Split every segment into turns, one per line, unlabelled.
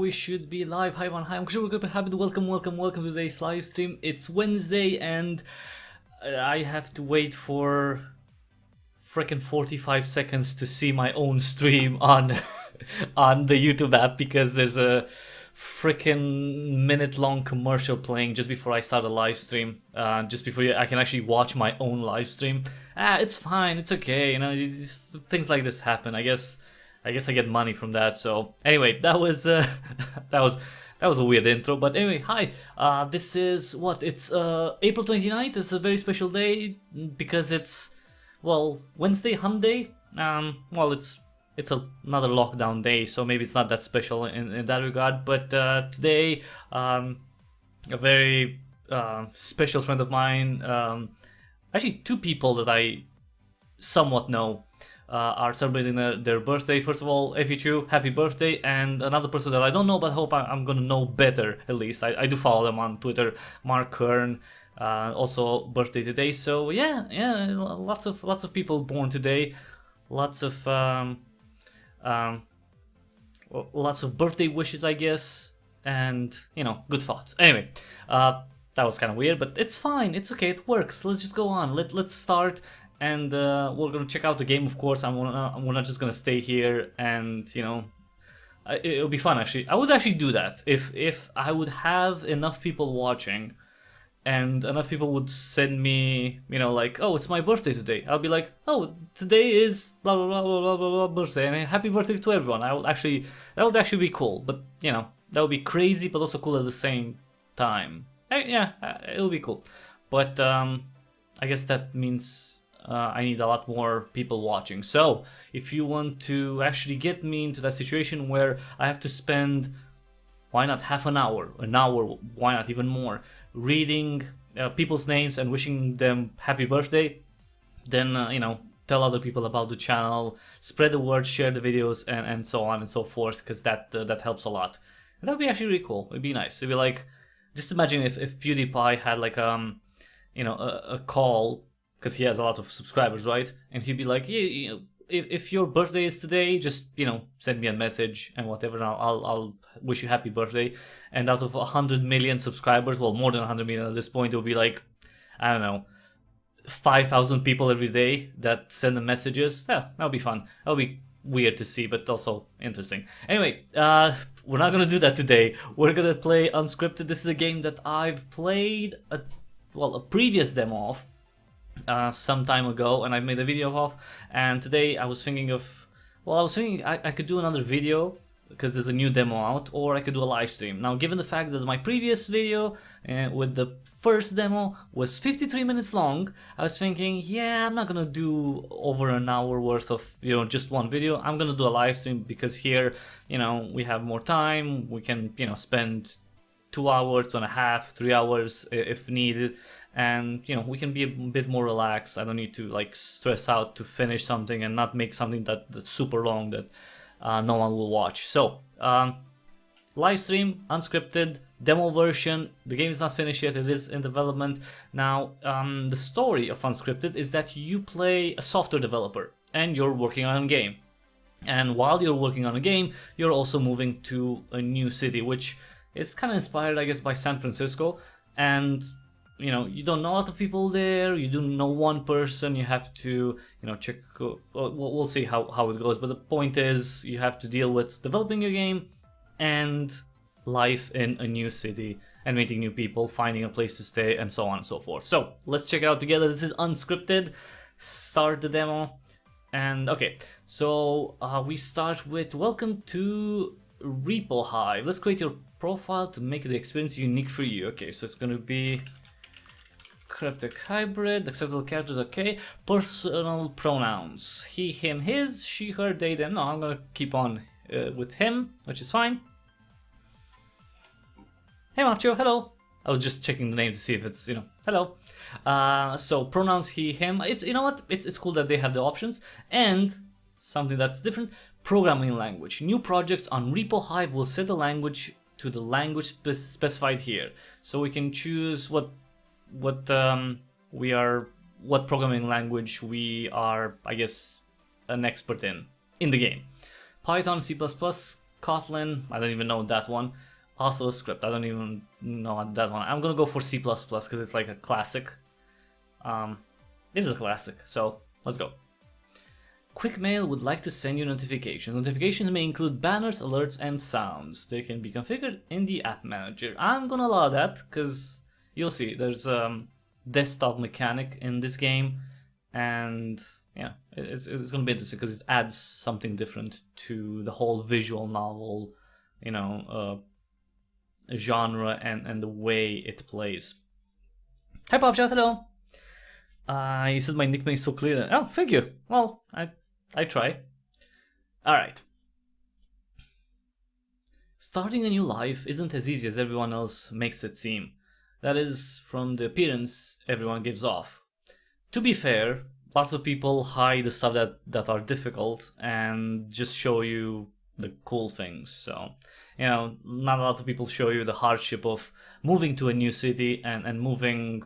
we should be live. Hi, hi, I'm Cryptic Hybrid. Welcome to today's live stream. It's Wednesday and I have to wait for freaking 45 seconds to see my own stream on on the YouTube app because there's a freaking minute-long commercial playing just before I start a live stream. Just before I can actually watch my own live stream. It's fine. It's okay. You know, things like this happen. I guess I get money from that. So anyway, that was that was a weird intro. But anyway, hi. This is what? It's April 29th. It's a very special day because it's, well, Wednesday, Hump Day. Well, it's another lockdown day, so maybe it's not that special in that regard. But today, a very special friend of mine, actually two people that I somewhat know, are celebrating their birthday. First of all, F2, happy birthday, and another person that I don't know but hope I'm gonna know better at least. I do follow them on Twitter, Mark Kern, also birthday today. So yeah, lots of people born today, lots of birthday wishes, I guess, and you know, good thoughts. Anyway, that was kind of weird, but it's fine. It's okay. It works. Let's just go on. Let's start. And we're gonna check out the game, of course. We're not just gonna stay here, and you know, it'll be fun. Actually, I would actually do that if I would have enough people watching, and enough people would send me, you know, like, oh, it's my birthday today. I'll be like, oh, today is blah blah blah blah blah blah birthday, and happy birthday to everyone. That would actually be cool. But you know, that would be crazy, but also cool at the same time. Yeah, it'll be cool. But I guess that means I need a lot more people watching. So if you want to actually get me into that situation where I have to spend, why not half an hour, why not even more, reading people's names and wishing them happy birthday, then you know, tell other people about the channel, spread the word, share the videos, and so on and so forth, because that helps a lot. And that would be actually really cool. It'd be nice. It'd be like, just imagine if PewDiePie had like you know, a call, because he has a lot of subscribers, right? And he'd be like, yeah, you know, if your birthday is today, just, you know, send me a message and whatever, and I'll wish you happy birthday. And out of 100 million subscribers, well, more than 100 million at this point, it'll be like, I don't know, 5,000 people every day that send them messages. Yeah, that'll be fun. That'll be weird to see, but also interesting. Anyway, we're not gonna do that today. We're gonna play Unscripted. This is a game that I've played a previous demo of some time ago, and I made a video of. And today I was thinking of, well, I could do another video because there's a new demo out, or I could do a live stream. Now, given the fact that my previous video with the first demo was 53 minutes long, I was thinking, yeah, I'm not gonna do over an hour worth of, you know, just one video. I'm gonna do a live stream because here, you know, we have more time. We can, you know, spend 2 hours, 2.5, 3 hours if needed. And, you know, we can be a bit more relaxed. I don't need to like stress out to finish something and not make something that's super long that no one will watch. So, live stream, Unscripted, demo version. The game is not finished yet. It is in development. Now, the story of Unscripted is that you play a software developer and you're working on a game. And while you're working on a game, you're also moving to a new city, which is kind of inspired, I guess, by San Francisco. And you know, you don't know a lot of people there, you do know one person, you have to, you know, check, we'll see how it goes, but the point is, you have to deal with developing your game and life in a new city and meeting new people, finding a place to stay, and so on and so forth. So, let's check it out together. This is Unscripted. Start the demo. And, okay, so we start with, welcome to Repo Hive. Let's create your profile to make the experience unique for you. Okay, so it's gonna be Cryptic Hybrid, acceptable characters, okay. Personal pronouns, he, him, his, she, her, they, them. No, I'm gonna keep on with him, which is fine. Hey Macho, hello. I was just checking the name to see if it's, you know, hello. So pronouns, he, him. It's, you know what, it's cool that they have the options. And something that's different, programming language. New projects on Repo Hive will set the language to the language specified here. So we can choose what programming language we are, I guess, an expert in the game. Python, C++, Kotlin, I don't even know that one. Also a script, I don't even know that one. I'm gonna go for C++ because it's like a classic. This is a classic, so let's go. QuickMail would like to send you notifications. Notifications may include banners, alerts, and sounds. They can be configured in the app manager. I'm gonna allow that because you'll see there's desktop mechanic in this game, and yeah, it's gonna be interesting because it adds something different to the whole visual novel, you know, genre and the way it plays. Hi Popchat, hello. You said my nickname is so clear. Oh, thank you. Well, I try. Alright. Starting a new life isn't as easy as everyone else makes it seem. That is, from the appearance everyone gives off. To be fair, lots of people hide the stuff that are difficult and just show you the cool things. So, you know, not a lot of people show you the hardship of moving to a new city and moving,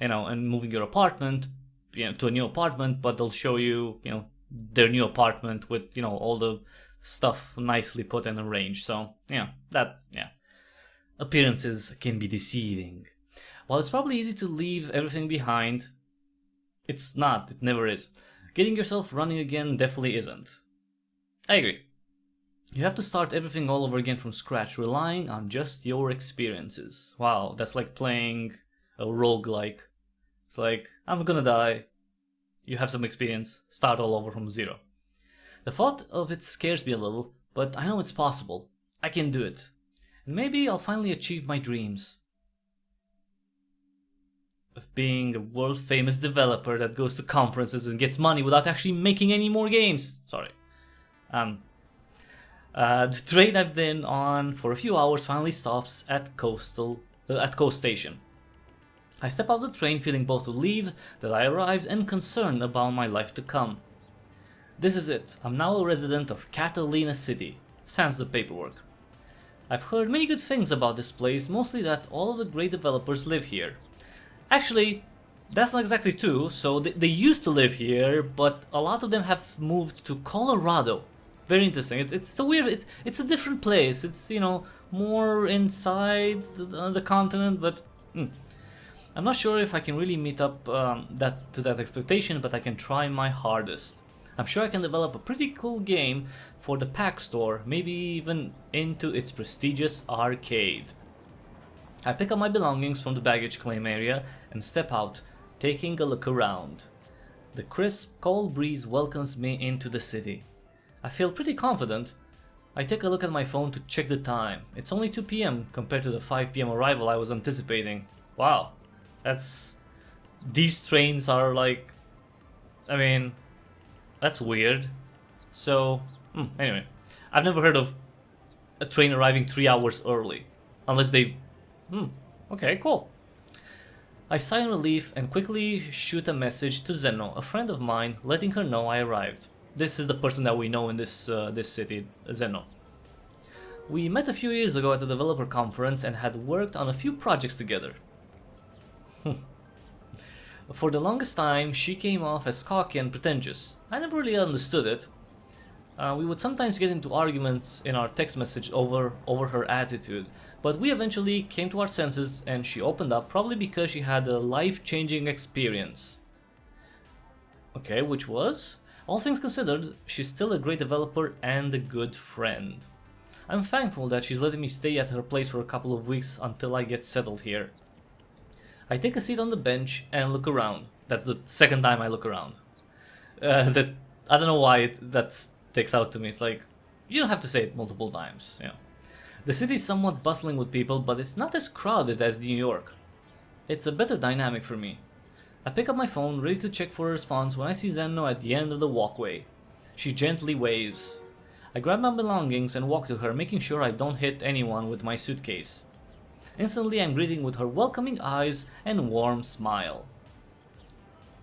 you know, and moving your apartment, you know, to a new apartment, but they'll show you, you know, their new apartment with, you know, all the stuff nicely put and arranged. So, yeah, appearances can be deceiving. While it's probably easy to leave everything behind, it's not, it never is. Getting yourself running again definitely isn't. I agree. You have to start everything all over again from scratch, relying on just your experiences. Wow, that's like playing a roguelike. It's like, I'm gonna die. You have some experience, start all over from zero. The thought of it scares me a little, but I know it's possible. I can do it. And maybe I'll finally achieve my dreams of being a world famous developer that goes to conferences and gets money without actually making any more games. Sorry. The train I've been on for a few hours finally stops at Coast Station. I step out of the train feeling both relieved that I arrived and concerned about my life to come. This is it. I'm now a resident of Catalina City, sans the paperwork. I've heard many good things about this place, mostly that all of the great developers live here. Actually, that's not exactly true. So they used to live here, but a lot of them have moved to Colorado. Very interesting. It's a weird. It's a different place. It's, you know, more inside the continent, but I'm not sure if I can really meet up to that expectation. But I can try my hardest. I'm sure I can develop a pretty cool game for the pack store, maybe even into its prestigious arcade. I pick up my belongings from the baggage claim area and step out, taking a look around. The crisp, cold breeze welcomes me into the city. I feel pretty confident. I take a look at my phone to check the time. It's only 2 PM compared to the 5 PM arrival I was anticipating. Wow, these trains are like, I mean, that's weird. So, anyway, I've never heard of a train arriving 3 hours early. Unless they... okay, cool. I sigh in relief and quickly shoot a message to Zeno, a friend of mine, letting her know I arrived. This is the person that we know in this city, Zeno. We met a few years ago at a developer conference and had worked on a few projects together. For the longest time, she came off as cocky and pretentious. I never really understood it. We would sometimes get into arguments in our text message over her attitude, but we eventually came to our senses and she opened up, probably because she had a life-changing experience. Okay, which was? All things considered, she's still a great developer and a good friend. I'm thankful that she's letting me stay at her place for a couple of weeks until I get settled here. I take a seat on the bench and look around. That's the second time I look around. I don't know why that sticks out to me. It's like, you don't have to say it multiple times. You know. The city is somewhat bustling with people, but it's not as crowded as New York. It's a better dynamic for me. I pick up my phone, ready to check for a response when I see Zeno at the end of the walkway. She gently waves. I grab my belongings and walk to her, making sure I don't hit anyone with my suitcase. Instantly, I'm greeted with her welcoming eyes and warm smile.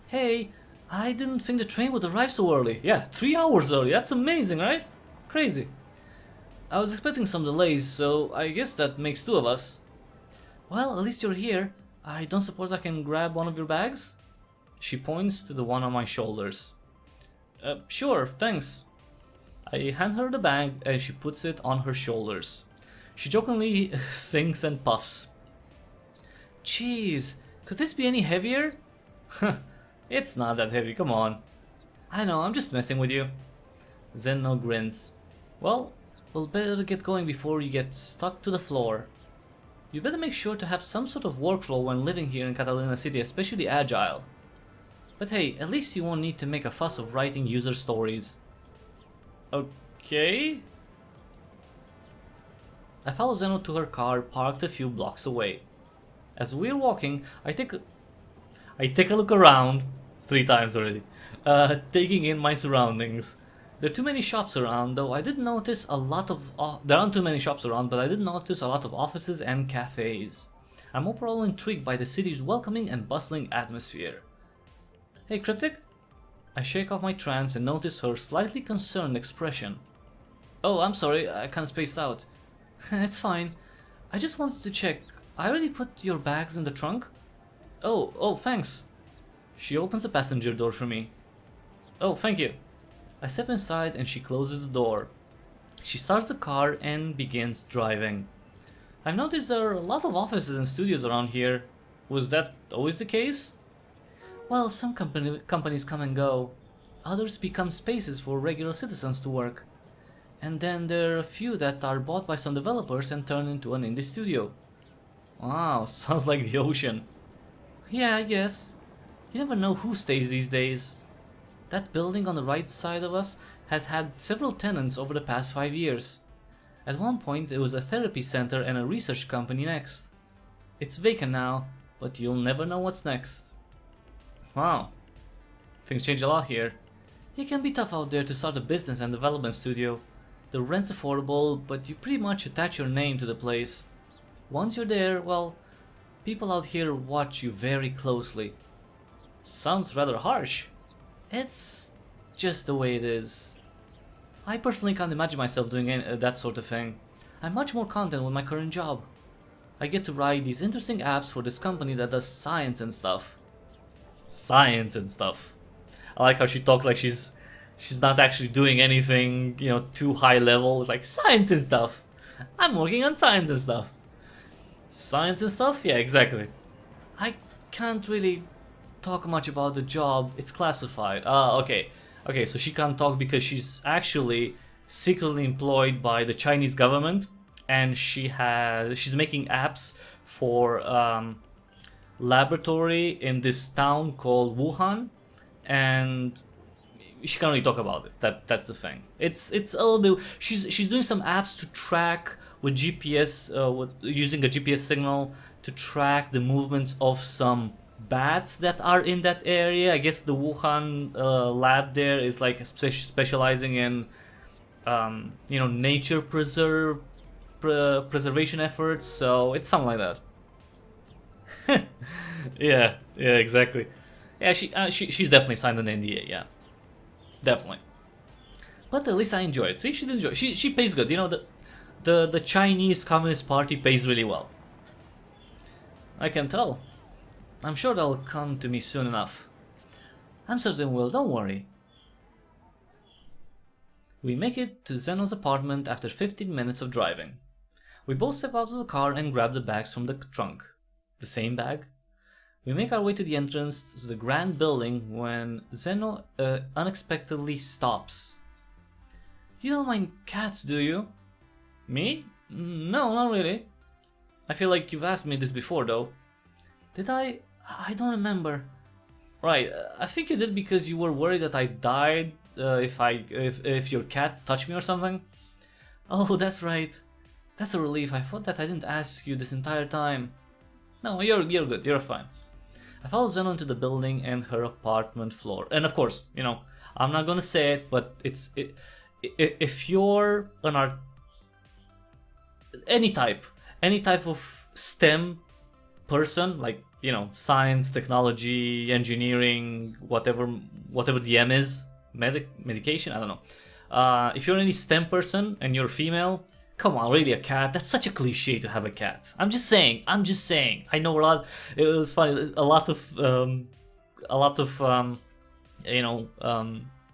Hey, I didn't think the train would arrive so early. Yeah, 3 hours early. That's amazing, right? Crazy. I was expecting some delays, so I guess that makes 2 of us. Well, at least you're here. I don't suppose I can grab one of your bags? She points to the one on my shoulders. Sure, thanks. I hand her the bag and she puts it on her shoulders. She jokingly sings and puffs. Jeez, could this be any heavier? It's not that heavy, come on. I know, I'm just messing with you. Zeno grins. Well, we'll better get going before you get stuck to the floor. You better make sure to have some sort of workflow when living here in Catalina City, especially agile. But hey, at least you won't need to make a fuss of writing user stories. Okay. I follow Zeno to her car parked a few blocks away. As we're walking, I take a look around 3 times already, taking in my surroundings. There are too many shops around, though I did notice a lot of... there aren't too many shops around, but I did notice a lot of offices and cafes. I'm overall intrigued by the city's welcoming and bustling atmosphere. Hey, Cryptic? I shake off my trance and notice her slightly concerned expression. Oh, I'm sorry, I kinda spaced out. It's fine. I just wanted to check. I already put your bags in the trunk? Oh, thanks. She opens the passenger door for me. Oh, thank you. I step inside and she closes the door. She starts the car and begins driving. I've noticed there are a lot of offices and studios around here. Was that always the case? Well, some companies come and go. Others become spaces for regular citizens to work. And then there are a few that are bought by some developers and turned into an indie studio. Wow, sounds like the ocean. Yeah, I guess. You never know who stays these days. That building on the right side of us has had several tenants over the past 5 years. At one point there was a therapy center and a research company next. It's vacant now, but you'll never know what's next. Wow, things change a lot here. It can be tough out there to start a business and development studio. The rent's affordable, but you pretty much attach your name to the place. Once you're there, well, people out here watch you very closely. Sounds rather harsh. It's just the way it is. I personally can't imagine myself doing that sort of thing. I'm much more content with my current job. I get to write these interesting apps for this company that does science and stuff. Science and stuff. I like how she talks like she's not actually doing anything, you know, too high level. It's like science and stuff. I'm working on science and stuff. Science and stuff? Yeah, exactly. I can't really talk much about the job. It's classified. Okay. Okay, so she can't talk because she's actually secretly employed by the Chinese government, and she's making apps for laboratory in this town called Wuhan, and she can't really talk about it. That's the thing. It's a little bit. She's doing some apps to track with GPS, using a GPS signal to track the movements of some bats that are in that area. I guess the Wuhan lab there is like specializing in you know, nature preservation efforts. So it's something like that. yeah, exactly. Yeah, she's definitely signed an NDA. Yeah, definitely. But at least I enjoy it. See, she did enjoy. She pays good. You know, the Chinese Communist Party pays really well. I can tell. I'm sure they'll come to me soon enough. I'm certain will, don't worry. We make it to Zeno's apartment after 15 minutes of driving. We both step out of the car and grab the bags from the trunk. The same bag. We make our way to the entrance to the grand building when Zeno unexpectedly stops. You don't mind cats, do you? Me? No, not really. I feel like you've asked me this before, though. Did I? I don't remember. Right, I think you did because you were worried that I died if your cat touched me or something. Oh, that's right. That's a relief. I thought that I didn't ask you this entire time. No, you're good. You're fine. I follow Zeno into the building and her apartment floor. And of course, you know, I'm not gonna say it, but if you're an art, any type of STEM person, like, you know, science, technology, engineering, whatever the M is, medication, I don't know. If you're any STEM person and you're female, come on, really a cat? That's such a cliche to have a cat. I'm just saying. I know a lot. It was funny. A lot of you know,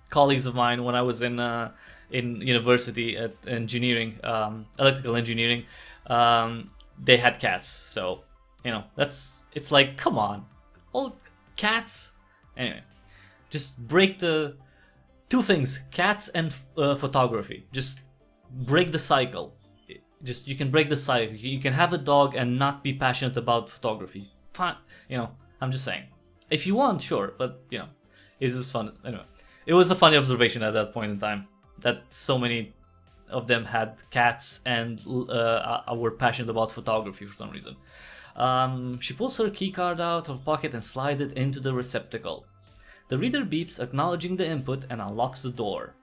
colleagues of mine when I was in university at engineering, electrical engineering. They had cats, so you know it's like, come on, all cats. Anyway, just break the two things: cats and photography. Just break the cycle. You can break the cycle. You can have a dog and not be passionate about photography. Fine, you know. I'm just saying. If you want, sure, but you know, it was fun. Anyway, it was a funny observation at that point in time that so many of them had cats and were passionate about photography for some reason. She pulls her keycard out of her pocket and slides it into the receptacle. The reader beeps, acknowledging the input, and unlocks the door.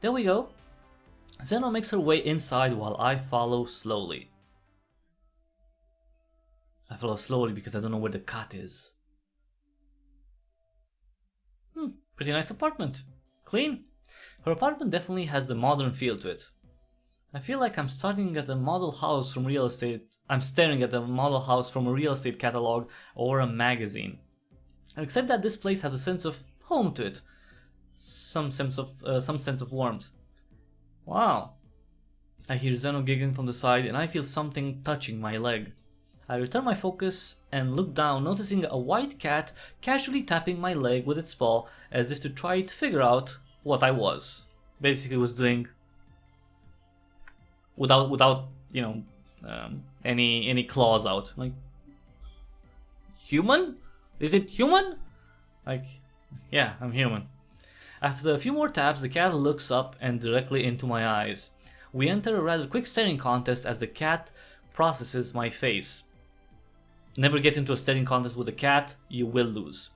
There we go. Zeno makes her way inside while I follow slowly. I follow slowly because I don't know where the cat is. Pretty nice apartment. Clean. Her apartment definitely has the modern feel to it. I feel like I'm staring at a model house from a real estate catalog or a magazine. Except that this place has a sense of home to it. Some sense of warmth. Wow. I hear Zeno giggling from the side and I feel something touching my leg. I return my focus and look down, noticing a white cat casually tapping my leg with its paw as if to try to figure out what I was. Basically was doing without you know any claws out. Like, human? Is it human? Like, yeah, I'm human. After a few more taps, the cat looks up and directly into my eyes. We enter a rather quick staring contest as the cat processes my face. Never get into a staring contest with a cat, you will lose.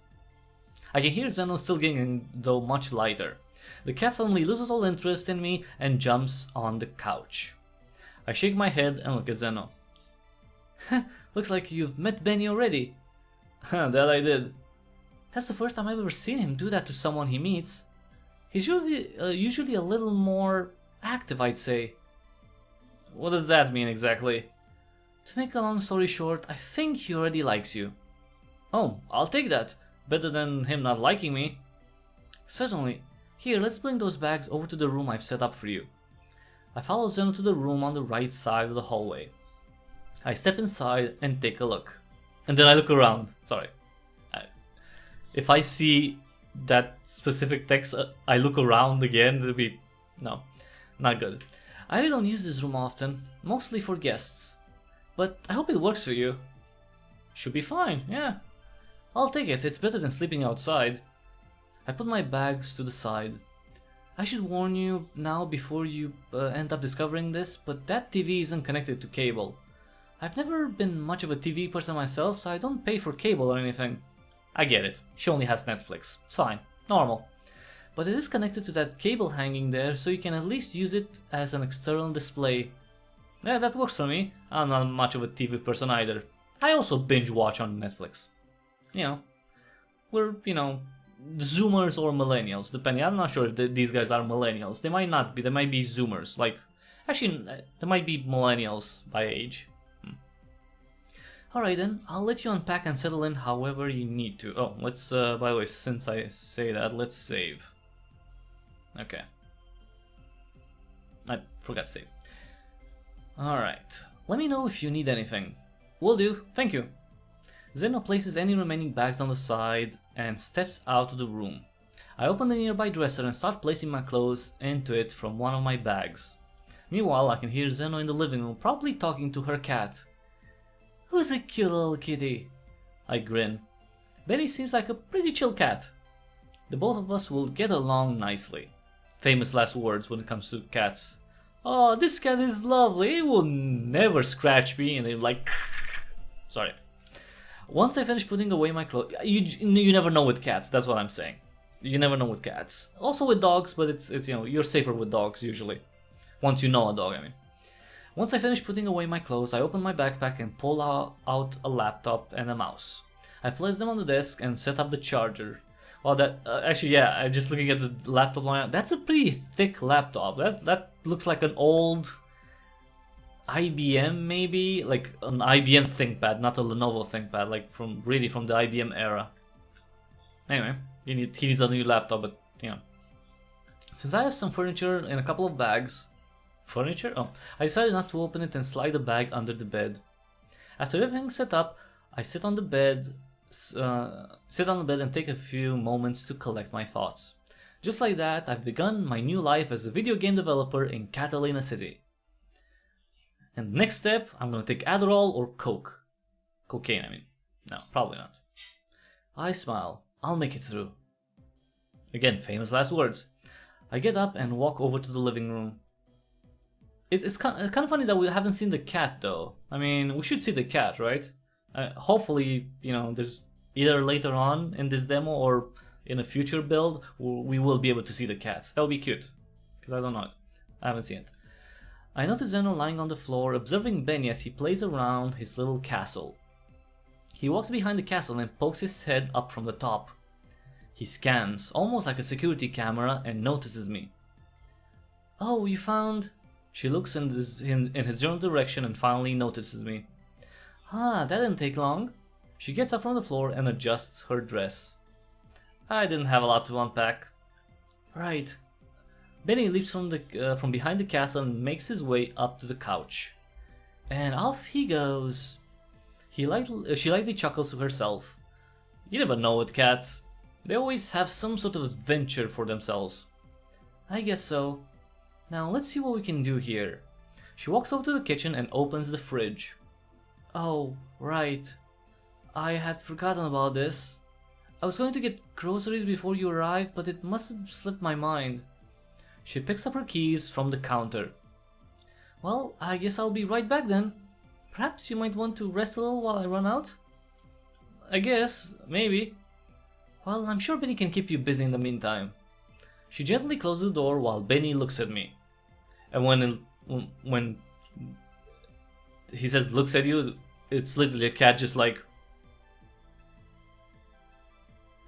I can hear Zeno still giggling, though much lighter. The cat suddenly loses all interest in me and jumps on the couch. I shake my head and look at Zeno. Looks like you've met Benny already. That I did. That's the first time I've ever seen him do that to someone he meets. He's usually a little more active, I'd say. What does that mean exactly? To make a long story short, I think he already likes you. Oh, I'll take that. Better than him not liking me. Certainly. Here, let's bring those bags over to the room I've set up for you. I follow Zeno to the room on the right side of the hallway. I step inside and take a look. And then I look around. Sorry. If I see that specific text, I look around again, it'll be... no, not good. I really don't use this room often, mostly for guests. But I hope it works for you. Should be fine, yeah. I'll take it, it's better than sleeping outside. I put my bags to the side. I should warn you now before you end up discovering this, but that TV isn't connected to cable. I've never been much of a TV person myself, so I don't pay for cable or anything. I get it, she only has Netflix, it's fine, normal. But it is connected to that cable hanging there, so you can at least use it as an external display. Yeah, that works for me. I'm not much of a TV person either. I also binge watch on Netflix. You know, we're, you know, Zoomers or Millennials, depending. I'm not sure if these guys are Millennials. They might not be, they might be Zoomers. Like, actually, they might be Millennials by age. Alright then, I'll let you unpack and settle in however you need to. Oh, let's, by the way, since I say that, let's save. Okay. I forgot to save. Alright, let me know if you need anything. Will do, thank you. Zeno places any remaining bags on the side and steps out of the room. I open the nearby dresser and start placing my clothes into it from one of my bags. Meanwhile, I can hear Zeno in the living room, probably talking to her cat. Who's a cute little kitty? I grin. Benny seems like a pretty chill cat. The both of us will get along nicely. Famous last words when it comes to cats. Oh, this cat is lovely, it will never scratch me, and they're like... Sorry. Once I finish putting away my clothes... You never know with cats, that's what I'm saying. You never know with cats. Also with dogs, but it's you know, you're safer with dogs usually. Once you know a dog, I mean. Once I finish putting away my clothes, I open my backpack and pull out a laptop and a mouse. I place them on the desk and set up the charger. Well, that actually, yeah, I'm just looking at the laptop line. That's a pretty thick laptop. That looks like an old IBM maybe, like an IBM ThinkPad, not a Lenovo ThinkPad, like from the IBM era. Anyway, he needs a new laptop, but you know, Since I have some furniture in a couple of bags... Furniture? Oh, I decided not to open it and slide the bag under the bed. After everything's set up, I sit on the bed and take a few moments to collect my thoughts. Just like that, I've begun my new life as a video game developer in Catalina City. And next step, I'm gonna take Adderall or Coke. Cocaine, I mean. No, probably not. I smile. I'll make it through. Again, famous last words. I get up and walk over to the living room. It's kind of funny that we haven't seen the cat though. I mean, we should see the cat, right? Hopefully, you know, there's either later on in this demo or in a future build, we will be able to see the cat. That would be cute, because I don't know it. I haven't seen it. I notice Zeno lying on the floor, observing Benny as he plays around his little castle. He walks behind the castle and pokes his head up from the top. He scans, almost like a security camera, and notices me. Oh, you found... She looks in his general direction and finally notices me. Ah, that didn't take long. She gets up from the floor and adjusts her dress. I didn't have a lot to unpack. Right. Benny leaps from behind the castle and makes his way up to the couch. And off he goes. She lightly chuckles to herself. You never know with cats. They always have some sort of adventure for themselves. I guess so. Now let's see what we can do here. She walks over to the kitchen and opens the fridge. Oh, right. I had forgotten about this. I was going to get groceries before you arrived, but it must have slipped my mind. She picks up her keys from the counter. Well, I guess I'll be right back then. Perhaps you might want to rest a little while I run out? I guess, maybe. Well, I'm sure Benny can keep you busy in the meantime. She gently closes the door while Benny looks at me. And when he says looks at you, it's literally a cat just like...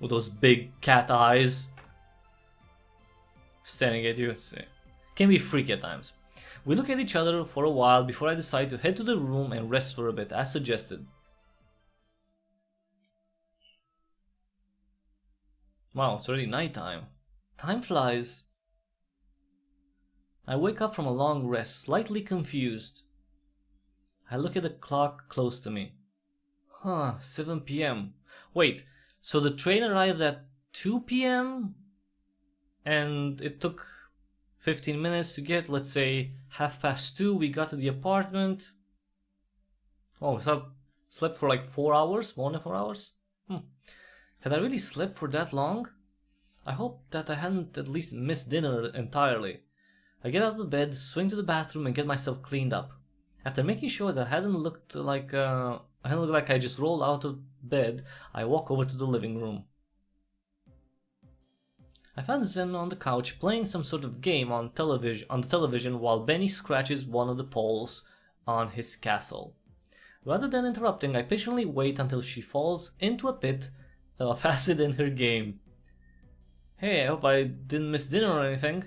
with those big cat eyes. Staring at you. Can be freaky at times. We look at each other for a while before I decide to head to the room and rest for a bit, as suggested. Wow, it's already nighttime. Time flies. I wake up from a long rest, slightly confused. I look at the clock close to me. 7 p.m. Wait, so the train arrived at 2 p.m? And it took 15 minutes to get, let's say, 2:30, we got to the apartment. Oh, so I slept for like 4 hours? More than 4 hours? Had I really slept for that long? I hope that I hadn't at least missed dinner entirely. I get out of bed, swing to the bathroom and get myself cleaned up. After making sure that I hadn't looked like I just rolled out of bed, I walk over to the living room. I found Zen on the couch playing some sort of game on the television while Benny scratches one of the poles on his castle. Rather than interrupting, I patiently wait until she falls into a pit of acid in her game. Hey, I hope I didn't miss dinner or anything.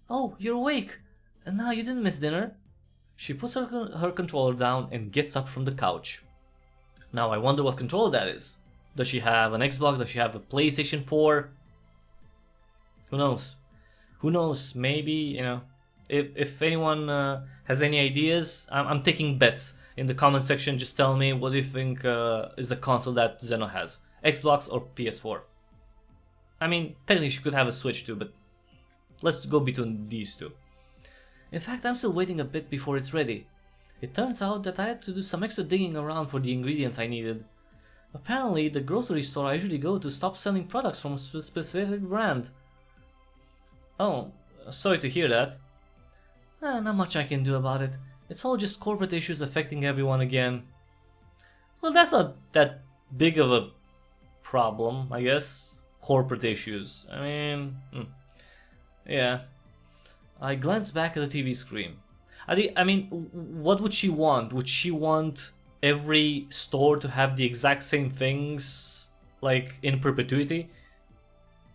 Oh, you're awake! And now you didn't miss dinner. She puts her controller down and gets up from the couch. Now I wonder what controller that is. Does she have an Xbox? Does she have a PlayStation 4? Who knows? Who knows? Maybe, you know, if anyone has any ideas, I'm taking bets in the comment section. Just tell me what do you think is the console that Zeno has, Xbox or PS4. I mean, technically she could have a Switch too, but let's go between these two. In fact, I'm still waiting a bit before it's ready. It turns out that I had to do some extra digging around for the ingredients I needed. Apparently, the grocery store I usually go to stopped selling products from a specific brand. Oh, sorry to hear that. Not much I can do about it. It's all just corporate issues affecting everyone again. Well, that's not that big of a problem, I guess. Corporate issues. I mean, yeah. I glance back at the TV screen. I mean, what would she want? Would she want every store to have the exact same things, like, in perpetuity?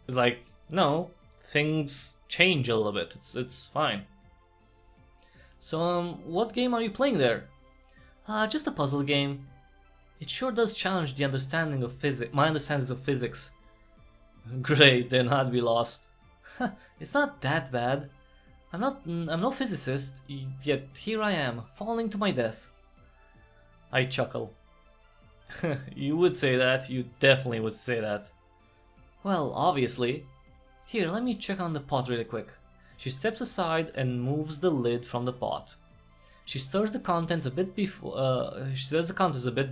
It's like, no. Things change a little bit. It's fine. So, what game are you playing there? Just a puzzle game. It sure does challenge the understanding of my understanding of physics. Great, then I'd be lost. It's not that bad. I'm no physicist, yet here I am, falling to my death. I chuckle. You would say that, you definitely would say that. Well, obviously. Here, let me check on the pot really quick. She steps aside and moves the lid from the pot. She stirs the contents a bit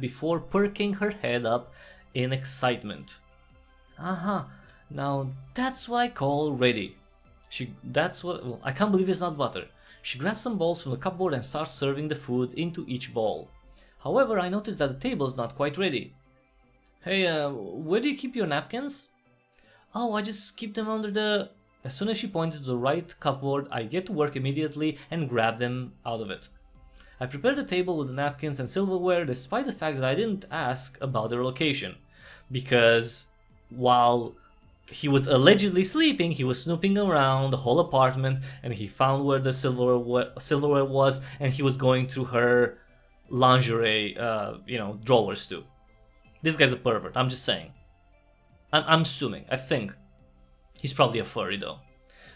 before perking her head up in excitement. Now that's what I call ready. I can't believe it's not butter. She grabs some bowls from the cupboard and starts serving the food into each bowl. However, I notice that the table's not quite ready. Hey, where do you keep your napkins? Oh, I just keep them under the... As soon as she pointed to the right cupboard, I get to work immediately and grab them out of it. I prepare the table with the napkins and silverware despite the fact that I didn't ask about their location. Because while he was allegedly sleeping, he was snooping around the whole apartment and he found where the silverware was, and he was going through her lingerie, drawers too. This guy's a pervert, I'm just saying. I'm assuming, I think. He's probably a furry though.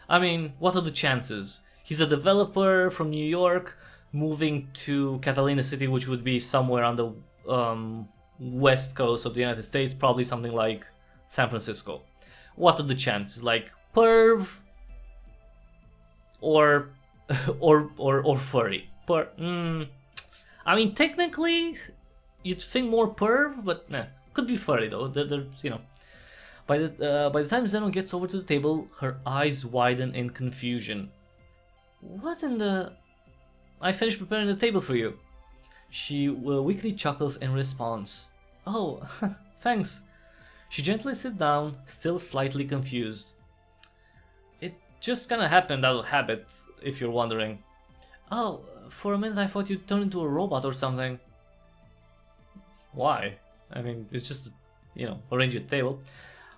I mean, what are the chances? He's a developer from New York, moving to Catalina City, which would be somewhere on the west coast of the United States, probably something like San Francisco. What are the chances? Like perv or furry? I mean, technically, you'd think more perv, but nah, could be furry though. They're By the time Zeno gets over to the table, her eyes widen in confusion. What in the... I finished preparing the table for you. She weakly chuckles in response. Oh, thanks. She gently sits down, still slightly confused. It just kinda happened out of habit, if you're wondering. Oh, for a minute I thought you'd turn into a robot or something. Why? I mean, it's just, arrange your table.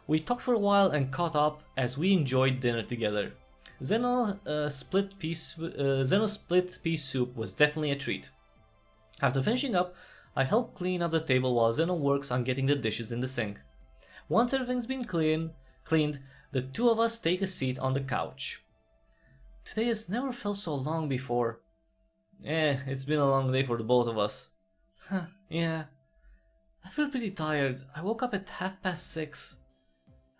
We talked for a while and caught up as we enjoyed dinner together. Zeno's split pea soup was definitely a treat. After finishing up, I help clean up the table while Zeno works on getting the dishes in the sink. Once everything's been cleaned, the two of us take a seat on the couch. Today has never felt so long before. It's been a long day for the both of us. Yeah. I feel pretty tired. I woke up at 6:30.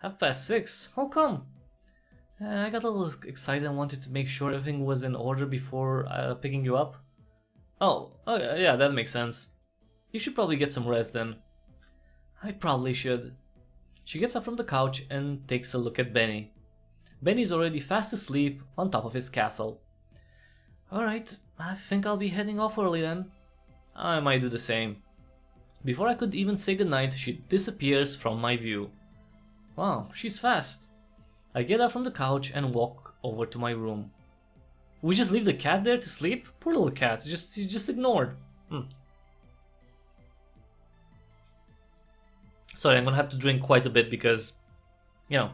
6:30? How come? I got a little excited and wanted to make sure everything was in order before picking you up. Oh, yeah, that makes sense. You should probably get some rest then. I probably should. She gets up from the couch and takes a look at Benny. Benny's already fast asleep on top of his castle. Alright, I think I'll be heading off early then. I might do the same. Before I could even say goodnight, she disappears from my view. Wow, she's fast. I get up from the couch and walk over to my room. We just leave the cat there to sleep? Poor little cat, just ignored. Sorry, I'm gonna have to drink quite a bit because, a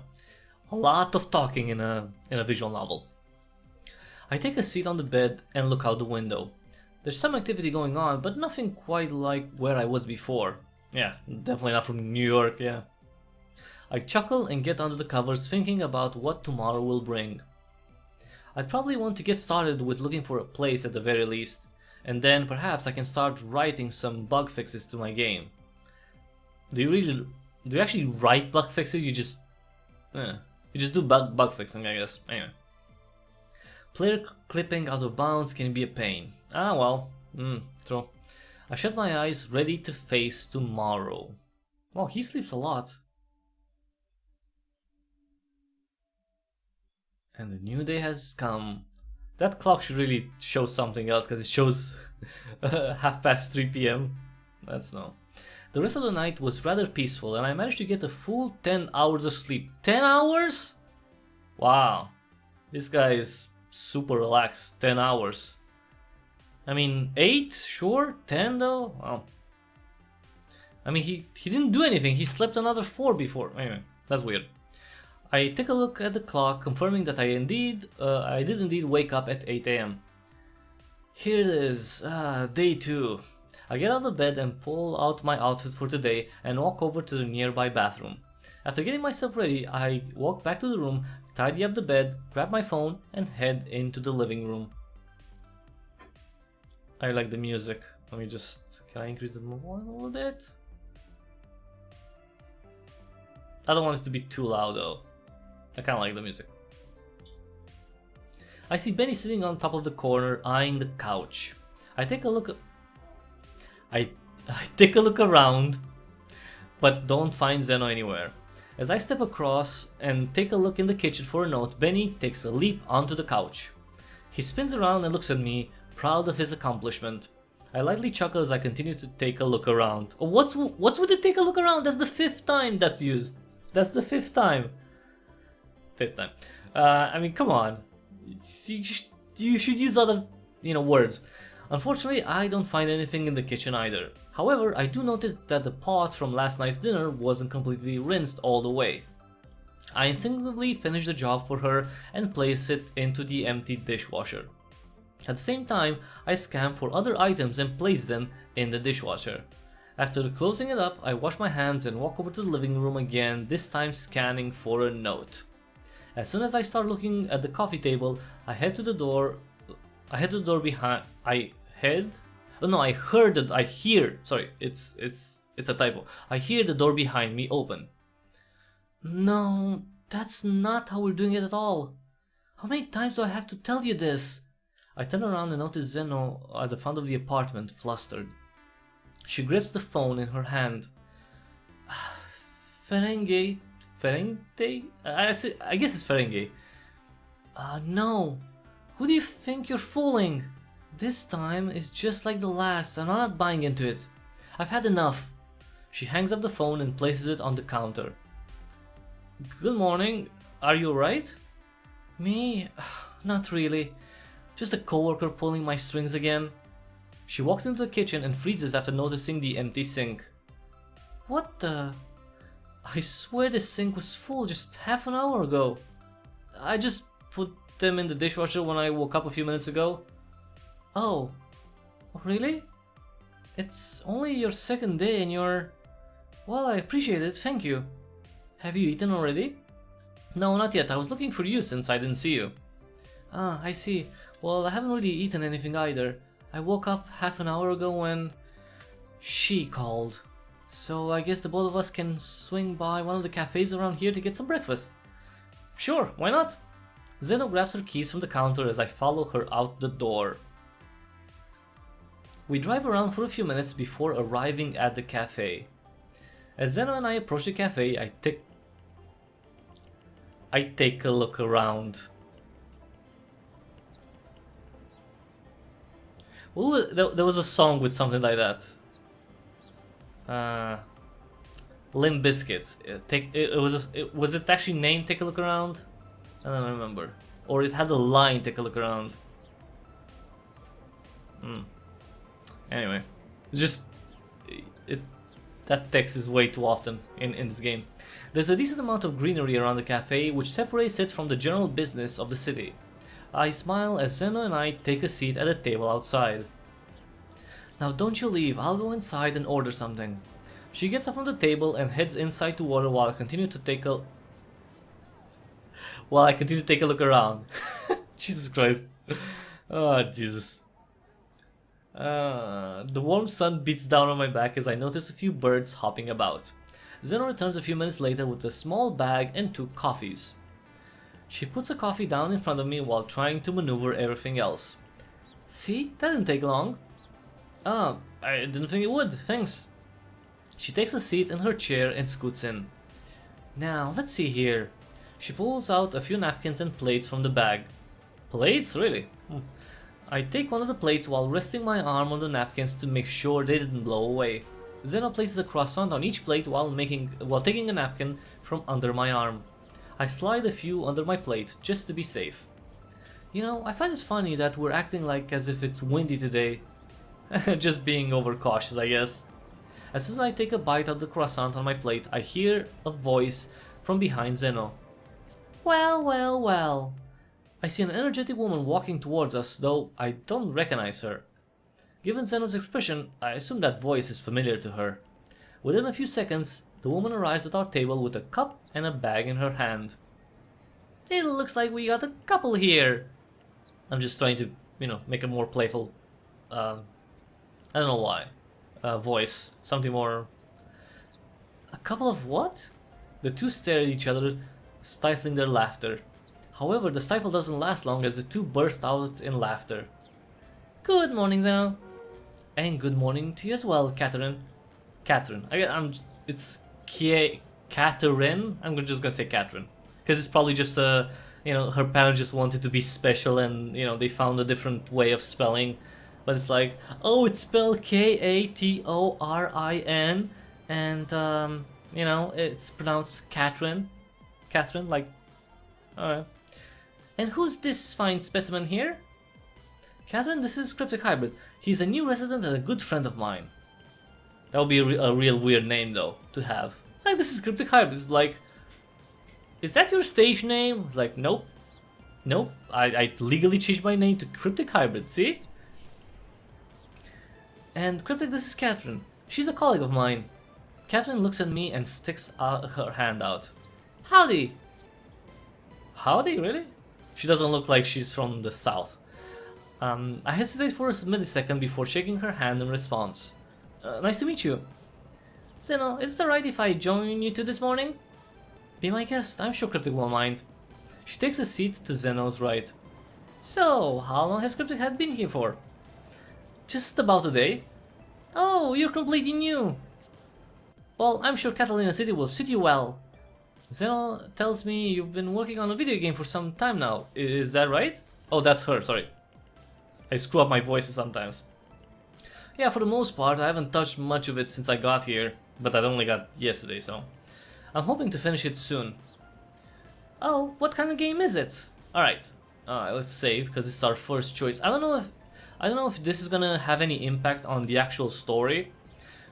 lot of talking in a visual novel. I take a seat on the bed and look out the window. There's some activity going on, but nothing quite like where I was before. Yeah, definitely not from New York, yeah. I chuckle and get under the covers thinking about what tomorrow will bring. I'd probably want to get started with looking for a place at the very least, and then perhaps I can start writing some bug fixes to my game. Do you actually write bug fixes? You just do bug fixing, I guess. Anyway. Player clipping out of bounds can be a pain. Ah well, true. I shut my eyes, ready to face tomorrow. Well, he sleeps a lot. And the new day has come. That clock should really show something else because it shows 3:30 p.m. That's no. The rest of the night was rather peaceful and I managed to get a full 10 hours of sleep. 10 hours? Wow. This guy is super relaxed. 10 hours. I mean, 8? Sure. 10 though? Wow. I mean, he didn't do anything. He slept another 4 before. Anyway, that's weird. I take a look at the clock, confirming that I did indeed wake up at 8 AM. Here it is, day 2. I get out of bed and pull out my outfit for today and walk over to the nearby bathroom. After getting myself ready, I walk back to the room, tidy up the bed, grab my phone, and head into the living room. I like the music. Let me just... Can I increase the volume a little bit? I don't want it to be too loud though. I kinda like the music. I see Benny sitting on top of the corner, eyeing the couch. I take a look around, but don't find Zeno anywhere. As I step across and take a look in the kitchen for a note, Benny takes a leap onto the couch. He spins around and looks at me, proud of his accomplishment. I lightly chuckle as I continue to take a look around. Oh, what's with the take a look around? That's the 5th time that's used. That's the 5th time. 5th time. I mean, come on. You should use other, words. Unfortunately, I don't find anything in the kitchen either. However, I do notice that the pot from last night's dinner wasn't completely rinsed all the way. I instinctively finish the job for her and place it into the empty dishwasher. At the same time, I scan for other items and place them in the dishwasher. After closing it up, I wash my hands and walk over to the living room again, this time scanning for a note. As soon as I start looking at the coffee table, I heard the door behind. I hear the door behind me open. No, that's not how we're doing it at all. How many times do I have to tell you this? I turn around and notice Zeno at the front of the apartment, flustered. She grips the phone in her hand. Ferengay? I guess it's Ferengay. No. Who do you think you're fooling? This time is just like the last and I'm not buying into it. I've had enough. She hangs up the phone and places it on the counter. Good morning. Are you alright? Me? Not really. Just a coworker pulling my strings again. She walks into the kitchen and freezes after noticing the empty sink. What the? I swear this sink was full just half an hour ago. I just put them in the dishwasher when I woke up a few minutes ago. Oh, really? It's only your 2nd day and you're... Well, I appreciate it, thank you. Have you eaten already? No, not yet. I was looking for you since I didn't see you. Ah, I see. Well, I haven't really eaten anything either. I woke up half an hour ago when she called. So I guess the both of us can swing by one of the cafes around here to get some breakfast. Sure, why not? Zeno grabs her keys from the counter as I follow her out the door. We drive around for a few minutes before arriving at the cafe. As Zeno and I approach the cafe, I take a look around. There was a song with something like that. Limp Bizkit. Was it actually named Take a Look Around? I don't remember. Or it had a line Take a Look Around. Anyway, that text is way too often in this game. There's a decent amount of greenery around the cafe which separates it from the general business of the city. I smile as Zeno and I take a seat at a table outside. Now don't you leave, I'll go inside and order something. She gets up from the table and heads inside to order while I continue to take a look around. Jesus Christ. Oh, Jesus. The warm sun beats down on my back as I notice a few birds hopping about. Zeno returns a few minutes later with a small bag and 2 coffees. She puts a coffee down in front of me while trying to maneuver everything else. See, that didn't take long. I didn't think it would, thanks. She takes a seat in her chair and scoots in. Now, let's see here. She pulls out a few napkins and plates from the bag. Plates? Really? I take one of the plates while resting my arm on the napkins to make sure they didn't blow away. Zeno places a croissant on each plate while taking a napkin from under my arm. I slide a few under my plate just to be safe. You know, I find it funny that we're acting like as if it's windy today. Just being overcautious, I guess. As soon as I take a bite of the croissant on my plate, I hear a voice from behind Zeno. Well, well, well. I see an energetic woman walking towards us, though I don't recognize her. Given Zeno's expression, I assume that voice is familiar to her. Within a few seconds, the woman arrives at our table with a cup and a bag in her hand. It looks like we got a couple here. I'm just trying to, make a more playful, I don't know why, voice. Something more... A couple of what? The two stare at each other, stifling their laughter. However, the stifle doesn't last long as the two burst out in laughter. Good morning, Zeno. And good morning to you as well, Catherine. Catherine. It's Catherine. I'm just gonna say Catherine. Because it's probably just her parents just wanted to be special and, they found a different way of spelling. But it's like, oh, it's spelled K-A-T-O-R-I-N. And, it's pronounced Catherine. Catherine, like, alright. And who's this fine specimen here? Catherine, this is Cryptic Hybrid. He's a new resident and a good friend of mine. That would be a real weird name, though, to have. Like, this is Cryptic Hybrid. It's like, is that your stage name? It's like, nope. Nope. I legally changed my name to Cryptic Hybrid, see? And Cryptic, this is Catherine. She's a colleague of mine. Catherine looks at me and sticks her hand out. Howdy! Howdy, really? She doesn't look like she's from the south. I hesitate for a millisecond before shaking her hand in response. Nice to meet you. Zeno, is it alright if I join you two this morning? Be my guest, I'm sure Cryptic won't mind. She takes a seat to Zeno's right. So, how long has Cryptic had been here for? Just about a day. Oh, you're completely new. Well, I'm sure Catalina City will suit you well. Zeno tells me you've been working on a video game for some time now. Is that right? Oh, that's her, sorry. I screw up my voices sometimes. Yeah, for the most part, I haven't touched much of it since I got here, but I only got yesterday, so I'm hoping to finish it soon. Oh, what kind of game is it? Alright, let's save, because this is our first choice. I don't know if this is gonna have any impact on the actual story.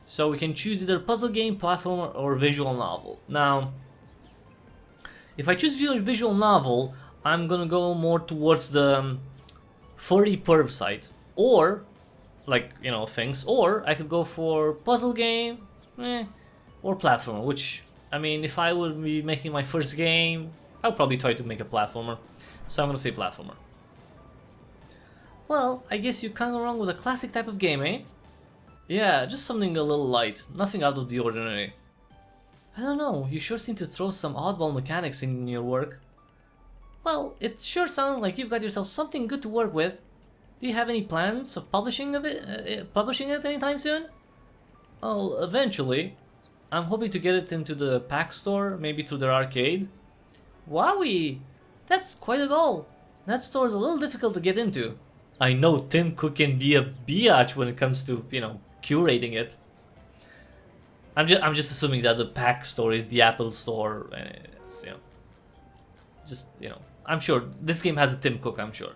So we can choose either puzzle game, platformer, or visual novel. Now, if I choose visual novel, I'm gonna go more towards the furry perv side, or like, things, or I could go for puzzle game, or platformer, which, I mean, if I would be making my first game, I would probably try to make a platformer, so I'm gonna say platformer. Well, I guess you can't go wrong with a classic type of game, eh? Yeah, just something a little light, nothing out of the ordinary. I don't know, you sure seem to throw some oddball mechanics in your work. Well, it sure sounds like you've got yourself something good to work with. Do you have any plans of publishing it anytime soon? Well, eventually. I'm hoping to get it into the pack store, maybe through their arcade. Wowie! That's quite a goal. That store is a little difficult to get into. I know Tim Cook can be a biatch when it comes to, curating it. I'm just assuming that the pack store is the Apple store, and it's, I'm sure this game has a Tim Cook, I'm sure.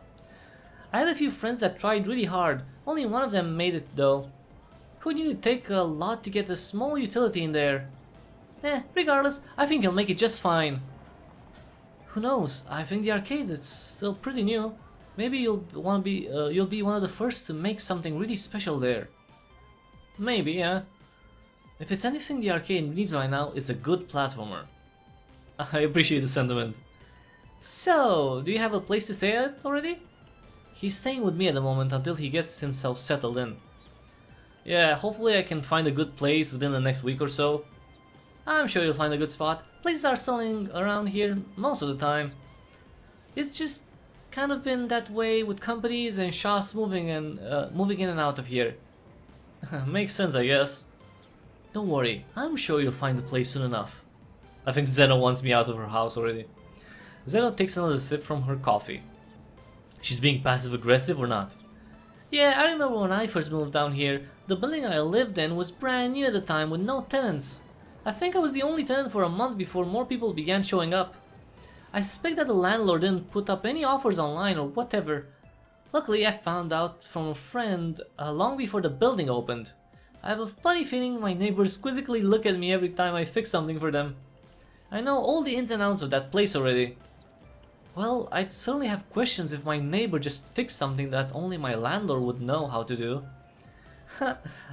I had a few friends that tried really hard, only one of them made it though. Who knew it'd take a lot to get a small utility in there? Regardless, I think he'll make it just fine. Who knows, I think the arcade is still pretty new. Maybe you'll be one of the first to make something really special there. Maybe, yeah. If it's anything the arcade needs right now, it's a good platformer. I appreciate the sentiment. So, do you have a place to stay at already? He's staying with me at the moment until he gets himself settled in. Yeah, hopefully I can find a good place within the next week or so. I'm sure you'll find a good spot. Places are selling around here most of the time. It's just kind of been that way with companies and shops moving in and out of here. Makes sense, I guess. Don't worry, I'm sure you'll find the place soon enough. I think Zeno wants me out of her house already. Zeno takes another sip from her coffee. She's being passive aggressive or not? Yeah, I remember when I first moved down here, the building I lived in was brand new at the time with no tenants. I think I was the only tenant for a month before more people began showing up. I suspect that the landlord didn't put up any offers online or whatever. Luckily, I found out from a friend long before the building opened. I have a funny feeling my neighbors quizzically look at me every time I fix something for them. I know all the ins and outs of that place already. Well, I'd certainly have questions if my neighbor just fixed something that only my landlord would know how to do.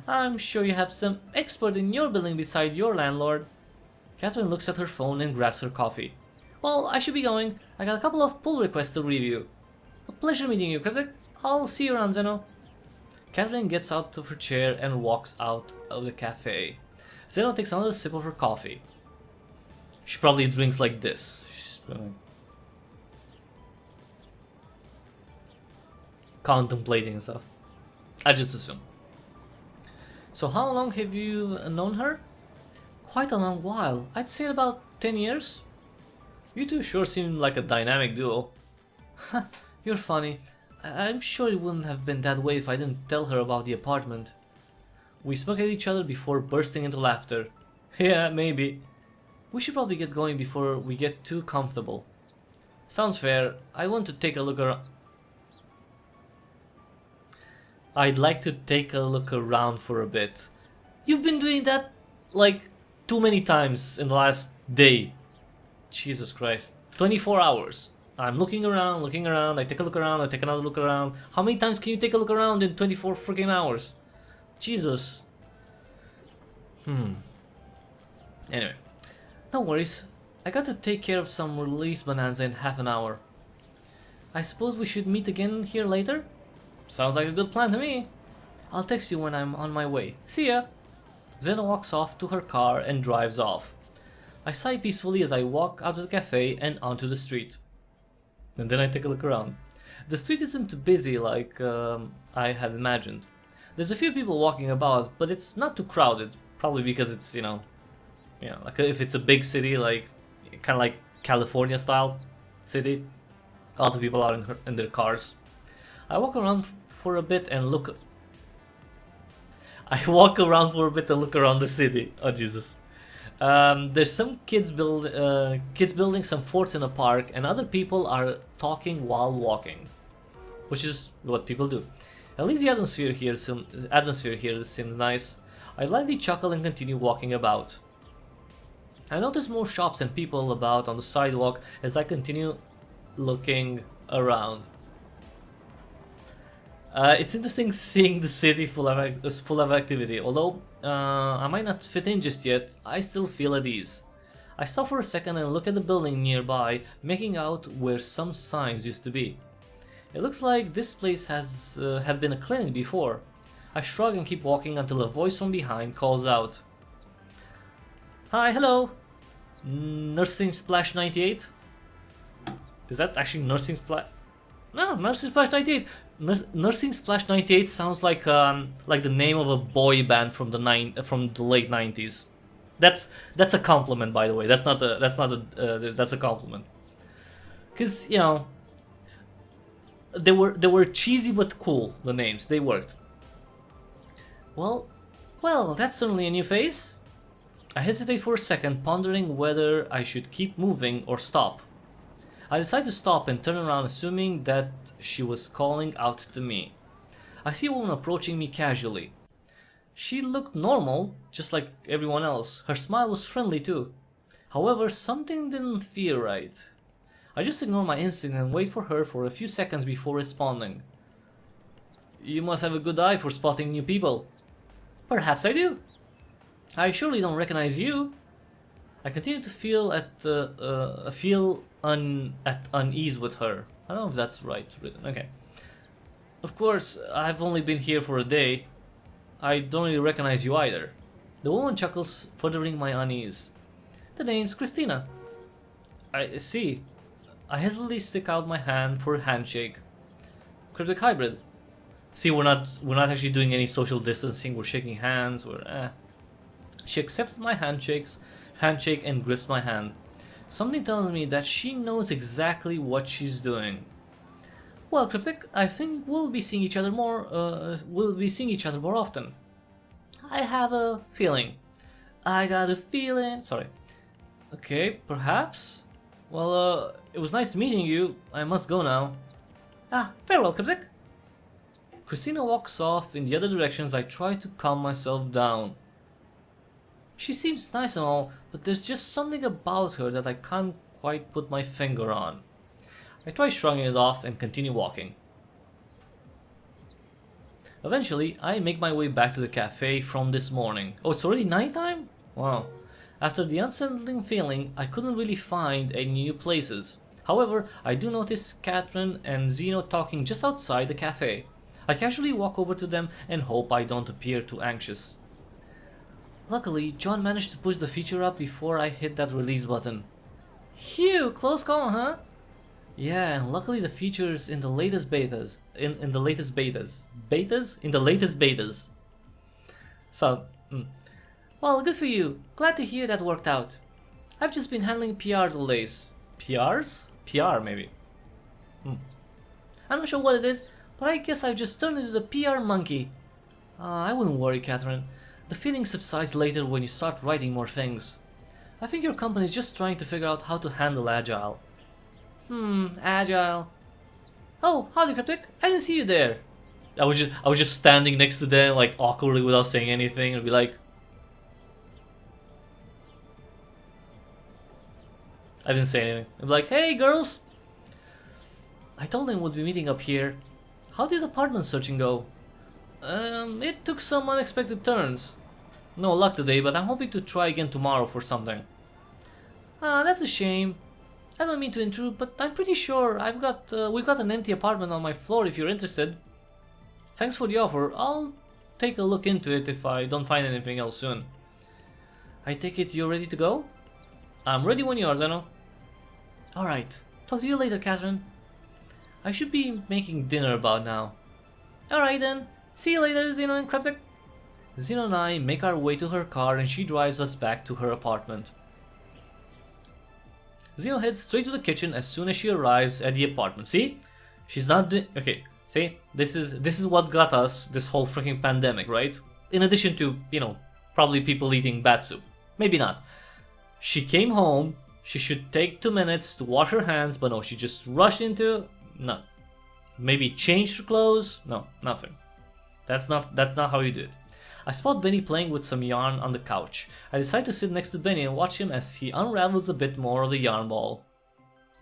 I'm sure you have some expert in your building beside your landlord. Catherine looks at her phone and grabs her coffee. Well, I should be going. I got a couple of pull requests to review. A pleasure meeting you, Cryptic. I'll see you around, Zeno. Catherine gets out of her chair and walks out of the cafe. Zeno takes another sip of her coffee. She probably drinks like this. She's contemplating and stuff. I just assume. So how long have you known her? Quite a long while. I'd say about 10 years. You two sure seem like a dynamic duo. You're funny. I'm sure it wouldn't have been that way if I didn't tell her about the apartment. We spoke at each other before bursting into laughter. Yeah, maybe. We should probably get going before we get too comfortable. Sounds fair. I want to take a look around. I'd like to take a look around for a bit. You've been doing that like too many times in the last day. Jesus Christ. 24 hours. I'm looking around, I take a look around, I take another look around. How many times can you take a look around in 24 freaking hours? Jesus. Anyway. No worries. I got to take care of some release bonanza in half an hour. I suppose we should meet again here later? Sounds like a good plan to me. I'll text you when I'm on my way. See ya! Zena walks off to her car and drives off. I sigh peacefully as I walk out of the cafe and onto the street. And then I take a look around. The street isn't too busy like I had imagined. There's a few people walking about, but it's not too crowded. Probably because it's, like if it's a big city, like kind of like California style city, a lot of people are in their cars. I walk around for a bit and look. Look around the city. Oh Jesus! There's some kids building some forts in a park, and other people are talking while walking, which is what people do. At least the atmosphere here seems nice. I lightly chuckle and continue walking about. I notice more shops and people about on the sidewalk as I continue looking around. It's interesting seeing the city full of activity. Although I might not fit in just yet, I still feel at ease. I stop for a second and look at the building nearby, making out where some signs used to be. It looks like this place had been a clinic before. I shrug and keep walking until a voice from behind calls out. Hi, hello! Nursing Splash 98? Is that actually Nursing Splash? No, Nursing Splash 98! Nursing Splash 98 sounds like the name of a boy band from the late 90s. That's a compliment, by the way. That's a compliment. Cause they were cheesy but cool. The names, they worked. Well, that's certainly a new face. I hesitate for a second, pondering whether I should keep moving or stop. I decide to stop and turn around, assuming that she was calling out to me. I see a woman approaching me casually. She looked normal, just like everyone else. Her smile was friendly too. However, something didn't feel right. I just ignore my instinct and wait for her for a few seconds before responding. You must have a good eye for spotting new people. Perhaps I do. I surely don't recognize you. I continue to feel at unease with her. I don't know if that's right written. Okay. Of course, I've only been here for a day. I don't really recognize you either. The woman chuckles, furthering my unease. The name's Christina. I see. I hesitantly stick out my hand for a handshake. Cryptic hybrid. See, we're not actually doing any social distancing. We're shaking hands. She accepts my handshake and grips my hand. Something tells me that she knows exactly what she's doing. Well, Cryptic, I think we'll be seeing each other more often. I have a feeling. I got a feeling. Sorry. Okay, perhaps. Well, it was nice meeting you. I must go now. Farewell, Cryptic. Christina walks off in the other direction as I try to calm myself down. She seems nice and all, but there's just something about her that I can't quite put my finger on. I try shrugging it off and continue walking. Eventually, I make my way back to the cafe from this morning. Oh, it's already nighttime? Wow. After the unsettling feeling, I couldn't really find any new places. However, I do notice Catherine and Zeno talking just outside the cafe. I casually walk over to them and hope I don't appear too anxious. Luckily, John managed to push the feature up before I hit that release button. Phew, close call, huh? Yeah, and luckily the feature's in the latest betas. In the latest betas. Betas? In the latest betas. So, well, good for you. Glad to hear that worked out. I've just been handling PR delays. PRs? PR, maybe. I'm not sure what it is, but I guess I've just turned into the PR monkey. I wouldn't worry, Catherine. The feeling subsides later when you start writing more things. I think your company is just trying to figure out how to handle Agile. Agile. Oh, howdy, Cryptic. I didn't see you there. I was just standing next to them, like awkwardly without saying anything, and be like, I didn't say anything. I'd be like, hey, girls. I told them we'd be meeting up here. How did apartment searching go? It took some unexpected turns. No luck today, but I'm hoping to try again tomorrow for something. That's a shame. I don't mean to intrude, but I'm pretty sure we've got an empty apartment on my floor if you're interested. Thanks for the offer. I'll take a look into it if I don't find anything else soon. I take it you're ready to go? I'm ready when you are, Zeno. Alright. Talk to you later, Catherine. I should be making dinner about now. Alright then. See you later, Zeno and Cryptic. Zeno and I make our way to her car and she drives us back to her apartment. Zeno heads straight to the kitchen as soon as she arrives at the apartment. See? She's not doing... Okay, see? This is what got us this whole freaking pandemic, right? In addition to, you know, probably people eating bat soup. Maybe not. She came home, she should take 2 minutes to wash her hands, but no, she just rushed into... No. Maybe changed her clothes? No, nothing. That's not how you do it. I spot Benny playing with some yarn on the couch. I decide to sit next to Benny and watch him as he unravels a bit more of the yarn ball.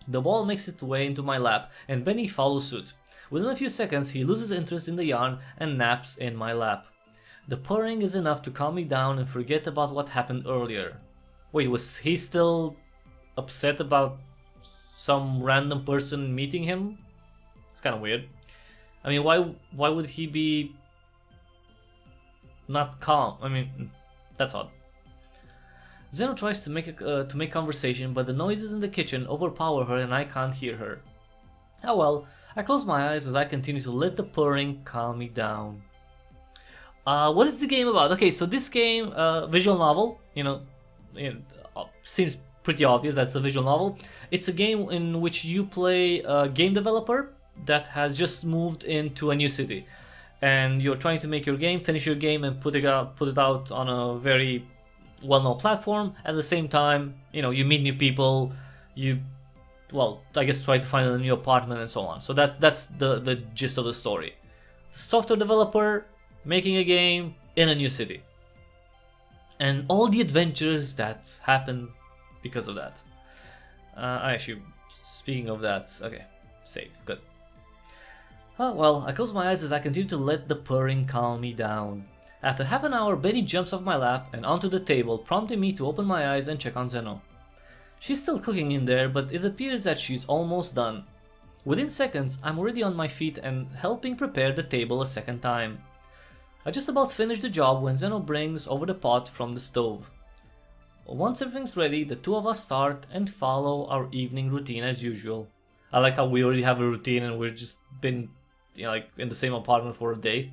The ball makes its way into my lap and Benny follows suit. Within a few seconds he loses interest in the yarn and naps in my lap. The purring is enough to calm me down and forget about what happened earlier. Wait, was he still upset about some random person meeting him? It's kind of weird. I mean, why would he be not calm? I mean, that's odd. Zeno tries to make conversation, but the noises in the kitchen overpower her and I can't hear her. Oh well, I close my eyes as I continue to let the purring calm me down. What is the game about? Okay, so this game, visual novel, seems pretty obvious that's a visual novel. It's a game in which you play a game developer that has just moved into a new city. And you're trying to make your game, finish your game, and put it out on a very well-known platform. At the same time, you meet new people. I guess try to find a new apartment and so on. So that's the gist of the story. Software developer making a game in a new city, and all the adventures that happen because of that. Actually, speaking of that, okay, save, good. Well, I close my eyes as I continue to let the purring calm me down. After half an hour, Benny jumps off my lap and onto the table, prompting me to open my eyes and check on Zeno. She's still cooking in there, but it appears that she's almost done. Within seconds, I'm already on my feet and helping prepare the table a second time. I just about finished the job when Zeno brings over the pot from the stove. Once everything's ready, the two of us start and follow our evening routine as usual. I like how we already have a routine and we've just been in the same apartment for a day.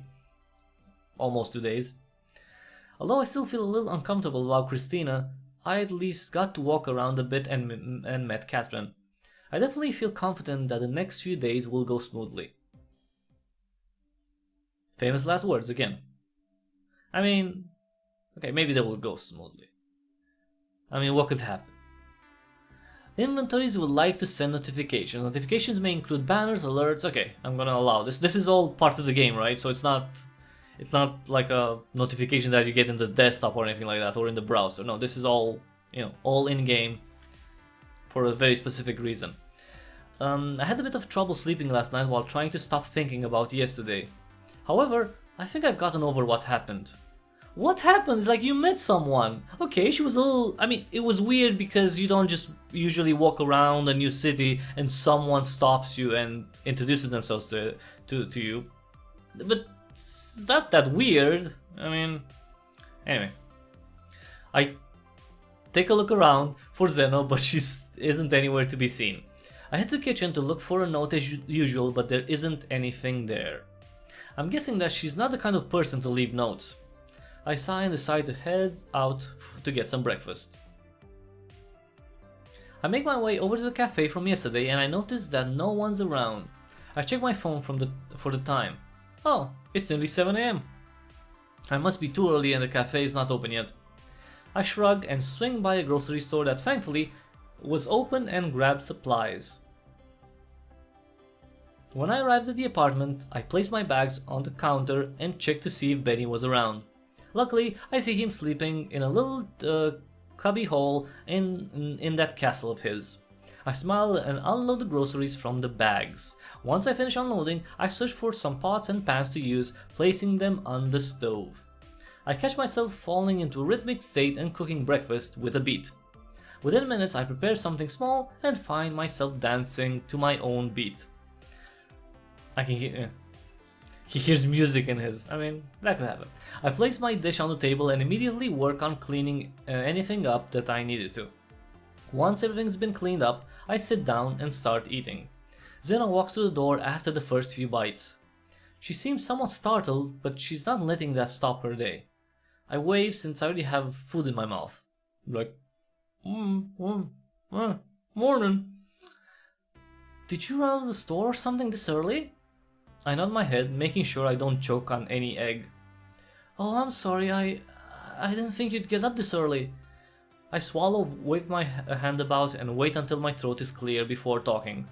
Almost 2 days. Although I still feel a little uncomfortable about Christina, I at least got to walk around a bit and met Catherine. I definitely feel confident that the next few days will go smoothly. Famous last words again. I mean, okay, maybe they will go smoothly. I mean, what could happen? Inventories would like to send notifications. Notifications may include banners, alerts. Okay, I'm gonna allow this. This is all part of the game, right? So it's not like a notification that you get in the desktop or anything like that, or in the browser. No, this is all, all in-game for a very specific reason. I had a bit of trouble sleeping last night while trying to stop thinking about yesterday. However, I think I've gotten over what happened. What happened? It's like you met someone. Okay, she was a little... I mean, it was weird because you don't just usually walk around a new city and someone stops you and introduces themselves to you. But it's not that weird. I mean... Anyway. I take a look around for Zeno, but she isn't anywhere to be seen. I head to the kitchen to look for a note as usual, but there isn't anything there. I'm guessing that she's not the kind of person to leave notes. I sigh and decide to head out to get some breakfast. I make my way over to the cafe from yesterday and I notice that no one's around. I check my phone for the time. Oh, it's nearly 7 AM. I must be too early and the cafe is not open yet. I shrug and swing by a grocery store that thankfully was open and grab supplies. When I arrived at the apartment, I placed my bags on the counter and checked to see if Benny was around. Luckily, I see him sleeping in a little cubby hole in that castle of his. I smile and unload the groceries from the bags. Once I finish unloading, I search for some pots and pans to use, placing them on the stove. I catch myself falling into a rhythmic state and cooking breakfast with a beat. Within minutes, I prepare something small and find myself dancing to my own beat. I can hear... He hears music in his. I mean, that could happen. I place my dish on the table and immediately work on cleaning anything up that I needed to. Once everything's been cleaned up, I sit down and start eating. Zena walks through the door after the first few bites. She seems somewhat startled, but she's not letting that stop her day. I wave since I already have food in my mouth. Like, morning. Did you run out of the store or something this early? I nod my head, making sure I don't choke on any egg. Oh, I'm sorry, I didn't think you'd get up this early. I swallow, wave my hand about, and wait until my throat is clear before talking.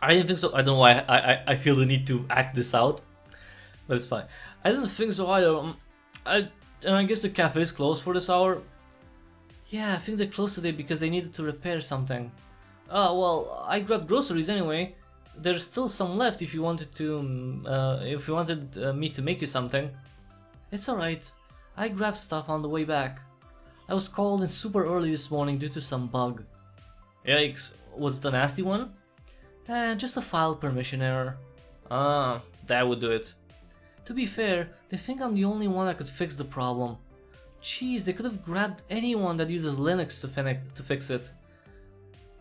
I didn't think so. I don't know why I feel the need to act this out, but it's fine. I didn't think so either. I guess the cafe is closed for this hour. Yeah, I think they're closed today because they needed to repair something. Well, I grabbed groceries anyway. There's still some left if you wanted to, me to make you something. It's alright. I grabbed stuff on the way back. I was called in super early this morning due to some bug. Yikes, was it a nasty one? Just a file permission error. That would do it. To be fair, they think I'm the only one that could fix the problem. Jeez, they could have grabbed anyone that uses Linux to fix it.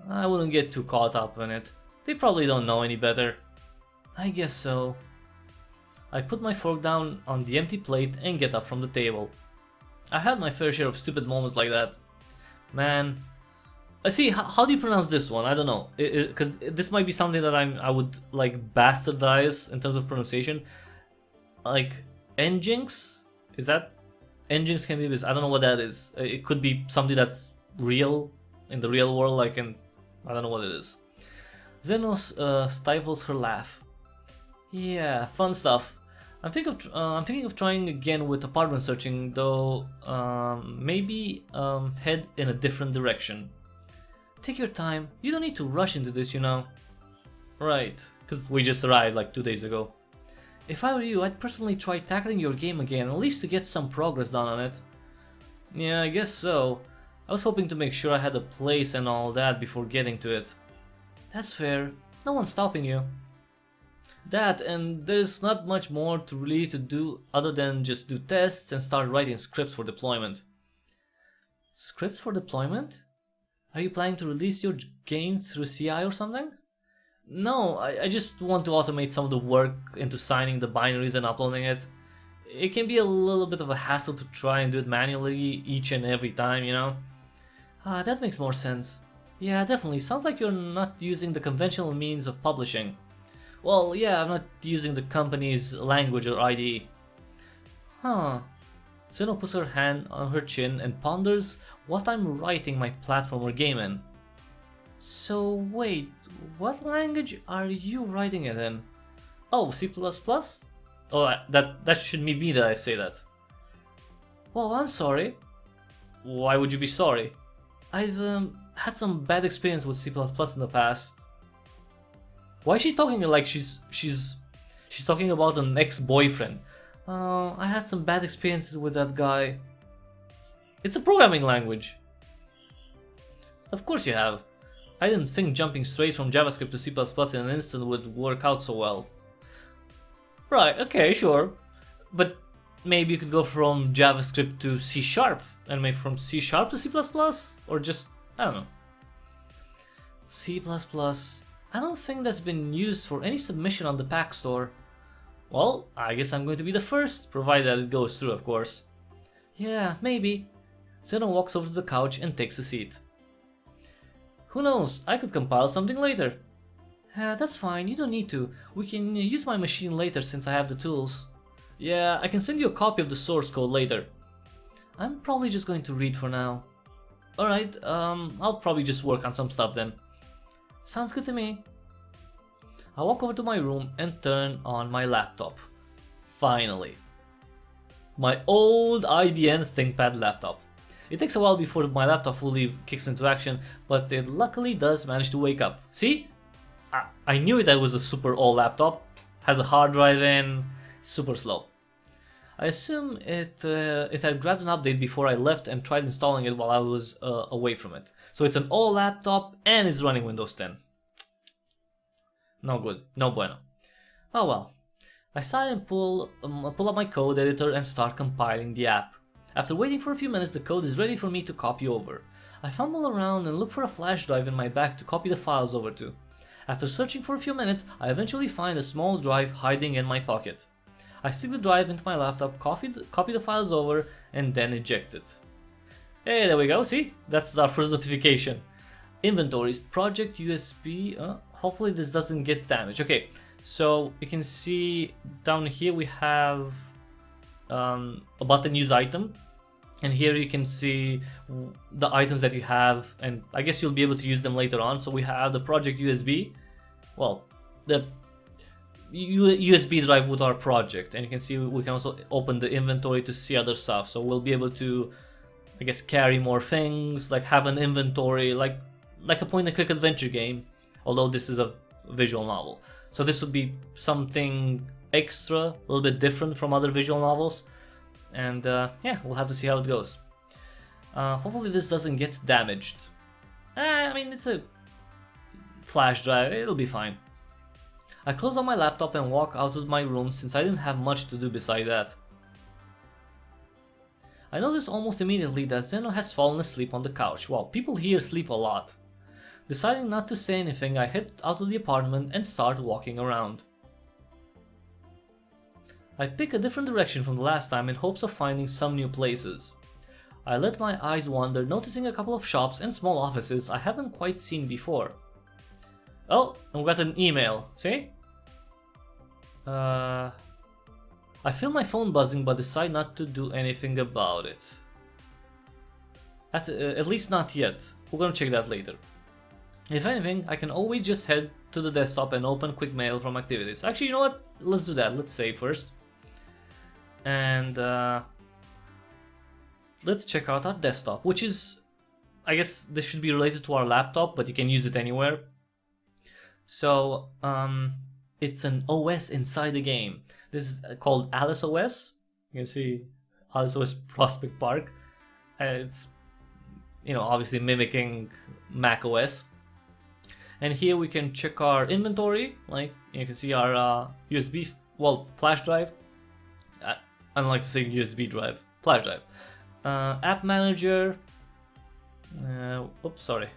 I wouldn't get too caught up in it. They probably don't know any better. I guess so. I put my fork down on the empty plate and get up from the table. I had my fair share of stupid moments like that. Man. See, how do you pronounce this one? I don't know. Because this might be something that I would like bastardize in terms of pronunciation. Like, Nginx? Is that? Nginx can be this. I don't know what that is. It could be something that's real in the real world. I don't know what it is. Zeno stifles her laugh. Yeah, fun stuff. I'm thinking of trying again with apartment searching, though. Maybe head in a different direction. Take your time. You don't need to rush into this, you know. Right, because we just arrived like 2 days ago. If I were you, I'd personally try tackling your game again, at least to get some progress done on it. Yeah, I guess so. I was hoping to make sure I had a place and all that before getting to it. That's fair. No one's stopping you. That, and there's not much more to do other than just do tests and start writing scripts for deployment. Scripts for deployment? Are you planning to release your game through CI or something? No, I just want to automate some of the work into signing the binaries and uploading it. It can be a little bit of a hassle to try and do it manually each and every time, you know? That makes more sense. Yeah, definitely. Sounds like you're not using the conventional means of publishing. Well, yeah, I'm not using the company's language or IDE. Huh. Zeno puts her hand on her chin and ponders what I'm writing my platformer game in. So wait, what language are you writing it in? Oh, C++? Oh, that should be me that I say that. Well, I'm sorry. Why would you be sorry? I've had some bad experience with C++ in the past. Why is she talking like she's talking about an ex-boyfriend? I had some bad experiences with that guy. It's a programming language. Of course you have. I didn't think jumping straight from JavaScript to C++ in an instant would work out so well. Right, okay, sure. But maybe you could go from JavaScript to C#, and maybe from C# to C++? Or just, I don't know. C++. I don't think that's been used for any submission on the pack store. Well, I guess I'm going to be the first, provided that it goes through, of course. Yeah, maybe. Zeno walks over to the couch and takes a seat. Who knows, I could compile something later. That's fine, you don't need to. We can use my machine later since I have the tools. Yeah, I can send you a copy of the source code later. I'm probably just going to read for now. Alright, I'll probably just work on some stuff then. Sounds good to me. I walk over to my room and turn on my laptop. Finally. My old IBM ThinkPad laptop. It takes a while before my laptop fully kicks into action, but it luckily does manage to wake up. See? I knew that was a super old laptop. Has a hard drive in, super slow. I assume it had grabbed an update before I left and tried installing it while I was away from it. So it's an old laptop and it's running Windows 10. No good, no bueno. Oh well. I sigh and pull up my code editor and start compiling the app. After waiting for a few minutes, the code is ready for me to copy over. I fumble around and look for a flash drive in my bag to copy the files over to. After searching for a few minutes, I eventually find a small drive hiding in my pocket. I stick the drive into my laptop, copy the files over, and then eject it. Hey, there we go, see? That's our first notification. Inventories, project USB, hopefully this doesn't get damaged. Okay, so you can see down here we have a button use item. And here you can see the items that you have, and I guess you'll be able to use them later on. So we have the project USB, well, the USB drive with our project, and you can see we can also open the inventory to see other stuff. So we'll be able to, I guess, carry more things, like have an inventory, like a point-and-click adventure game, although this is a visual novel. So this would be something extra, a little bit different from other visual novels. And yeah, we'll have to see how it goes. Hopefully this doesn't get damaged. I mean, it's a flash drive, it'll be fine. I close on my laptop and walk out of my room since I didn't have much to do beside that. I notice almost immediately that Zeno has fallen asleep on the couch. Wow, people here sleep a lot. Deciding not to say anything, I head out of the apartment and start walking around. I pick a different direction from the last time in hopes of finding some new places. I let my eyes wander, noticing a couple of shops and small offices I haven't quite seen before. Oh, and we got an email, see? I feel my phone buzzing but decide not to do anything about it. At least not yet, we're gonna check that later. If anything, I can always just head to the desktop and open quick mail from activities. Actually, you know what? Let's do that, let's save first. And let's check out our desktop, which is, I guess this should be related to our laptop, but you can use it anywhere. So it's an OS inside the game. This is called Alice OS. You can see Alice OS Prospect Park. It's, you know, obviously mimicking Mac OS. And here we can check our inventory. Like you can see our USB, well, flash drive. I don't like to say USB drive, flash drive. App manager. Oops, sorry.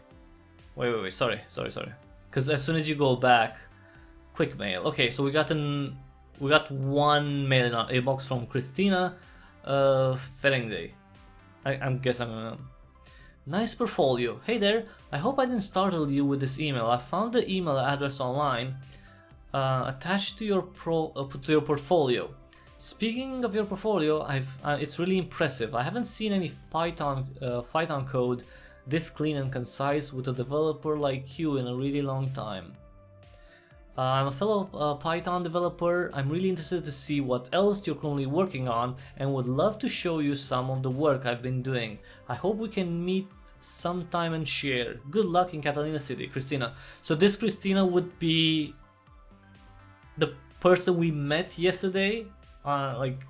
Wait, sorry. Because as soon as you go back, quick mail. Okay, so we got one mail in our inbox from Christina Ferengday. I guess I'm nice portfolio. Hey there, I hope I didn't startle you with this email. I found the email address online attached to your portfolio. Speaking of your portfolio, it's really impressive. I haven't seen any Python code this clean and concise with a developer like you in a really long time. I'm a fellow Python developer. I'm really interested to see what else you're currently working on and would love to show you some of the work I've been doing. I hope we can meet sometime and share. Good luck in Catalina City, Christina. So this Christina would be the person we met yesterday, like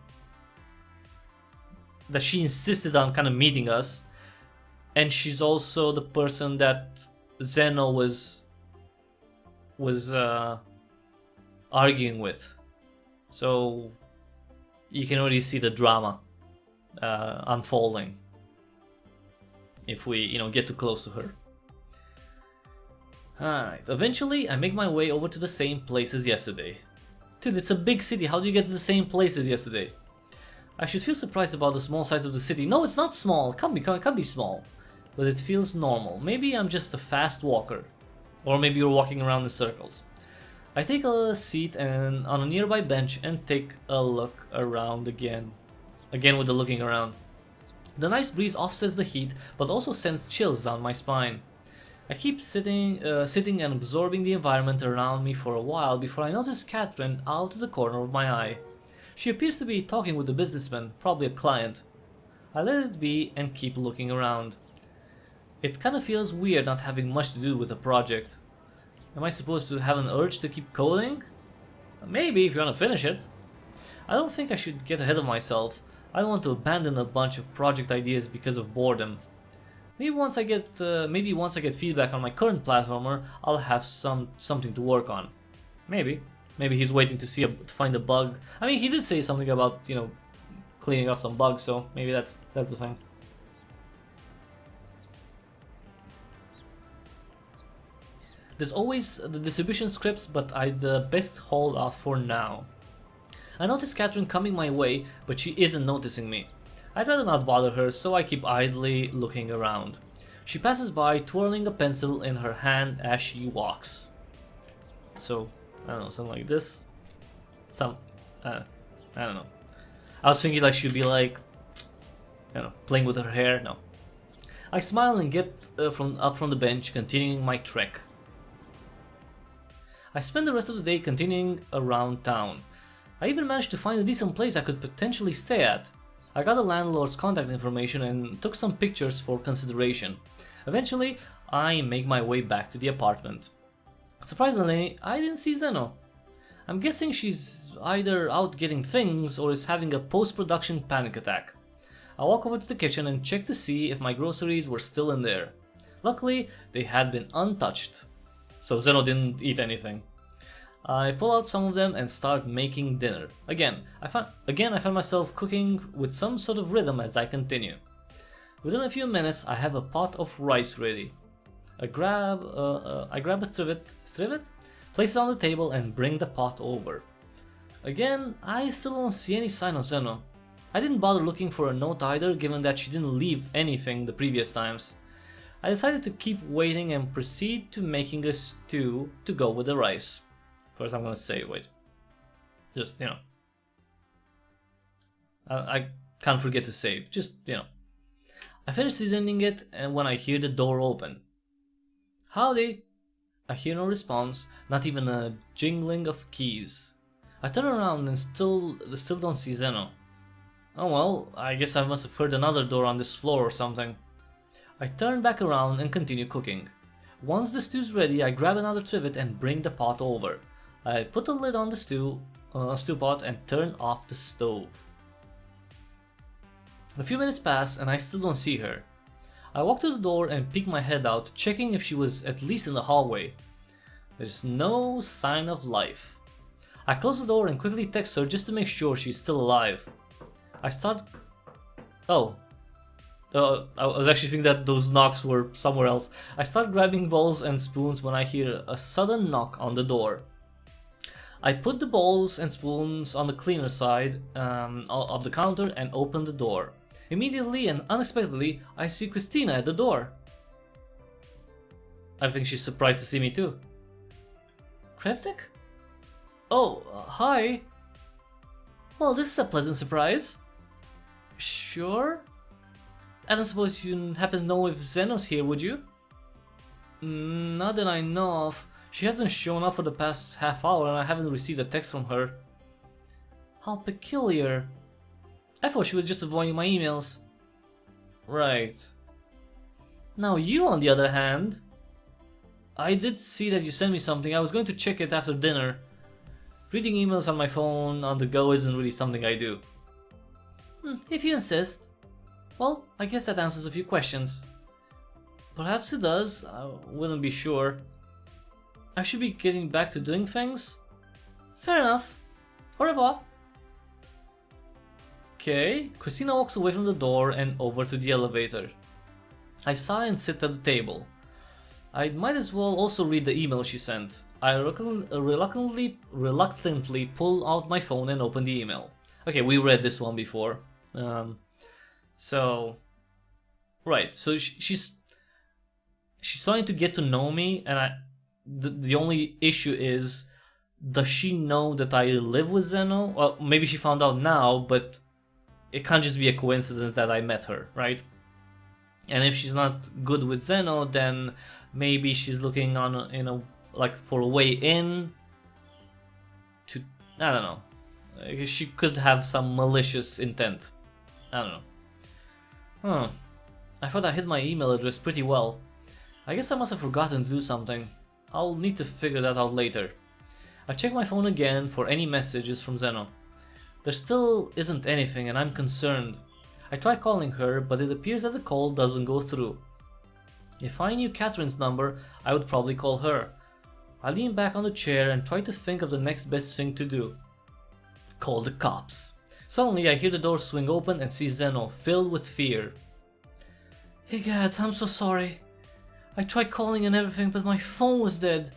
that she insisted on kind of meeting us, and she's also the person that Zeno was arguing with. So you can already see the drama unfolding if we, get too close to her. Alright, eventually I make my way over to the same place as yesterday. Dude, it's a big city, how do you get to the same place as yesterday? I should feel surprised about the small size of the city. No, it's not small, it can't be small. But it feels normal. Maybe I'm just a fast walker. Or maybe you're walking around in circles. I take a seat on a nearby bench and take a look around again. Again with the looking around. The nice breeze offsets the heat, but also sends chills down my spine. I keep sitting and absorbing the environment around me for a while before I notice Catherine out of the corner of my eye. She appears to be talking with a businessman, probably a client. I let it be and keep looking around. It kind of feels weird not having much to do with the project. Am I supposed to have an urge to keep coding? Maybe, if you want to finish it. I don't think I should get ahead of myself. I don't want to abandon a bunch of project ideas because of boredom. Maybe once I get feedback on my current platformer, I'll have something to work on. Maybe he's waiting to find a bug. I mean, he did say something about cleaning up some bugs, so maybe that's the thing. There's always the distribution scripts, but I'd best hold off for now. I notice Catherine coming my way, but she isn't noticing me. I'd rather not bother her, so I keep idly looking around. She passes by, twirling a pencil in her hand as she walks. So, I don't know, something like this. I don't know. I was thinking like she'd be like, playing with her hair. No. I smile and get up from the bench, continuing my trek. I spend the rest of the day continuing around town. I even managed to find a decent place I could potentially stay at. I got the landlord's contact information and took some pictures for consideration. Eventually, I make my way back to the apartment. Surprisingly, I didn't see Zeno. I'm guessing she's either out getting things or is having a post-production panic attack. I walk over to the kitchen and check to see if my groceries were still in there. Luckily, they had been untouched. So Zeno didn't eat anything. I pull out some of them and start making dinner. Again, I find myself cooking with some sort of rhythm as I continue. Within a few minutes, I have a pot of rice ready. I grab a trivet, place it on the table and bring the pot over. Again, I still don't see any sign of Zeno. I didn't bother looking for a note either, given that she didn't leave anything the previous times. I decided to keep waiting and proceed to making a stew to go with the rice. First I'm gonna say, I can't forget to save, I finish seasoning it and when I hear the door open. Howdy! I hear no response, not even a jingling of keys. I turn around and still don't see Zeno. Oh well, I guess I must have heard another door on this floor or something. I turn back around and continue cooking. Once the stew's ready, I grab another trivet and bring the pot over. I put the lid on the stew pot and turn off the stove. A few minutes pass and I still don't see her. I walk to the door and peek my head out, checking if she was at least in the hallway. There's no sign of life. I close the door and quickly text her just to make sure she's still alive. I was actually thinking that those knocks were somewhere else. I start grabbing bowls and spoons when I hear a sudden knock on the door. I put the bowls and spoons on the cleaner side of the counter and open the door. Immediately and unexpectedly, I see Christina at the door. I think she's surprised to see me too. Cryptic? Oh, hi. Well, this is a pleasant surprise. Sure? I don't suppose you happen to know if Zeno's here, would you? Not that I know of. She hasn't shown up for the past half hour and I haven't received a text from her. How peculiar. I thought she was just avoiding my emails. Right. Now you, on the other hand. I did see that you sent me something. I was going to check it after dinner. Reading emails on my phone on the go isn't really something I do. If you insist. Well, I guess that answers a few questions. Perhaps it does, I wouldn't be sure. I should be getting back to doing things? Fair enough. Au revoir. Okay, Christina walks away from the door and over to the elevator. I sigh and sit at the table. I might as well also read the email she sent. I reluctantly pull out my phone and open the email. Okay, we read this one before. So she's trying to get to know me, and the only issue is, does she know that I live with Zeno? Well, maybe she found out now, but it can't just be a coincidence that I met her, right? And if she's not good with Zeno, then maybe she's looking on for a way in to, I don't know. She could have some malicious intent. I don't know. I thought I hid my email address pretty well. I guess I must have forgotten to do something. I'll need to figure that out later. I check my phone again for any messages from Zeno. There still isn't anything and I'm concerned. I try calling her, but it appears that the call doesn't go through. If I knew Catherine's number, I would probably call her. I lean back on the chair and try to think of the next best thing to do. Call the cops. Suddenly I hear the door swing open and see Zeno, filled with fear. Hey Gads, I'm so sorry. I tried calling and everything, but my phone was dead.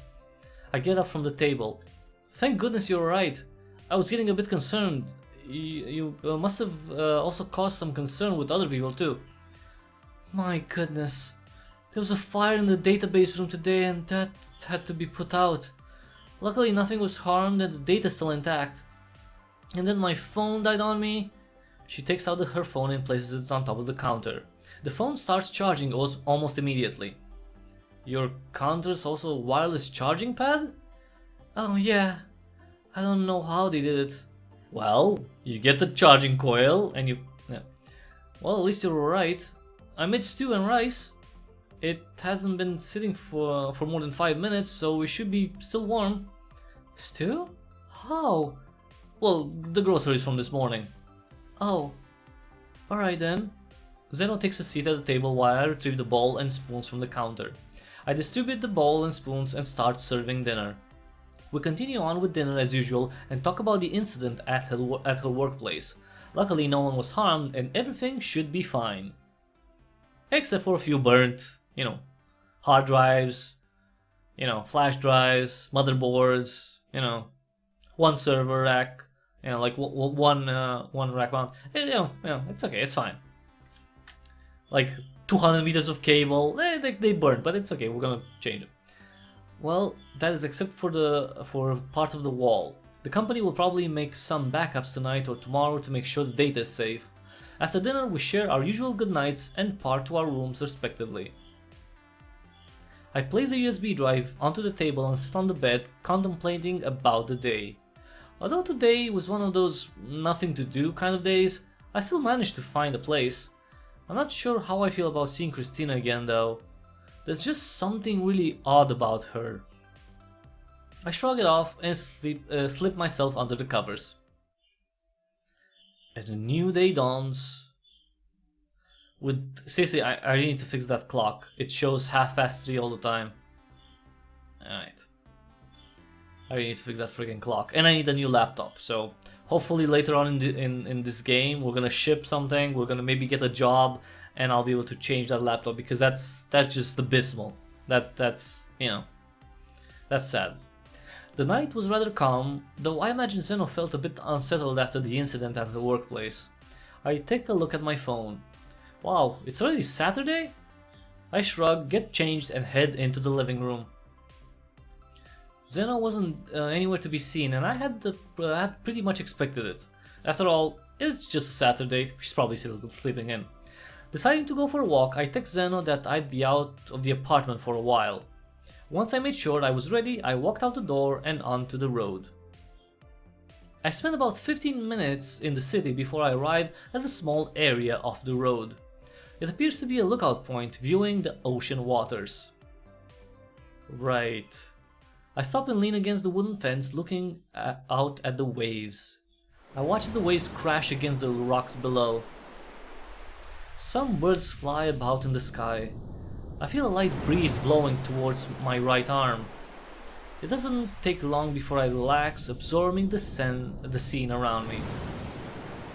I get up from the table. Thank goodness you're alright. I was getting a bit concerned. You must have also caused some concern with other people too. My goodness. There was a fire in the database room today and that had to be put out. Luckily nothing was harmed and the data's still intact. And then my phone died on me. She takes out her phone and places it on top of the counter. The phone starts charging almost immediately. Your counter's also a wireless charging pad? Oh yeah. I don't know how they did it. Well, you get the charging coil and you... Yeah. Well, at least you're alright. I made stew and rice. It hasn't been sitting for more than 5 minutes, so it should be still warm. Stew? How? Well, the groceries from this morning. Oh. Alright then. Zeno takes a seat at the table while I retrieve the bowl and spoons from the counter. I distribute the bowl and spoons and start serving dinner. We continue on with dinner as usual and talk about the incident at her workplace. Luckily no one was harmed and everything should be fine. Except for a few burnt, hard drives, flash drives, motherboards, one server rack, one rack mount. It's okay, it's fine. Like 200 meters of cable, they burned, but it's okay, we're gonna change it. Well, that is except for part of the wall. The company will probably make some backups tonight or tomorrow to make sure the data is safe. After dinner, we share our usual goodnights and part to our rooms respectively. I place the USB drive onto the table and sit on the bed, contemplating about the day. Although today was one of those nothing to do kind of days, I still managed to find a place. I'm not sure how I feel about seeing Christina again though. There's just something really odd about her. I shrug it off and slip myself under the covers. And a new day dawns. Seriously, I really need to fix that clock. It shows 3:30 all the time. Alright. I really need to fix that freaking clock. And I need a new laptop, so hopefully later on in this game we're gonna ship something, we're gonna maybe get a job, and I'll be able to change that laptop because that's just abysmal. That's sad. The night was rather calm, though I imagine Zeno felt a bit unsettled after the incident at her workplace. I take a look at my phone. Wow, it's already Saturday? I shrug, get changed and head into the living room. Zeno wasn't anywhere to be seen and I had pretty much expected it. After all, it's just a Saturday, she's probably still sleeping in. Deciding to go for a walk, I text Zeno that I'd be out of the apartment for a while. Once I made sure I was ready, I walked out the door and onto the road. I spent about 15 minutes in the city before I arrived at a small area off the road. It appears to be a lookout point viewing the ocean waters. Right. I stop and lean against the wooden fence looking out at the waves. I watch the waves crash against the rocks below. Some birds fly about in the sky. I feel a light breeze blowing towards my right arm. It doesn't take long before I relax, absorbing the scene around me.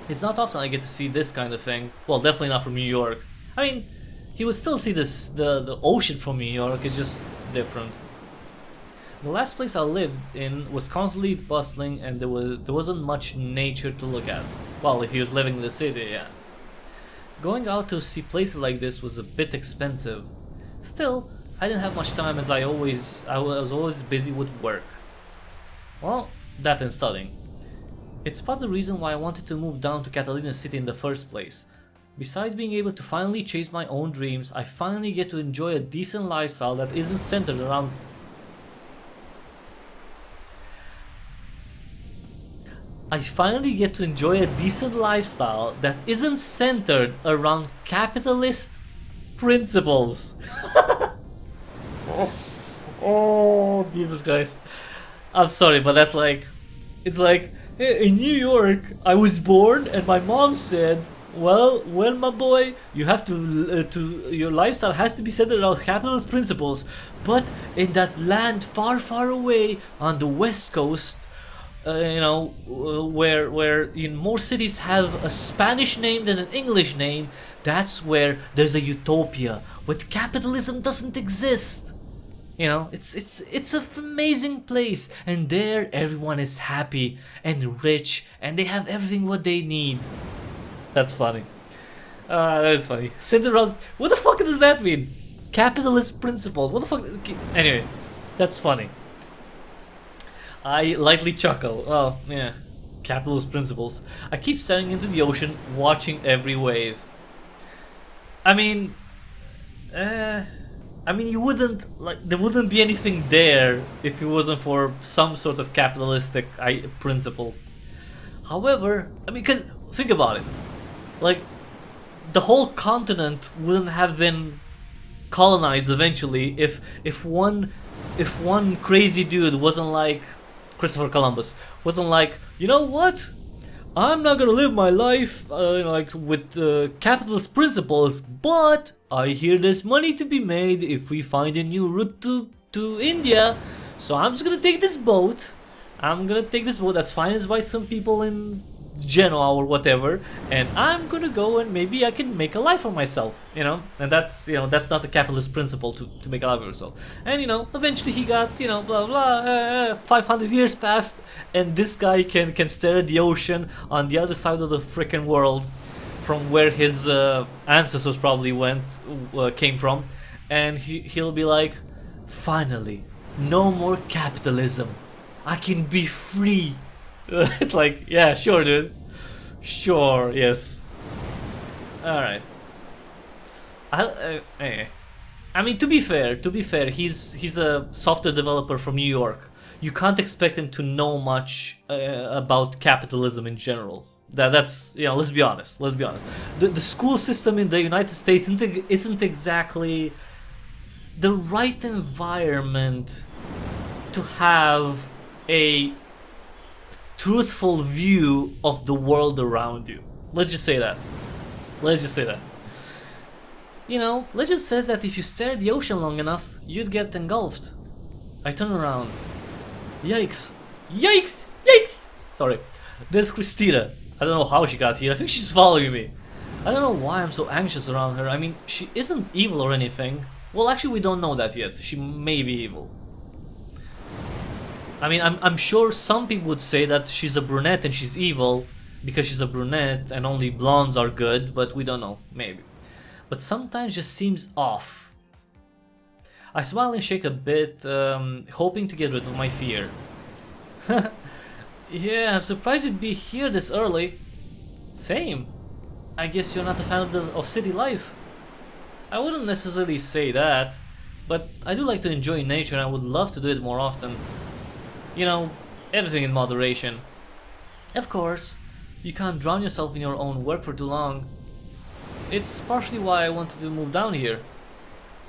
It's not often I get to see this kind of thing. Well, definitely not from New York. I mean, you would still see the ocean from New York, it's just different. The last place I lived in was constantly bustling and there wasn't much nature to look at. Well, if you was living in the city, yeah. Going out to see places like this was a bit expensive. Still, I didn't have much time as I was always busy with work. Well, that and studying. It's part of the reason why I wanted to move down to Catalina City in the first place. Besides being able to finally chase my own dreams, I finally get to enjoy a decent lifestyle that isn't centered around capitalist principles. Oh, Jesus Christ. I'm sorry, but that's like... It's like, in New York, I was born and my mom said, well, my boy, you have to your lifestyle has to be centered around capitalist principles. But in that land far, far away on the West Coast, where more cities have a Spanish name than an English name, that's where there's a utopia, where capitalism doesn't exist. It's an amazing place, and there everyone is happy and rich, and they have everything what they need. That's funny. That is funny. Centered around, what the fuck does that mean? Capitalist principles. What the fuck? Anyway, that's funny. I lightly chuckle. Oh, yeah. Capitalist principles. I keep staring into the ocean, watching every wave. I mean, you wouldn't, there wouldn't be anything there if it wasn't for some sort of capitalistic principle. However, because think about it. Like, the whole continent wouldn't have been colonized eventually if one crazy dude wasn't like Christopher Columbus, wasn't like, you know what? I'm not gonna live my life with capitalist principles, but I hear there's money to be made if we find a new route to India, so I'm just gonna take this boat. That's financed by some people in Genoa or whatever, and I'm gonna go and maybe I can make a life for myself, and that's not the capitalist principle to make a life for yourself. And eventually he got blah blah 500 years passed, and this guy can stare at the ocean on the other side of the freaking world from where his ancestors probably came from, and he'll be like, finally, no more capitalism, I can be free. It's like, yeah, sure, dude. Sure, yes. Alright. I mean, to be fair, he's a software developer from New York. You can't expect him to know much about capitalism in general. That's let's be honest. The school system in the United States isn't exactly the right environment to have a truthful view of the world around you. Let's just say that. Legend says that if you stare at the ocean long enough, you'd get engulfed. I turn around. Yikes. Sorry. There's Christina. I don't know how she got here. I think she's following me. I don't know why I'm so anxious around her. I mean, she isn't evil or anything. Well, actually, we don't know that yet. She may be evil. I mean, I'm sure some people would say that she's a brunette and she's evil because she's a brunette and only blondes are good, but we don't know, maybe. But sometimes just seems off. I smile and shake a bit, hoping to get rid of my fear. Yeah, I'm surprised you'd be here this early. Same. I guess you're not a fan of city life. I wouldn't necessarily say that, but I do like to enjoy nature and I would love to do it more often. Everything in moderation. Of course, you can't drown yourself in your own work for too long. It's partially why I wanted to move down here.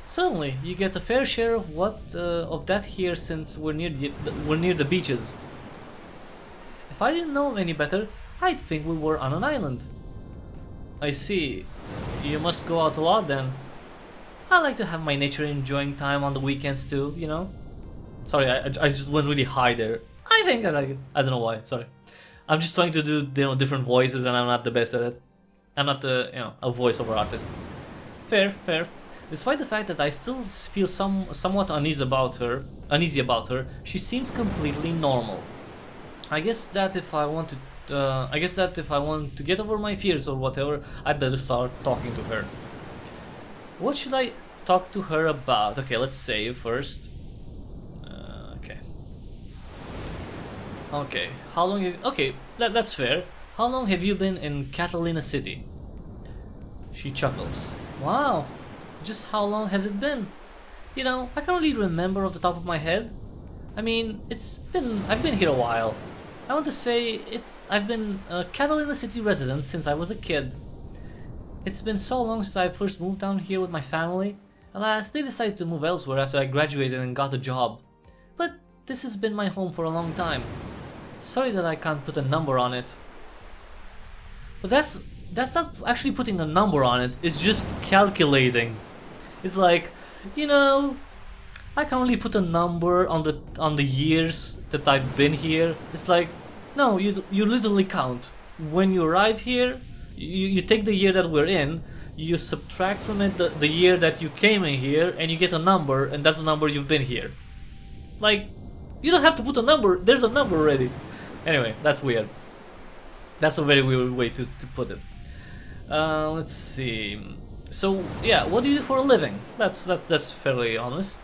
Certainly, you get a fair share of that here since we're near the beaches. If I didn't know any better, I'd think we were on an island. I see. You must go out a lot then. I like to have my nature enjoying time on the weekends too, you know? Sorry, I just went really high there. I think I like it. I don't know why, sorry. I'm just trying to do, you know, different voices and I'm not the best at it. I'm not a, you know, a voiceover artist. Fair, fair. Despite the fact that I still feel somewhat uneasy about her, she seems completely normal. I guess that if I want to get over my fears or whatever, I better start talking to her. What should I talk to her about? Okay, let's save first. Okay. How long? Okay, that's fair. How long have you been in Catalina City? She chuckles. Wow. Just how long has it been? You know, I can't really remember off the top of my head. I mean, I've been here a while. I want to say I've been a Catalina City resident since I was a kid. It's been so long since I first moved down here with my family. Alas, they decided to move elsewhere after I graduated and got a job. But this has been my home for a long time. Sorry that I can't put a number on it. But that's not actually putting a number on it, it's just calculating. It's like, you know, I can only put a number on the years that I've been here. It's like, no, you literally count. When you arrive here, you take the year that we're in, you subtract from it the year that you came in here, and you get a number, and that's the number you've been here. Like, you don't have to put a number, there's a number already. Anyway, that's weird. That's a very weird way to put it. Let's see. So yeah, what do you do for a living? That's fairly honest.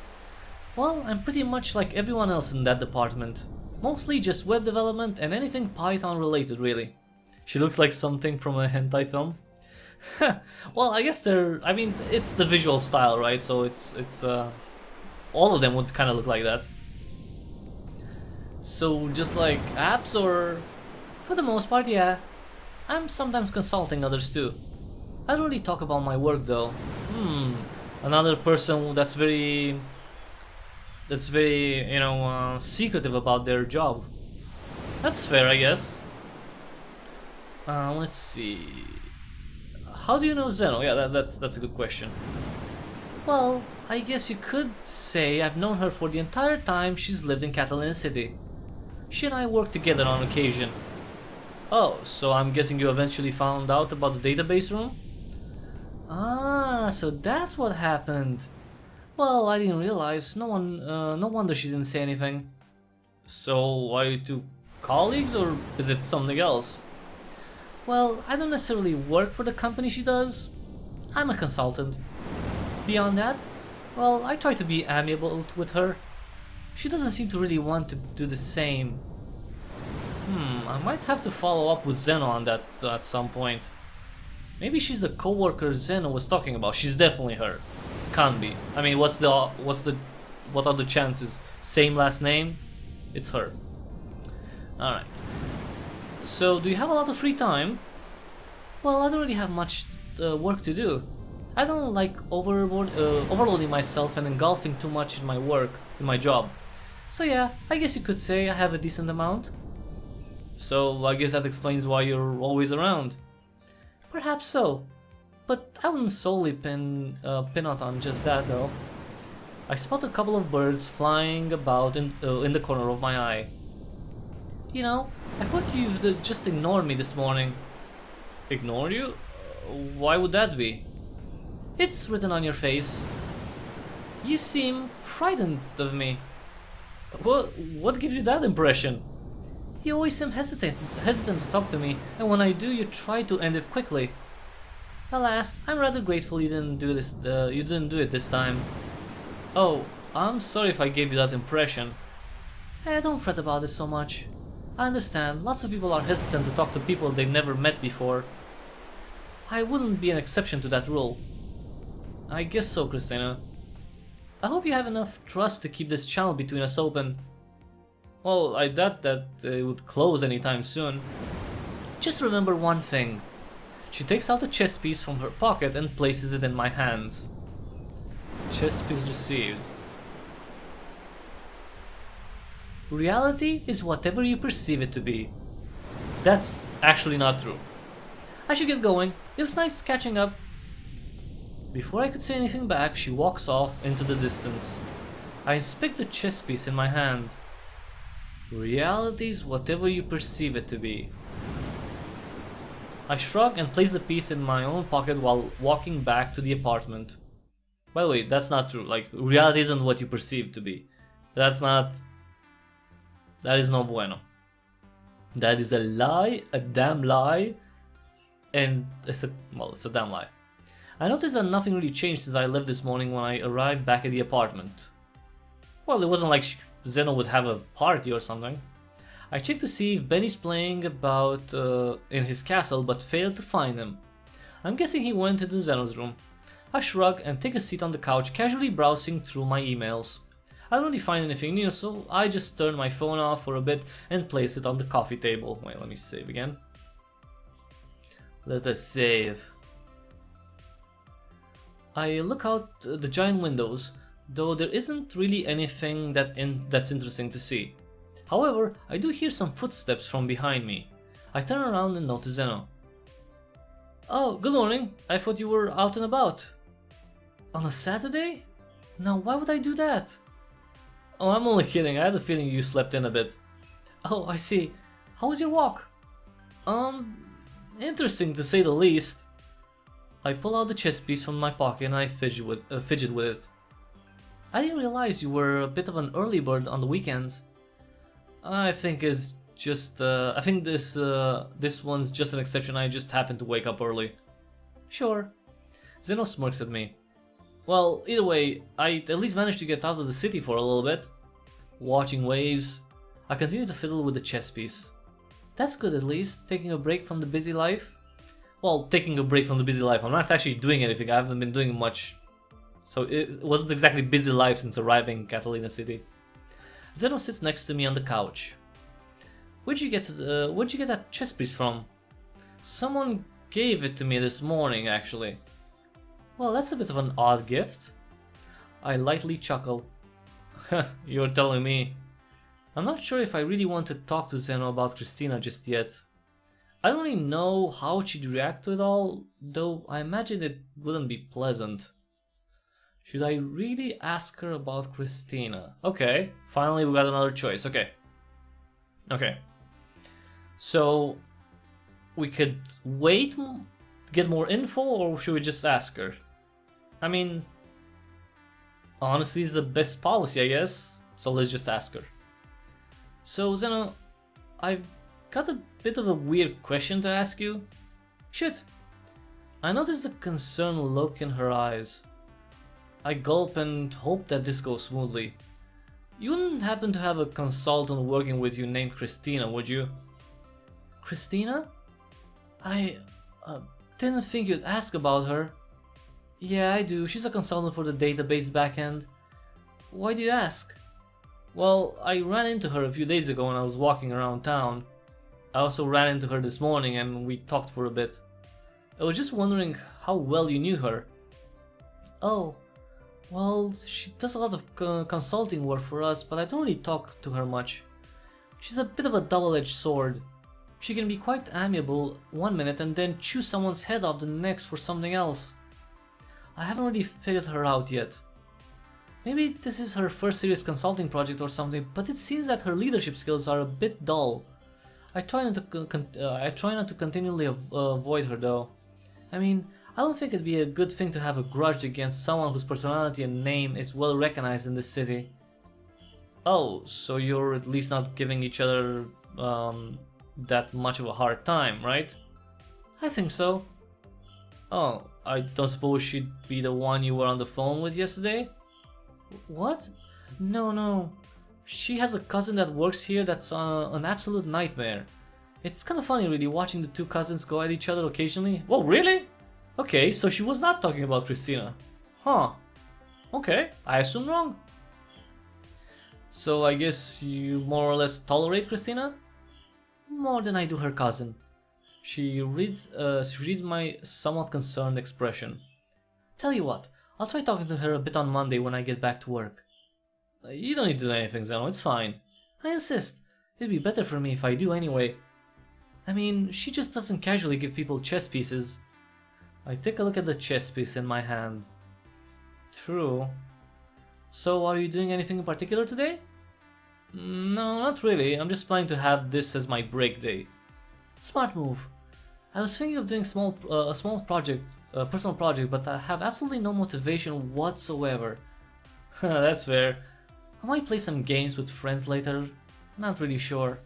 Well, I'm pretty much like everyone else in that department. Mostly just web development and anything Python related, really. She looks like something from a hentai film. Well, I guess I mean, it's the visual style, right? So it's all of them would kind of look like that. So just like apps, or for the most part, yeah. I'm sometimes consulting others too. I don't really talk about my work though. Another person that's very, you know, secretive about their job. That's fair, I guess. Let's see. How do you know Zeno? Yeah, that's a good question. Well, I guess you could say I've known her for the entire time she's lived in Catalina City. She and I work together on occasion. Oh, so I'm guessing you eventually found out about the database room? Ah, so that's what happened. Well, I didn't realize. No wonder she didn't say anything. So, are you two colleagues, or is it something else? Well, I don't necessarily work for the company she does. I'm a consultant. Beyond that, well, I try to be amiable with her. She doesn't seem to really want to do the same. I might have to follow up with Zeno on that at some point. Maybe she's the co-worker Zeno was talking about. She's definitely her. Can't be. I mean, what are the chances? Same last name? It's her. Alright. So, do you have a lot of free time? Well, I don't really have much work to do. I don't like overloading myself and engulfing too much in my job. So yeah, I guess you could say I have a decent amount. So I guess that explains why you're always around. Perhaps so, but I wouldn't solely pin out on just that though. I spot a couple of birds flying about in the corner of my eye. You know, I thought you'd just ignored me this morning. Ignore you? Why would that be? It's written on your face. You seem frightened of me. What gives you that impression? You always seem hesitant to talk to me, and when I do, you try to end it quickly. Alas, I'm rather grateful you didn't do this. You didn't do it this time. Oh, I'm sorry if I gave you that impression. Don't fret about it so much. I understand. Lots of people are hesitant to talk to people they've never met before. I wouldn't be an exception to that rule. I guess so, Christina. I hope you have enough trust to keep this channel between us open. Well, I doubt that it would close anytime soon. Just remember one thing. She takes out a chess piece from her pocket and places it in my hands. Chess piece received. Reality is whatever you perceive it to be. That's actually not true. I should get going. It was nice catching up. Before I could say anything back, she walks off into the distance. I inspect the chess piece in my hand. Reality is whatever you perceive it to be. I shrug and place the piece in my own pocket while walking back to the apartment. By the way, that's not true. Like, reality isn't what you perceive to be. That is no bueno. That is a lie, a damn lie, and it's a damn lie. I noticed that nothing really changed since I left this morning when I arrived back at the apartment. Well, it wasn't like Zeno would have a party or something. I checked to see if Benny's playing about in his castle, but failed to find him. I'm guessing he went into Zeno's room. I shrug and take a seat on the couch, casually browsing through my emails. I don't really find anything new, so I just turn my phone off for a bit and place it on the coffee table. Wait, let me save again. Let us save. I look out the giant windows, though there isn't really anything that's interesting to see. However, I do hear some footsteps from behind me. I turn around and notice Zeno. Oh, good morning. I thought you were out and about. On a Saturday? Now, why would I do that? Oh, I'm only kidding. I had a feeling you slept in a bit. Oh, I see. How was your walk? Interesting to say the least. I pull out the chess piece from my pocket and I fidget with it. I didn't realize you were a bit of an early bird on the weekends. I think it's just I think this one's just an exception. I just happened to wake up early. Sure. Zeno smirks at me. Well, either way, I at least managed to get out of the city for a little bit. Watching waves. I continue to fiddle with the chess piece. That's good at least, taking a break from the busy life. Well, taking a break from the busy life. I'm not actually doing anything. I haven't been doing much. So it wasn't exactly busy life since arriving in Catalina City. Zeno sits next to me on the couch. Where'd you get that chess piece from? Someone gave it to me this morning, actually. Well, that's a bit of an odd gift. I lightly chuckle. You're telling me. I'm not sure if I really want to talk to Zeno about Christina just yet. I don't really know how she'd react to it all, though I imagine it wouldn't be pleasant. Should I really ask her about Christina? Okay, finally we got another choice. Okay. So, we could wait, get more info, or should we just ask her? I mean, honesty is the best policy, I guess. So let's just ask her. So, Zeno, I've got a bit of a weird question to ask you. Shit. I noticed a concerned look in her eyes. I gulp and hope that this goes smoothly. You wouldn't happen to have a consultant working with you named Christina, would you? Christina? I didn't think you'd ask about her. Yeah, I do. She's a consultant for the database backend. Why do you ask? Well, I ran into her a few days ago when I was walking around town. I also ran into her this morning and we talked for a bit. I was just wondering how well you knew her. Oh, well, she does a lot of consulting work for us, but I don't really talk to her much. She's a bit of a double-edged sword. She can be quite amiable one minute and then chew someone's head off the next for something else. I haven't really figured her out yet. Maybe this is her first serious consulting project or something, but it seems that her leadership skills are a bit dull. I try not to continually avoid her though. I mean, I don't think it'd be a good thing to have a grudge against someone whose personality and name is well recognized in this city. Oh, so you're at least not giving each other that much of a hard time, right? I think so. Oh, I don't suppose she'd be the one you were on the phone with yesterday? What? No. She has a cousin that works here that's an absolute nightmare. It's kind of funny really watching the two cousins go at each other occasionally. Whoa, really? Okay, so she was not talking about Christina. Huh. Okay, I assume wrong. So I guess you more or less tolerate Christina? More than I do her cousin. She reads my somewhat concerned expression. Tell you what, I'll try talking to her a bit on Monday when I get back to work. You don't need to do anything, Zeno, it's fine. I insist. It'd be better for me if I do anyway. I mean, she just doesn't casually give people chess pieces. I take a look at the chess piece in my hand. True. So, are you doing anything in particular today? No, not really. I'm just planning to have this as my break day. Smart move. I was thinking of doing a small project, a personal project, but I have absolutely no motivation whatsoever. That's fair. I might play some games with friends later. Not really sure.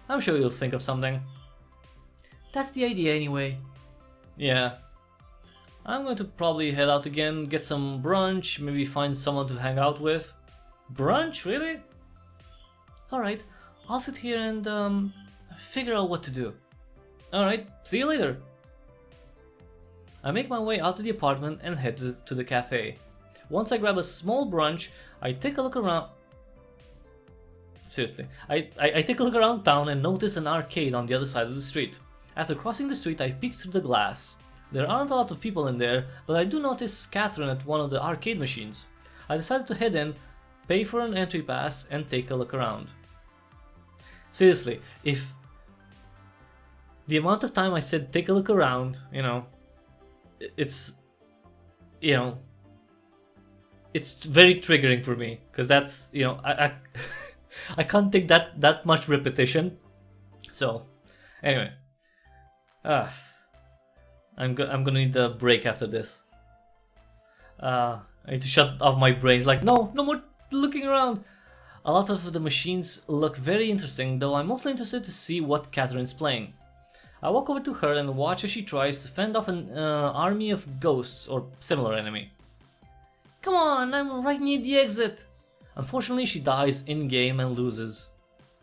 I'm sure you'll think of something. That's the idea anyway. Yeah. I'm going to probably head out again, get some brunch, maybe find someone to hang out with. Brunch? Really? Alright, I'll sit here and figure out what to do. Alright, see you later. I make my way out to the apartment and head to the cafe. Once I grab a small brunch, I take a look around. Seriously, I take a look around town and notice an arcade on the other side of the street. After crossing the street, I peek through the glass. There aren't a lot of people in there, but I do notice Catherine at one of the arcade machines. I decided to head in, pay for an entry pass, and take a look around. Seriously, if the amount of time I said take a look around, it's very triggering for me, because that's, I can't take that much repetition. So, anyway, I'm gonna need a break after this. I need to shut off my brain. It's like, no more looking around. A lot of the machines look very interesting, though I'm mostly interested to see what Catherine's playing. I walk over to her and watch as she tries to fend off an army of ghosts or similar enemy. Come on, I'm right near the exit. Unfortunately, she dies in-game and loses.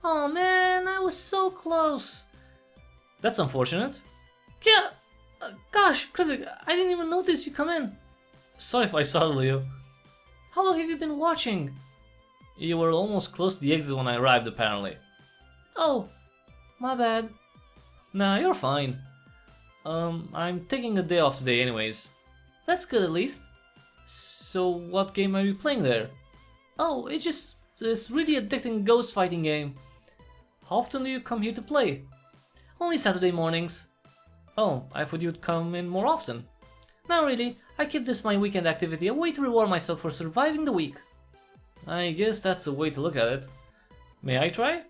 Oh man, I was so close. That's unfortunate. Yeah, gosh, Cryptic, I didn't even notice you come in. Sorry if I startled you. How long have you been watching? You were almost close to the exit when I arrived, apparently. Oh, my bad. Nah, you're fine. I'm taking a day off today anyways. That's good at least. So what game are you playing there? Oh, it's just this really addicting ghost fighting game. How often do you come here to play? Only Saturday mornings. Oh, I thought you'd come in more often. Not really, I keep this my weekend activity, a way to reward myself for surviving the week. I guess that's a way to look at it. May I try?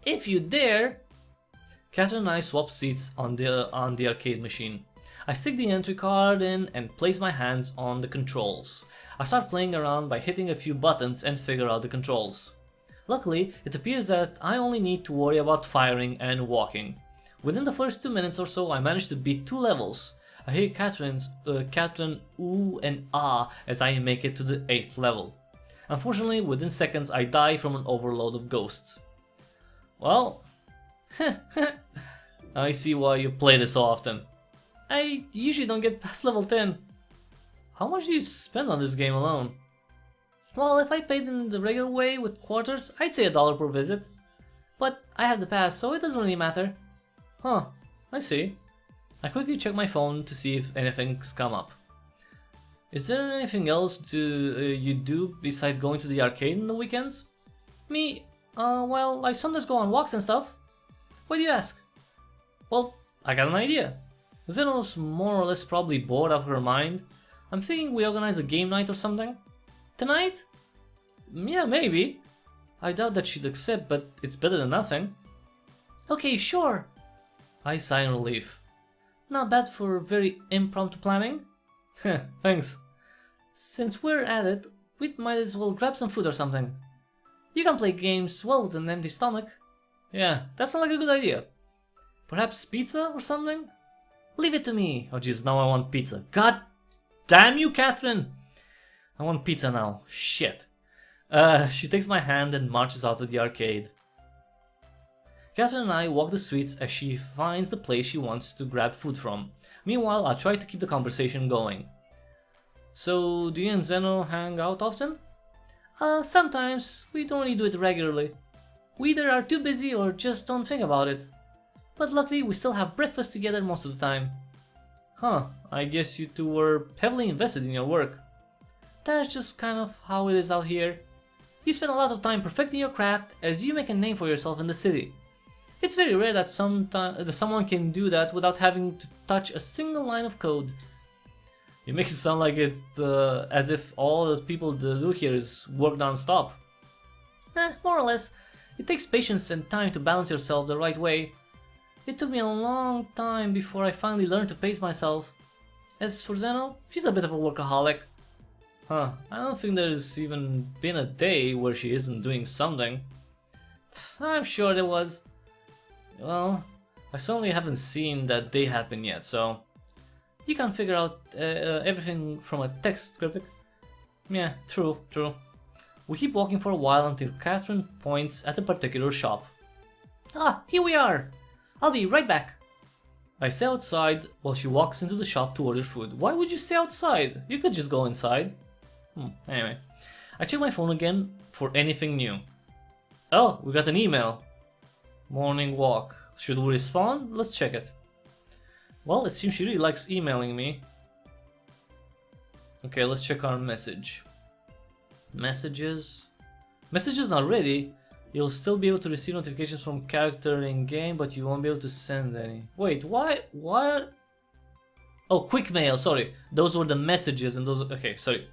If you dare! Catherine and I swap seats on the arcade machine. I stick the entry card in and place my hands on the controls. I start playing around by hitting a few buttons and figure out the controls. Luckily, it appears that I only need to worry about firing and walking. Within the first 2 minutes or so, I managed to beat 2 levels. I hear Catherine ooh and ah as I make it to the 8th level. Unfortunately, within seconds I die from an overload of ghosts. Well, I see why you play this so often. I usually don't get past level 10. How much do you spend on this game alone? Well, if I paid in the regular way with quarters, I'd say $1 per visit. But I have the pass, so it doesn't really matter. Huh, I see. I quickly check my phone to see if anything's come up. Is there anything else you do besides going to the arcade on the weekends? Me? Well, I sometimes go on walks and stuff. Why do you ask? Well, I got an idea. Zeno's more or less probably bored out of her mind. I'm thinking we organize a game night or something. Tonight? Yeah, maybe. I doubt that she'd accept, but it's better than nothing. Okay, sure. I sigh in relief. Not bad for very impromptu planning. Thanks. Since we're at it, we might as well grab some food or something. You can play games well with an empty stomach. Yeah, that sounds like a good idea. Perhaps pizza or something? Leave it to me. Oh jeez, now I want pizza. God damn you, Catherine! I want pizza now. Shit. She takes my hand and marches out of the arcade. Catherine and I walk the streets as she finds the place she wants to grab food from. Meanwhile, I try to keep the conversation going. So, do you and Zeno hang out often? Sometimes. We don't really do it regularly. We either are too busy or just don't think about it. But luckily, we still have breakfast together most of the time. Huh, I guess you two were heavily invested in your work. That's just kind of how it is out here. You spend a lot of time perfecting your craft as you make a name for yourself in the city. It's very rare that someone can do that without having to touch a single line of code. You make it sound like it as if all the people do here is work non-stop. More or less. It takes patience and time to balance yourself the right way. It took me a long time before I finally learned to pace myself. As for Zeno, she's a bit of a workaholic. I don't think there's even been a day where she isn't doing something. I'm sure there was. Well, I certainly haven't seen that day happen yet, so... You can't figure out everything from a text cryptic. Yeah, true. We keep walking for a while until Catherine points at a particular shop. Ah, here we are! I'll be right back. I stay outside while she walks into the shop to order food. Why would you stay outside? You could just go inside. Anyway, I check my phone again for anything new. Oh, we got an email. Morning walk. Should we respond? Let's check it. Well, it seems she really likes emailing me. Okay, let's check our message. Messages. Messages not ready. You'll still be able to receive notifications from character in game, but you won't be able to send any. Wait, why? Oh, quick mail, sorry. Those were the messages and those... Okay, sorry.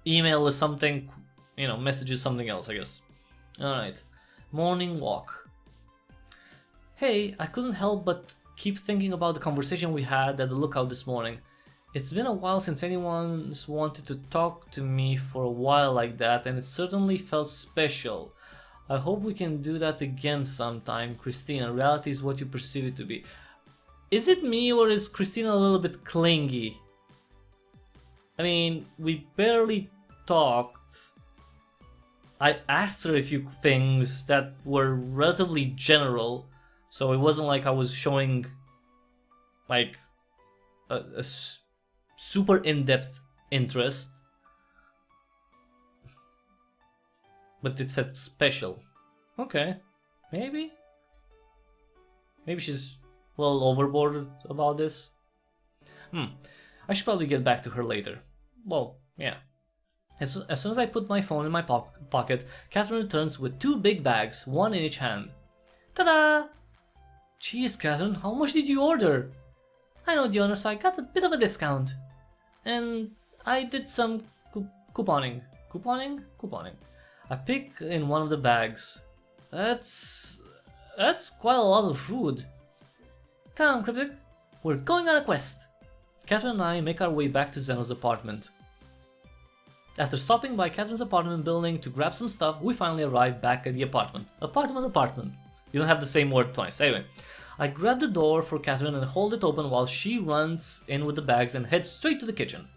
Email is something, you know, message is something else, I guess. Alright. Morning walk. Hey, I couldn't help but keep thinking about the conversation we had at the lookout this morning. It's been a while since anyone's wanted to talk to me for a while like that, and it certainly felt special. I hope we can do that again sometime, Christina. Reality is what you perceive it to be. Is it me or is Christina a little bit clingy? I mean, we barely talked. I asked her a few things that were relatively general, so it wasn't like I was showing like a super in-depth interest. But it felt special. Okay, maybe she's a little overboard about this. I should probably get back to her later. Well, yeah. As soon as I put my phone in my pocket, Catherine returns with 2 big bags, one in each hand. Ta-da! Jeez, Catherine, how much did you order? I know the owner, so I got a bit of a discount. And I did some couponing. Couponing. I pick in one of the bags. That's quite a lot of food. Come, Cryptic, we're going on a quest. Catherine and I make our way back to Zeno's apartment. After stopping by Catherine's apartment building to grab some stuff, we finally arrive back at the apartment. Apartment. You don't have the same word twice. Anyway, I grab the door for Catherine and hold it open while she runs in with the bags and heads straight to the kitchen.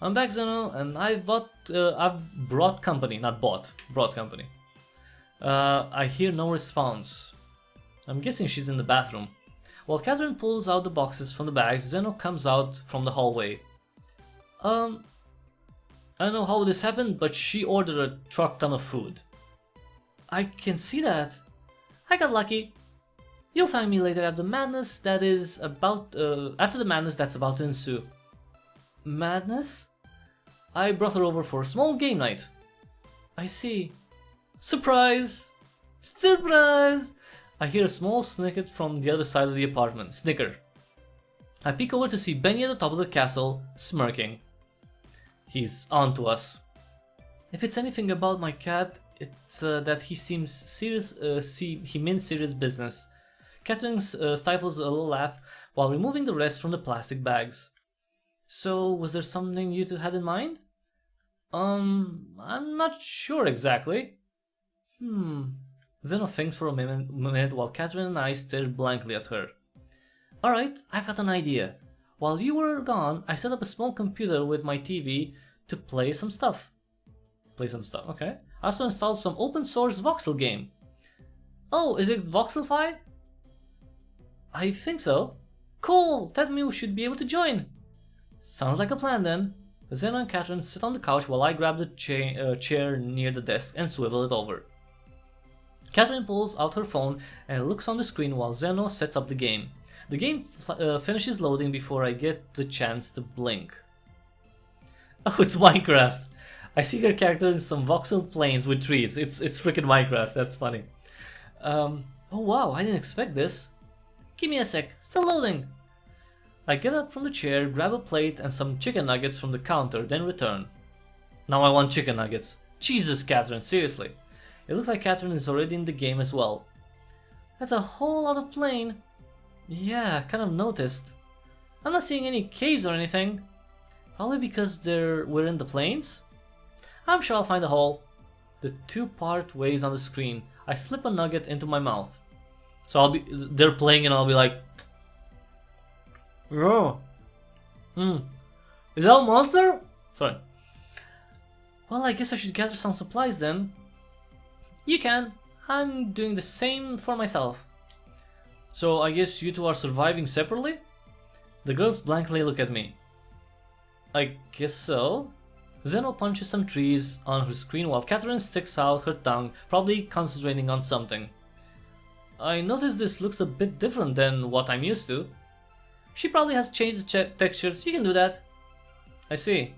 I'm back, Zeno, and I've brought company, not bought, brought company. I hear no response. I'm guessing she's in the bathroom. While Catherine pulls out the boxes from the bags, Zeno comes out from the hallway. I don't know how this happened, but she ordered a truck ton of food. I can see that. I got lucky. You'll find me later after the madness that's about to ensue. Madness? I brought her over for a small game night. I see. Surprise! Surprise! I hear a small snicket from the other side of the apartment. Snicker. I peek over to see Benny at the top of the castle, smirking. He's on to us. If it's anything about my cat, it's that he seems serious. He means serious business. Catherine stifles a little laugh while removing the rest from the plastic bags. So, was there something you two had in mind? I'm not sure exactly. Zeno thinks for a minute while Catherine and I stare blankly at her. Alright, I've got an idea. While you were gone, I set up a small computer with my TV to play some stuff. Okay. I also installed some open source voxel game. Oh, is it Voxelfy? I think so. Cool, that means we should be able to join. Sounds like a plan then. Zeno and Catherine sit on the couch while I grab the chair near the desk and swivel it over. Catherine pulls out her phone and looks on the screen while Zeno sets up the game. The game finishes loading before I get the chance to blink. Oh, it's Minecraft! I see her character in some voxel plains with trees. It's freaking Minecraft, that's funny. Oh wow, I didn't expect this. Give me a sec, still loading. I get up from the chair, grab a plate and some chicken nuggets from the counter, then return. Now I want chicken nuggets. Jesus, Catherine, seriously. It looks like Catherine is already in the game as well. That's a whole lot of plane. Yeah, kind of noticed. I'm not seeing any caves or anything. Probably because we're in the plains? I'm sure I'll find a hole. The two part ways on the screen. I slip a nugget into my mouth. So they're playing and I'll be like, oh. Is that a monster? Sorry. Well, I guess I should gather some supplies then. You can. I'm doing the same for myself. So I guess you two are surviving separately? The girls blankly look at me. I guess so. Zeno punches some trees on her screen while Catherine sticks out her tongue, probably concentrating on something. I notice this looks a bit different than what I'm used to. She probably has changed the textures, you can do that. I see.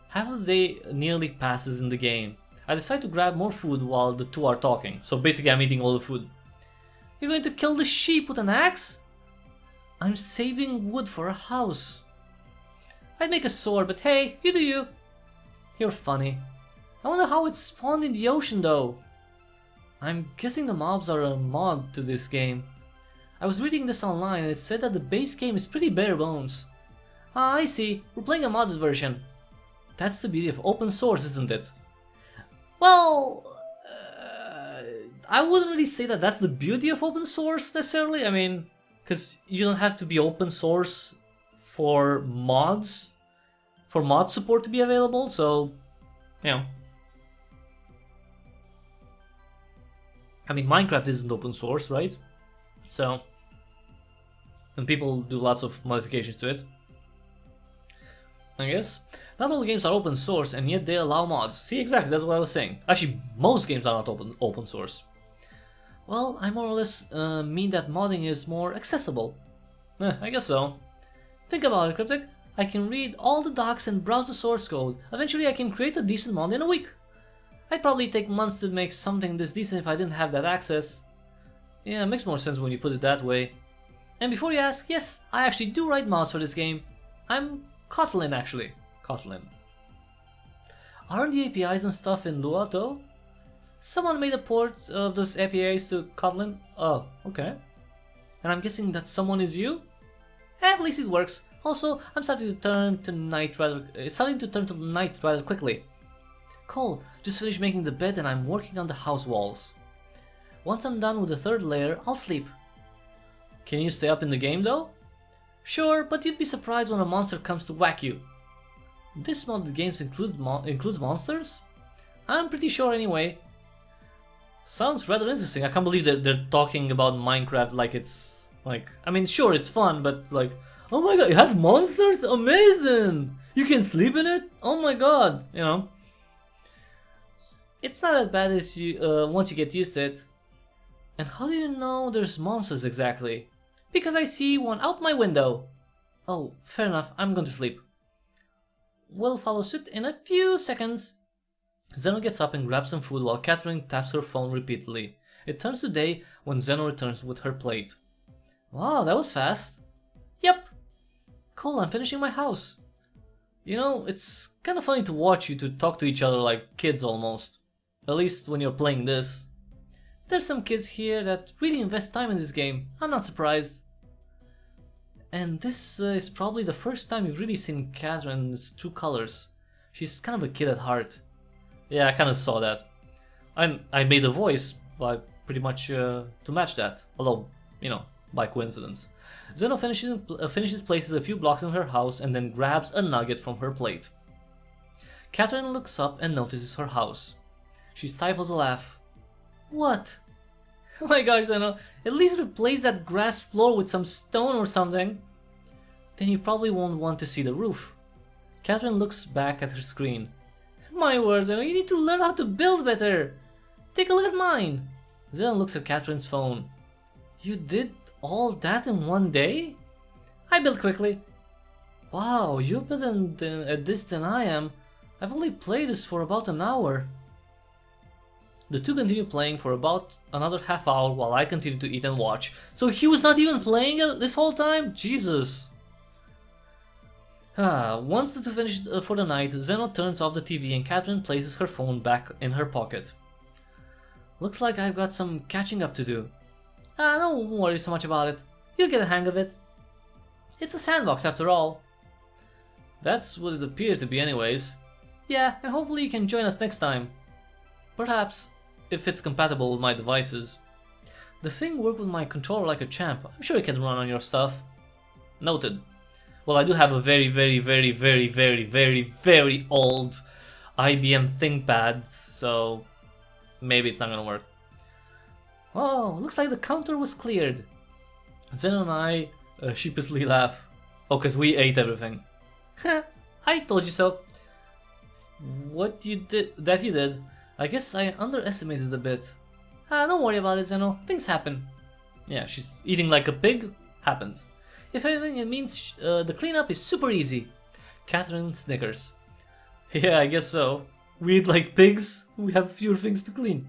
Half of the day nearly passes in the game. I decide to grab more food while the two are talking, so basically I'm eating all the food. You're going to kill the sheep with an axe? I'm saving wood for a house. I'd make a sword, but hey, you do you. You're funny. I wonder how it spawned in the ocean though. I'm guessing the mobs are a mod to this game. I was reading this online and it said that the base game is pretty bare bones. Ah, I see. We're playing a modded version. That's the beauty of open source, isn't it? Well, I wouldn't really say that that's the beauty of open source necessarily. I mean, because you don't have to be open source for mods, for mod support to be available, so, you know. I mean, Minecraft isn't open source, right? So, and people do lots of modifications to it. I guess. Not all games are open source and yet they allow mods. See, exactly, that's what I was saying. Actually, most games are not open source. Well, I more or less mean that modding is more accessible. I guess so. Think about it, Cryptic. I can read all the docs and browse the source code. Eventually I can create a decent mod in a week. I'd probably take months to make something this decent if I didn't have that access. Yeah, it makes more sense when you put it that way. And before you ask, yes, I actually do write mods for this game. I'm Kotlin actually. Kotlin. Aren't the APIs and stuff in Lua though? Someone made a port of those APIs to Kotlin? Oh, okay. And I'm guessing that someone is you? At least it works. Also, I'm starting to turn to night rather quickly. Cool, just finished making the bed and I'm working on the house walls. Once I'm done with the third layer, I'll sleep. Can you stay up in the game though? Sure, but you'd be surprised when a monster comes to whack you. This modded games includes monsters? I'm pretty sure anyway. Sounds rather interesting. I can't believe they're talking about Minecraft like it's like, I mean, sure, it's fun, but like, oh my god, it has monsters? Amazing! You can sleep in it? Oh my god, you know. It's not as bad as you once you get used to it. And how do you know there's monsters exactly? Because I see one out my window. Oh, fair enough, I'm going to sleep. We'll follow suit in a few seconds. Zeno gets up and grabs some food while Catherine taps her phone repeatedly. It turns to day when Zeno returns with her plate. Wow, that was fast. Yep. Cool, I'm finishing my house. You know, it's kind of funny to watch you two talk to each other like kids almost. At least when you're playing this. There's some kids here that really invest time in this game. I'm not surprised. And this is probably the first time you've really seen Catherine's true colors. She's kind of a kid at heart. Yeah, I kind of saw that. I made a voice, but pretty much to match that. Although, you know, by coincidence. Zeno finishes places a few blocks in her house and then grabs a nugget from her plate. Catherine looks up and notices her house. She stifles a laugh. What? Oh my gosh, Zeno, at least replace that grass floor with some stone or something. Then you probably won't want to see the roof. Catherine looks back at her screen. My word, Zeno, you need to learn how to build better. Take a look at mine. Zeno looks at Catherine's phone. You did all that in one day? I built quickly. Wow, you're better at this than I am. I've only played this for about an hour. The two continue playing for about another half hour while I continue to eat and watch. So he was not even playing it this whole time? Jesus. Once the two finish for the night, Zeno turns off the TV and Catherine places her phone back in her pocket. Looks like I've got some catching up to do. Don't worry so much about it. You'll get a hang of it. It's a sandbox after all. That's what it appears to be anyways. Yeah, and hopefully you can join us next time. Perhaps, if it's compatible with my devices. The thing worked with my controller like a champ. I'm sure it can run on your stuff. Noted. Well, I do have a very old IBM ThinkPad, so maybe it's not gonna work. Oh, looks like the counter was cleared. Zeno and I sheepishly laugh. Oh, cause we ate everything. I told you so. What you did? That you did. I guess I underestimated a bit. Don't worry about it, Zeno. Things happen. Yeah, she's eating like a pig. Happened. If anything, it means the cleanup is super easy. Catherine snickers. Yeah, I guess so. We eat like pigs. We have fewer things to clean.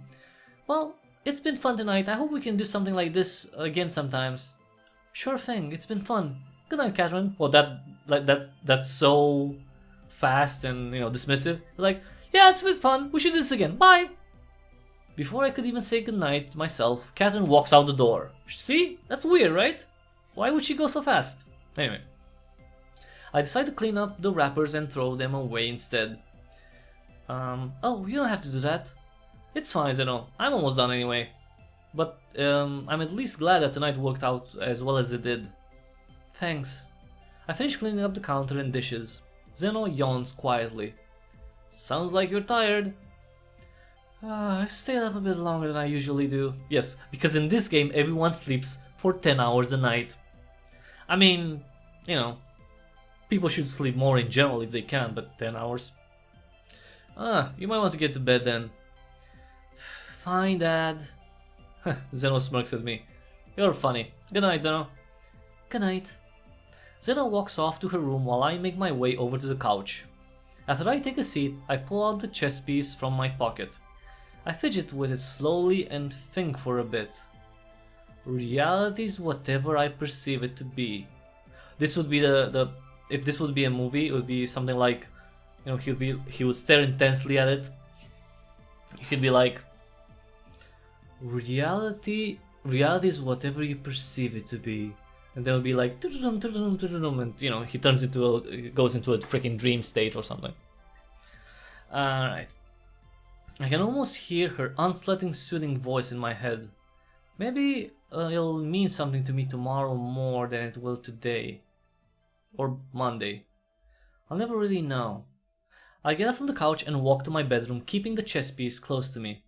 Well, it's been fun tonight. I hope we can do something like this again sometimes. Sure thing. It's been fun. Good night, Catherine. Well, that's so fast and dismissive. Like, yeah, it's been fun. We should do this again. Bye. Before I could even say goodnight myself, Catherine walks out the door. See? That's weird, right? Why would she go so fast? Anyway. I decide to clean up the wrappers and throw them away instead. Oh, you don't have to do that. It's fine, Zeno. I'm almost done anyway. But I'm at least glad that tonight worked out as well as it did. Thanks. I finish cleaning up the counter and dishes. Zeno yawns quietly. Sounds like you're tired. I stayed up a bit longer than I usually do. Yes, because in this game everyone sleeps for 10 hours a night. I mean, people should sleep more in general if they can, but 10 hours? You might want to get to bed then. Fine, Dad. Zeno smirks at me. You're funny. Good night, Zeno. Good night. Zeno walks off to her room while I make my way over to the couch. After I take a seat, I pull out the chess piece from my pocket. I fidget with it slowly and think for a bit. Reality is whatever I perceive it to be. This would be if this would be a movie, it would be something like, he would stare intensely at it. He'd be like, reality is whatever you perceive it to be. And then it'll be like, and he goes into a freaking dream state or something. Alright. I can almost hear her unslutting, soothing voice in my head. Maybe it'll mean something to me tomorrow more than it will today. Or Monday. I'll never really know. I get up from the couch and walk to my bedroom, keeping the chess piece close to me.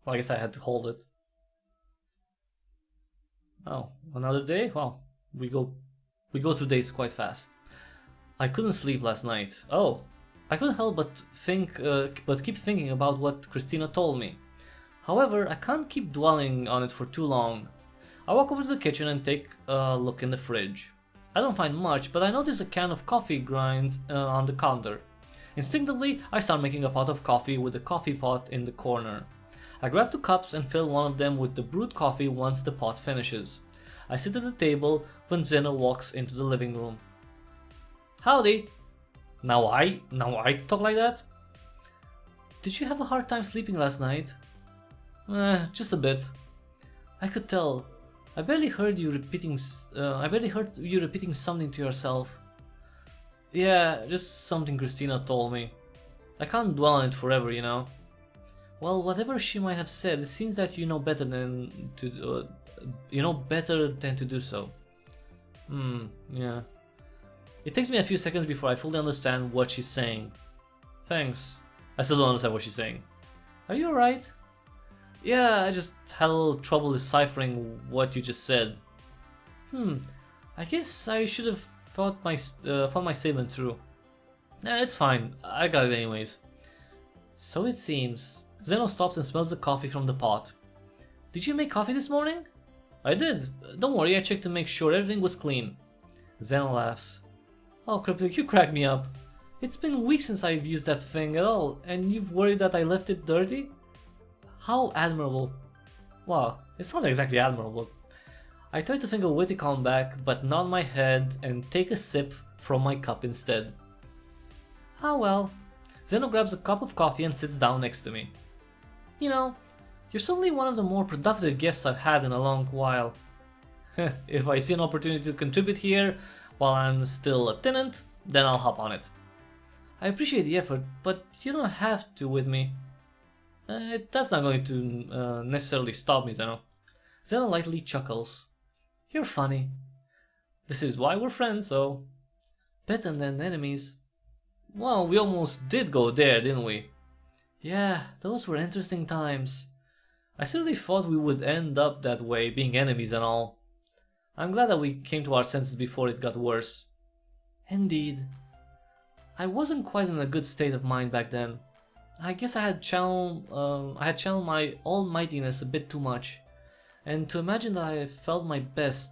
Well, I guess I had to hold it. Oh, another day? Well, we go through days quite fast. I couldn't sleep last night. Oh, I couldn't help but keep thinking about what Christina told me. However, I can't keep dwelling on it for too long. I walk over to the kitchen and take a look in the fridge. I don't find much, but I notice a can of coffee grinds on the counter. Instinctively, I start making a pot of coffee with the coffee pot in the corner. I grab 2 cups and fill one of them with the brewed coffee once the pot finishes. I sit at the table when Zeno walks into the living room. Howdy! Now I talk like that? Did you have a hard time sleeping last night? Just a bit. I could tell. I barely heard you repeating something to yourself. Yeah, just something Christina told me. I can't dwell on it forever, Well, whatever she might have said, it seems that you know better than to do so. Yeah. It takes me a few seconds before I fully understand what she's saying. Thanks. I still don't understand what she's saying. Are you alright? Yeah, I just had a little trouble deciphering what you just said. I guess I should have thought my statement through. Nah, it's fine. I got it anyways. So it seems. Zeno stops and smells the coffee from the pot. Did you make coffee this morning? I did. Don't worry, I checked to make sure everything was clean. Zeno laughs. Oh, Cryptic, you crack me up. It's been weeks since I've used that thing at all, and you've worried that I left it dirty? How admirable. Well, it's not exactly admirable. I try to think of a witty comeback, but nod my head and take a sip from my cup instead. Ah well. Zeno grabs a cup of coffee and sits down next to me. You know, you're certainly one of the more productive guests I've had in a long while. If I see an opportunity to contribute here while I'm still a tenant, then I'll hop on it. I appreciate the effort, but you don't have to with me. That's not going to necessarily stop me, Zeno. Zeno lightly chuckles. You're funny. This is why we're friends, so... better than enemies. Well, we almost did go there, didn't we? Yeah, those were interesting times. I certainly thought we would end up that way, being enemies and all. I'm glad that we came to our senses before it got worse. Indeed. I wasn't quite in a good state of mind back then. I guess I had channeled my almightiness a bit too much. And to imagine that I felt my best.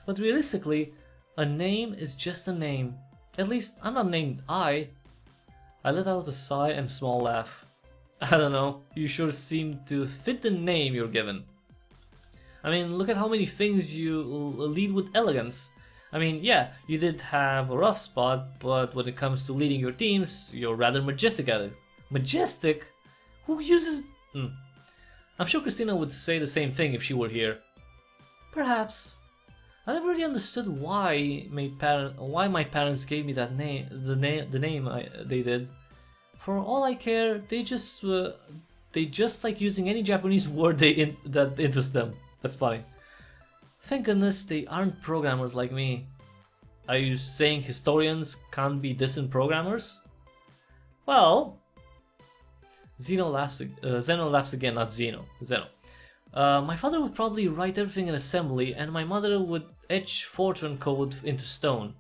But realistically, a name is just a name. At least, I'm not named I. I let out a sigh and small laugh. I don't know, you sure seem to fit the name you're given. I mean, look at how many things you lead with elegance. I mean, yeah, you did have a rough spot, but when it comes to leading your teams, you're rather majestic at it. Majestic? Who uses... I'm sure Christina would say the same thing if she were here. Perhaps. I never really understood why my parents gave me that name, the name they did. For all I care, they just like using any Japanese word that interests them. That's funny. Thank goodness they aren't programmers like me. Are you saying historians can't be decent programmers? Well, Zeno laughs again, not Zeno. Zeno. My father would probably write everything in assembly, and my mother would etch Fortran code into stone.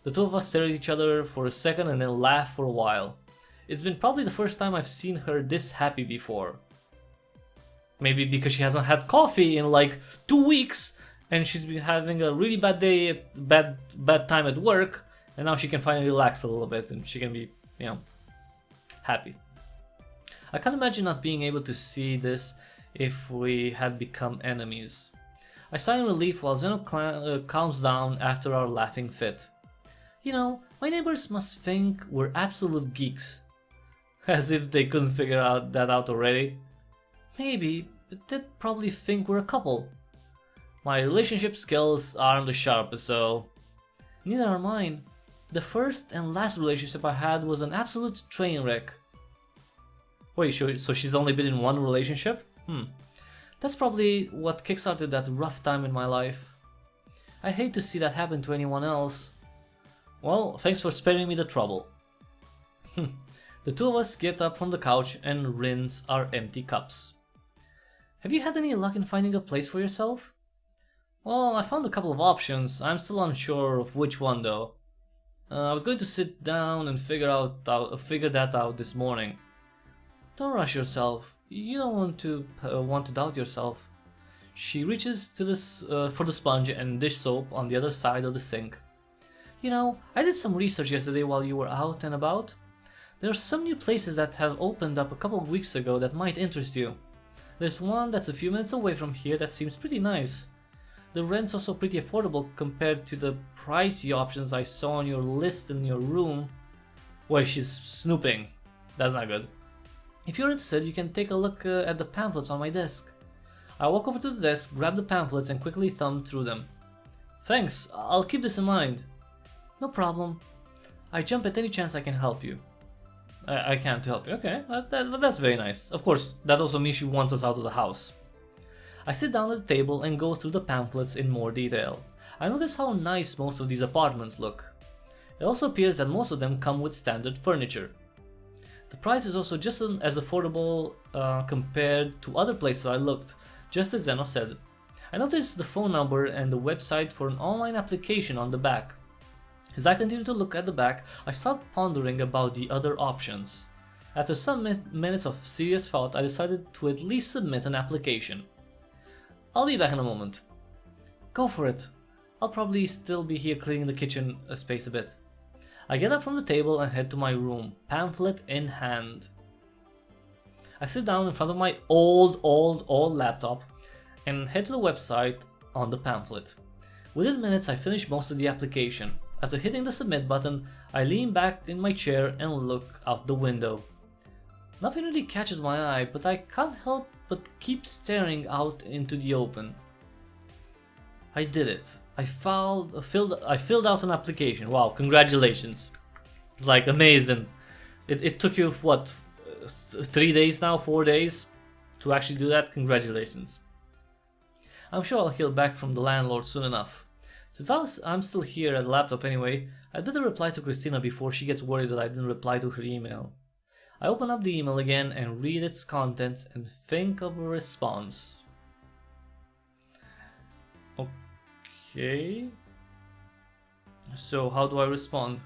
The two of us stare at each other for a second and then laugh for a while. It's been probably the first time I've seen her this happy before. Maybe because she hasn't had coffee in like 2 weeks, and she's been having a really bad day, bad time at work, and now she can finally relax a little bit and she can be, you know, happy. I can't imagine not being able to see this if we had become enemies. I sigh in relief while Zeno calms down after our laughing fit. You know, my neighbors must think we're absolute geeks. As if they couldn't figure that out already. Maybe, but they'd probably think we're a couple. My relationship skills aren't the sharpest, so... Neither are mine. The first and last relationship I had was an absolute train wreck. Wait, so she's only been in one relationship? That's probably what kickstarted that rough time in my life. I hate to see that happen to anyone else. Well, thanks for sparing me the trouble. The two of us get up from the couch and rinse our empty cups. Have you had any luck in finding a place for yourself? Well, I found a couple of options. I'm still unsure of which one though. I was going to sit down and figure that out this morning. Don't rush yourself. You don't want to doubt yourself. She reaches to for the sponge and dish soap on the other side of the sink. You know, I did some research yesterday while you were out and about. There are some new places that have opened up a couple of weeks ago that might interest you. There's one that's a few minutes away from here that seems pretty nice. The rent's also pretty affordable compared to the pricey options I saw on your list in your room. Wait, she's snooping. That's not good. If you're interested, you can take a look at the pamphlets on my desk. I walk over to the desk, grab the pamphlets and quickly thumb through them. Thanks, I'll keep this in mind. No problem. I jump at any chance I can help you. I can't help you, okay, that's very nice. Of course, that also means she wants us out of the house. I sit down at the table and go through the pamphlets in more detail. I notice how nice most of these apartments look. It also appears that most of them come with standard furniture. The price is also just as affordable compared to other places I looked, just as Zeno said. I noticed the phone number and the website for an online application on the back. As I continue to look at the back, I start pondering about the other options. After some minutes of serious thought, I decided to at least submit an application. I'll be back in a moment. Go for it. I'll probably still be here cleaning the kitchen space a bit. I get up from the table and head to my room, pamphlet in hand. I sit down in front of my old laptop and head to the website on the pamphlet. Within minutes I finish most of the application. After hitting the submit button, I lean back in my chair and look out the window. Nothing really catches my eye, but I can't help but keep staring out into the open. I did it. I filled out an application. Wow, congratulations. It's like amazing. It took you what, 3 days now, 4 days to actually do that? Congratulations. I'm sure I'll hear back from the landlord soon enough. Since I'm still here at the laptop anyway, I'd better reply to Christina before she gets worried that I didn't reply to her email. I open up the email again and read its contents and think of a response. Okay. So how do I respond?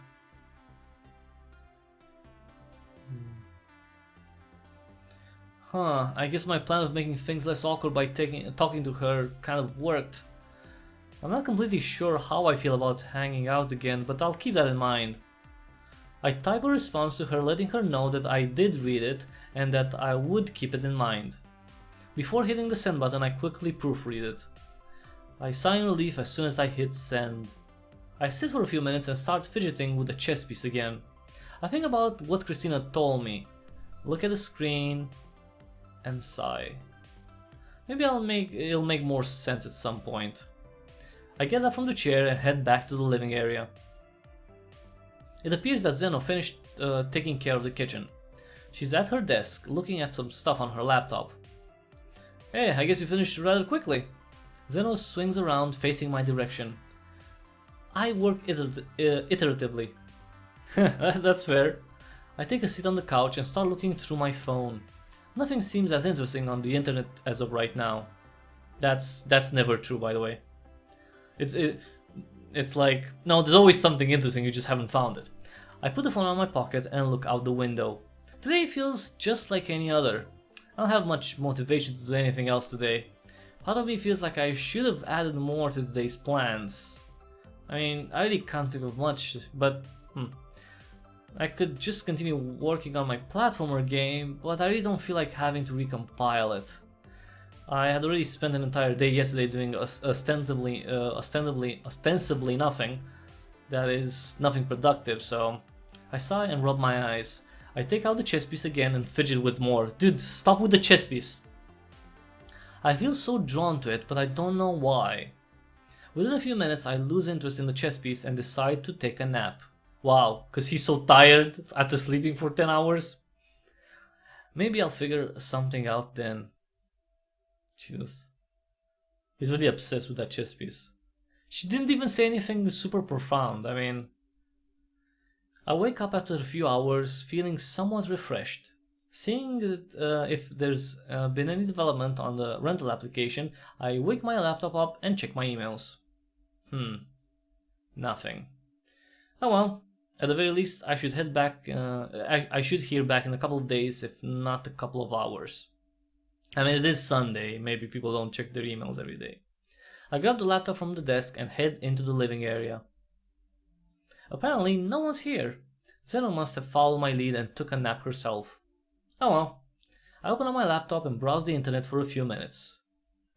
I guess my plan of making things less awkward by talking to her kind of worked. I'm not completely sure how I feel about hanging out again, but I'll keep that in mind. I type a response to her letting her know that I did read it and that I would keep it in mind. Before hitting the send button, I quickly proofread it. I sigh in relief as soon as I hit send. I sit for a few minutes and start fidgeting with the chess piece again. I think about what Christina told me, look at the screen, and sigh. Maybe it'll make more sense at some point. I get up from the chair and head back to the living area. It appears that Zeno finished taking care of the kitchen. She's at her desk, looking at some stuff on her laptop. Hey, I guess you finished rather quickly. Zeno swings around, facing my direction. I work iteratively. That's fair. I take a seat on the couch and start looking through my phone. Nothing seems as interesting on the internet as of right now. That's never true, by the way. It's like, no, there's always something interesting, you just haven't found it. I put the phone on my pocket and look out the window. Today feels just like any other. I don't have much motivation to do anything else today. Part of me feels like I should have added more to today's plans. I mean, I really can't think of much, but I could just continue working on my platformer game, but I really don't feel like having to recompile it. I had already spent an entire day yesterday doing ostensibly nothing. That is nothing productive, so I sigh and rub my eyes. I take out the chess piece again and fidget with more. Dude, stop with the chess piece. I feel so drawn to it, but I don't know why. Within a few minutes, I lose interest in the chess piece and decide to take a nap. Wow, cause he's so tired after sleeping for 10 hours. Maybe I'll figure something out then. Jesus. He's really obsessed with that chess piece. She didn't even say anything super profound. I mean, I wake up after a few hours feeling somewhat refreshed. Seeing that if there's been any development on the rental application, I wake my laptop up and check my emails. Nothing. Oh well, at the very least I should head back, I should hear back in a couple of days, if not a couple of hours. I mean, it is Sunday, maybe people don't check their emails every day. I grab the laptop from the desk and head into the living area. Apparently, no one's here. Zeno must have followed my lead and took a nap herself. Oh well. I open up my laptop and browse the internet for a few minutes.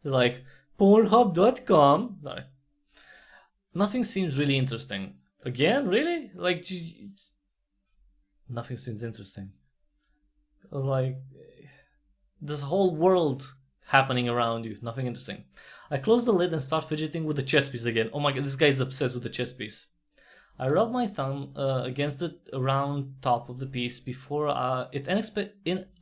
It's like, Pornhub.com. Sorry. Nothing seems really interesting. Again? Really? Like, nothing seems interesting. Like, this whole world happening around you. Nothing interesting. I close the lid and start fidgeting with the chess piece again. Oh my god, this guy's obsessed with the chess piece. I rub my thumb against the round top of the piece before it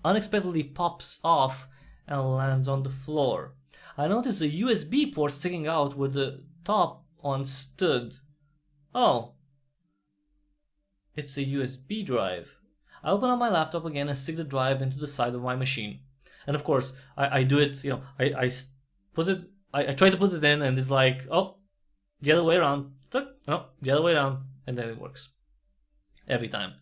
unexpectedly pops off and lands on the floor. I notice a USB port sticking out where the top one stood. Oh. It's a USB drive. I open up my laptop again and stick the drive into the side of my machine. And of course, I do it, you know, I try to put it in and it's like, oh, the other way around. No, the other way around. And then it works. Every time.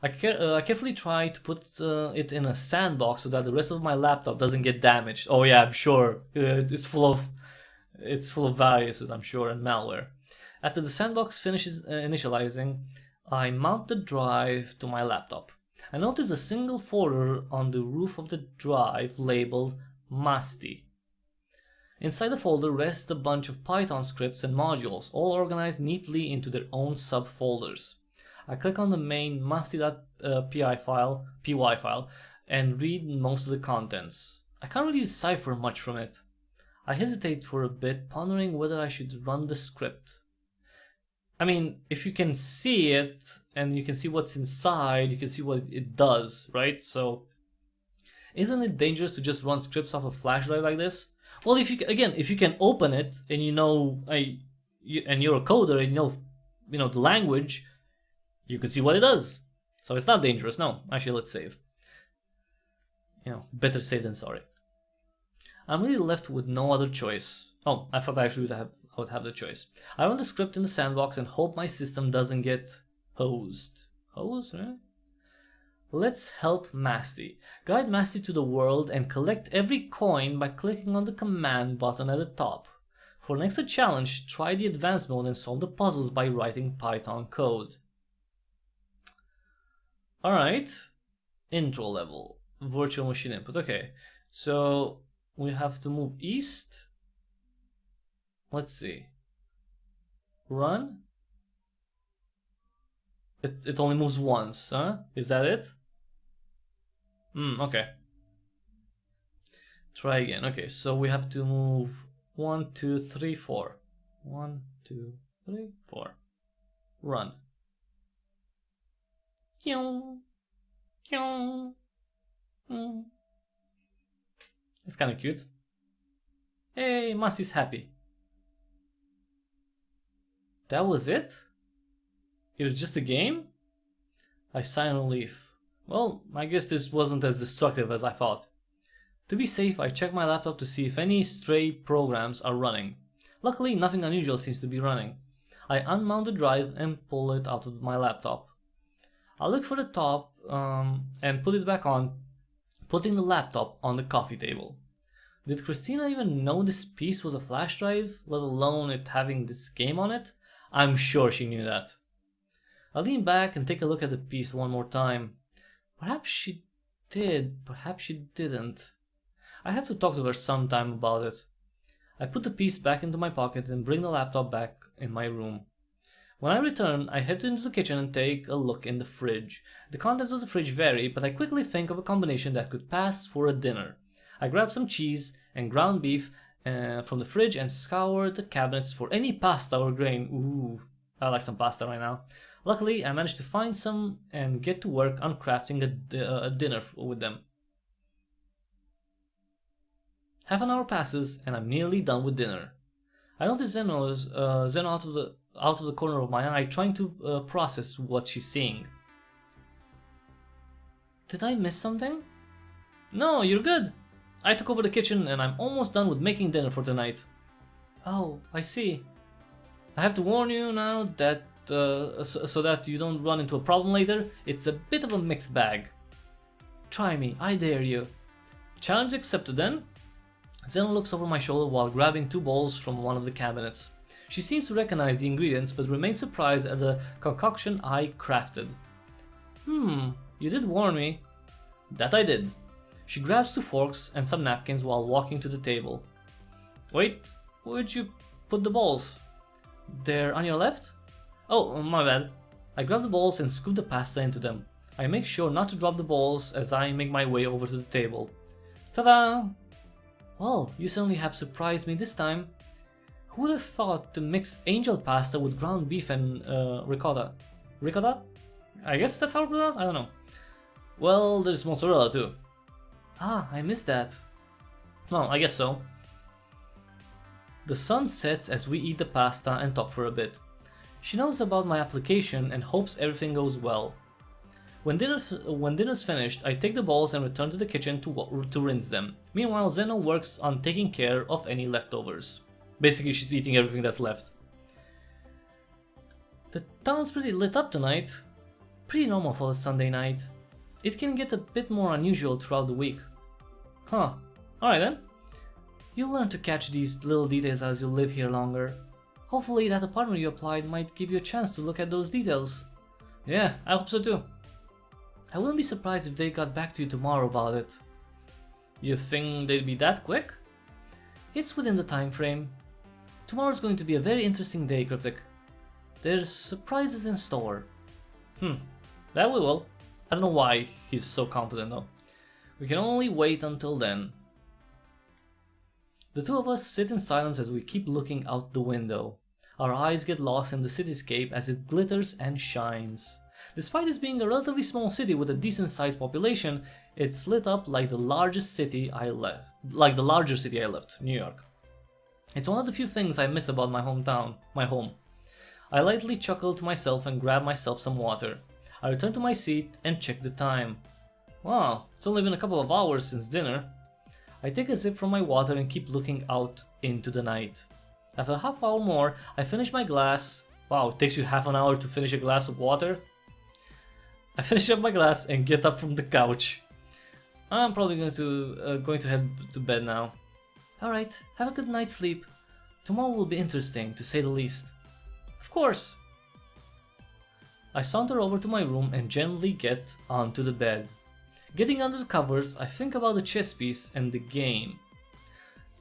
I carefully try to put it in a sandbox so that the rest of my laptop doesn't get damaged. Oh yeah, I'm sure. It's full of viruses, I'm sure, and malware. After the sandbox finishes initializing, I mount the drive to my laptop. I notice a single folder on the roof of the drive labeled Masti. Inside the folder rests a bunch of Python scripts and modules, all organized neatly into their own subfolders. I click on the main masti.py file, and read most of the contents. I can't really decipher much from it. I hesitate for a bit, pondering whether I should run the script. I mean, if you can see it, and you can see what's inside, you can see what it does, right? So, isn't it dangerous to just run scripts off a flash drive like this? Well, if you can open it, and you know, and you're a coder, and you know the language, you can see what it does. So it's not dangerous. No, actually, let's save. Better safe than sorry. I'm really left with no other choice. Oh, I thought I would have the choice. I run the script in the sandbox and hope my system doesn't get hosed. Hosed, right? Let's help Masti. Guide Masti to the world and collect every coin by clicking on the command button at the top. For an extra challenge, try the advanced mode and solve the puzzles by writing Python code. Alright. Intro level. Virtual machine input. Okay. So we have to move east. Let's see. Run. It only moves once, huh? Is that it? Okay. Try again. Okay, so we have to move 1, 2, 3, 4. 1, 2, 3, 4. Run. It's kind of cute. Hey, Masti's happy. That was it? It was just a game? I sigh in relief. Well, I guess this wasn't as destructive as I thought. To be safe, I check my laptop to see if any stray programs are running. Luckily, nothing unusual seems to be running. I unmount the drive and pull it out of my laptop. I look for the top and put it back on, putting the laptop on the coffee table. Did Christina even know this piece was a flash drive, let alone it having this game on it? I'm sure she knew that. I lean back and take a look at the piece one more time. Perhaps she did, perhaps she didn't. I have to talk to her sometime about it. I put the piece back into my pocket and bring the laptop back in my room. When I return, I head into the kitchen and take a look in the fridge. The contents of the fridge vary, but I quickly think of a combination that could pass for a dinner. I grab some cheese and ground beef from the fridge and scour the cabinets for any pasta or grain. Ooh, I like some pasta right now. Luckily, I managed to find some and get to work on crafting a dinner with them. Half an hour passes and I'm nearly done with dinner. I notice Zeno out of the corner of my eye, trying to process what she's seeing. Did I miss something? No, you're good. I took over the kitchen and I'm almost done with making dinner for tonight. Oh, I see. I have to warn you now that so that you don't run into a problem later, it's a bit of a mixed bag. Try me, I dare you. Challenge accepted then. Zeno looks over my shoulder while grabbing 2 bowls from one of the cabinets. She seems to recognize the ingredients but remains surprised at the concoction I crafted. You did warn me. That I did. She grabs 2 forks and some napkins while walking to the table. Wait, where'd you put the bowls? They're on your left? Oh, my bad. I grab the bowls and scoop the pasta into them. I make sure not to drop the bowls as I make my way over to the table. Ta-da! Well, you certainly have surprised me this time. Who would have thought to mix angel pasta with ground beef and ricotta? Ricotta? I guess that's how it's pronounced? I don't know. Well, there's mozzarella too. Ah, I missed that. Well, I guess so. The sun sets as we eat the pasta and talk for a bit. She knows about my application and hopes everything goes well. When dinner's finished, I take the bowls and return to the kitchen to rinse them. Meanwhile, Zeno works on taking care of any leftovers. Basically, she's eating everything that's left. The town's pretty lit up tonight. Pretty normal for a Sunday night. It can get a bit more unusual throughout the week. Huh. Alright then. You'll learn to catch these little details as you live here longer. Hopefully that apartment you applied might give you a chance to look at those details. Yeah, I hope so too. I wouldn't be surprised if they got back to you tomorrow about it. You think they'd be that quick? It's within the time frame. Tomorrow's going to be a very interesting day, Cryptic. There's surprises in store. That we will. I don't know why he's so confident though. We can only wait until then. The two of us sit in silence as we keep looking out the window. Our eyes get lost in the cityscape as it glitters and shines. Despite this being a relatively small city with a decent sized population, it's lit up like the largest city I left. Like the larger city I left, New York. It's one of the few things I miss about my hometown, my home. I lightly chuckle to myself and grab myself some water. I return to my seat and check the time. Wow, it's only been a couple of hours since dinner. I take a sip from my water and keep looking out into the night. After a half hour more, I finish my glass. Wow, it takes you half an hour to finish a glass of water? I finish up my glass and get up from the couch. I'm probably going to head to bed now. Alright, have a good night's sleep. Tomorrow will be interesting, to say the least. Of course! I saunter over to my room and gently get onto the bed. Getting under the covers, I think about the chess piece and the game.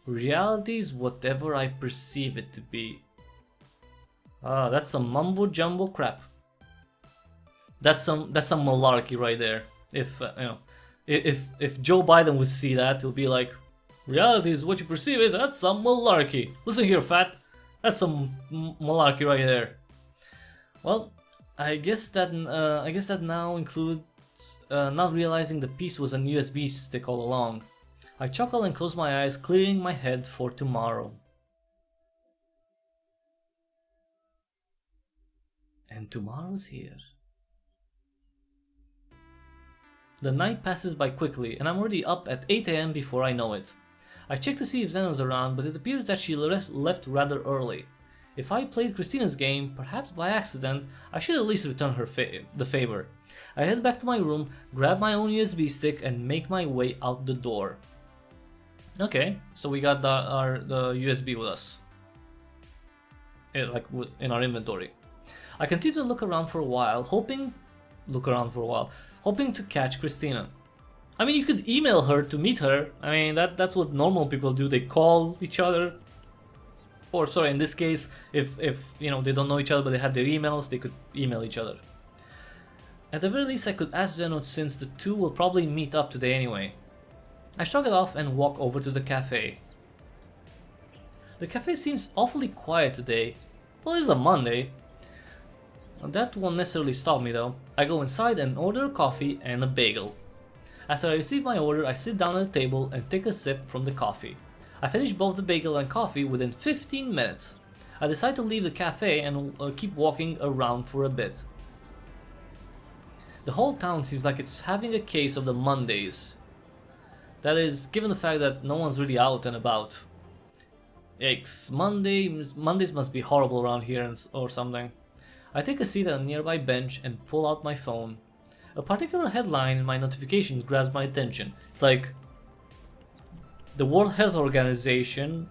Reality is whatever I perceive it to be. Ah, that's some mumbo jumbo crap. That's some malarkey right there. If if Joe Biden would see that, he'll be like, reality is what you perceive it. That's some malarkey. Listen here, fat. That's some malarkey right there. Well, I guess that now includes not realizing the piece was an USB stick all along. I chuckle and close my eyes, clearing my head for tomorrow. And tomorrow's here. The night passes by quickly, and I'm already up at 8 AM before I know it. I check to see if Xeno's around, but it appears that she left rather early. If I played Christina's game, perhaps by accident, I should at least return her the favor. I head back to my room, grab my own USB stick, and make my way out the door. Okay, so we got the USB with us. In our inventory. I continue to look around for a while, hoping to catch Christina. I mean, you could email her to meet her. I mean, that's what normal people do. They call each other. Or sorry, in this case, if you know they don't know each other but they have their emails, they could email each other. At the very least, I could ask Zeno since the two will probably meet up today anyway. I shrug it off and walk over to the cafe. The cafe seems awfully quiet today. Well, it's a Monday. That won't necessarily stop me though. I go inside and order a coffee and a bagel. After I receive my order, I sit down at the table and take a sip from the coffee. I finish both the bagel and coffee within 15 minutes. I decide to leave the cafe and keep walking around for a bit. The whole town seems like it's having a case of the Mondays. That is, given the fact that no one's really out and about. Yikes, Mondays must be horrible around here or something. I take a seat at a nearby bench and pull out my phone. A particular headline in my notifications grabs my attention. It's like, the World Health Organization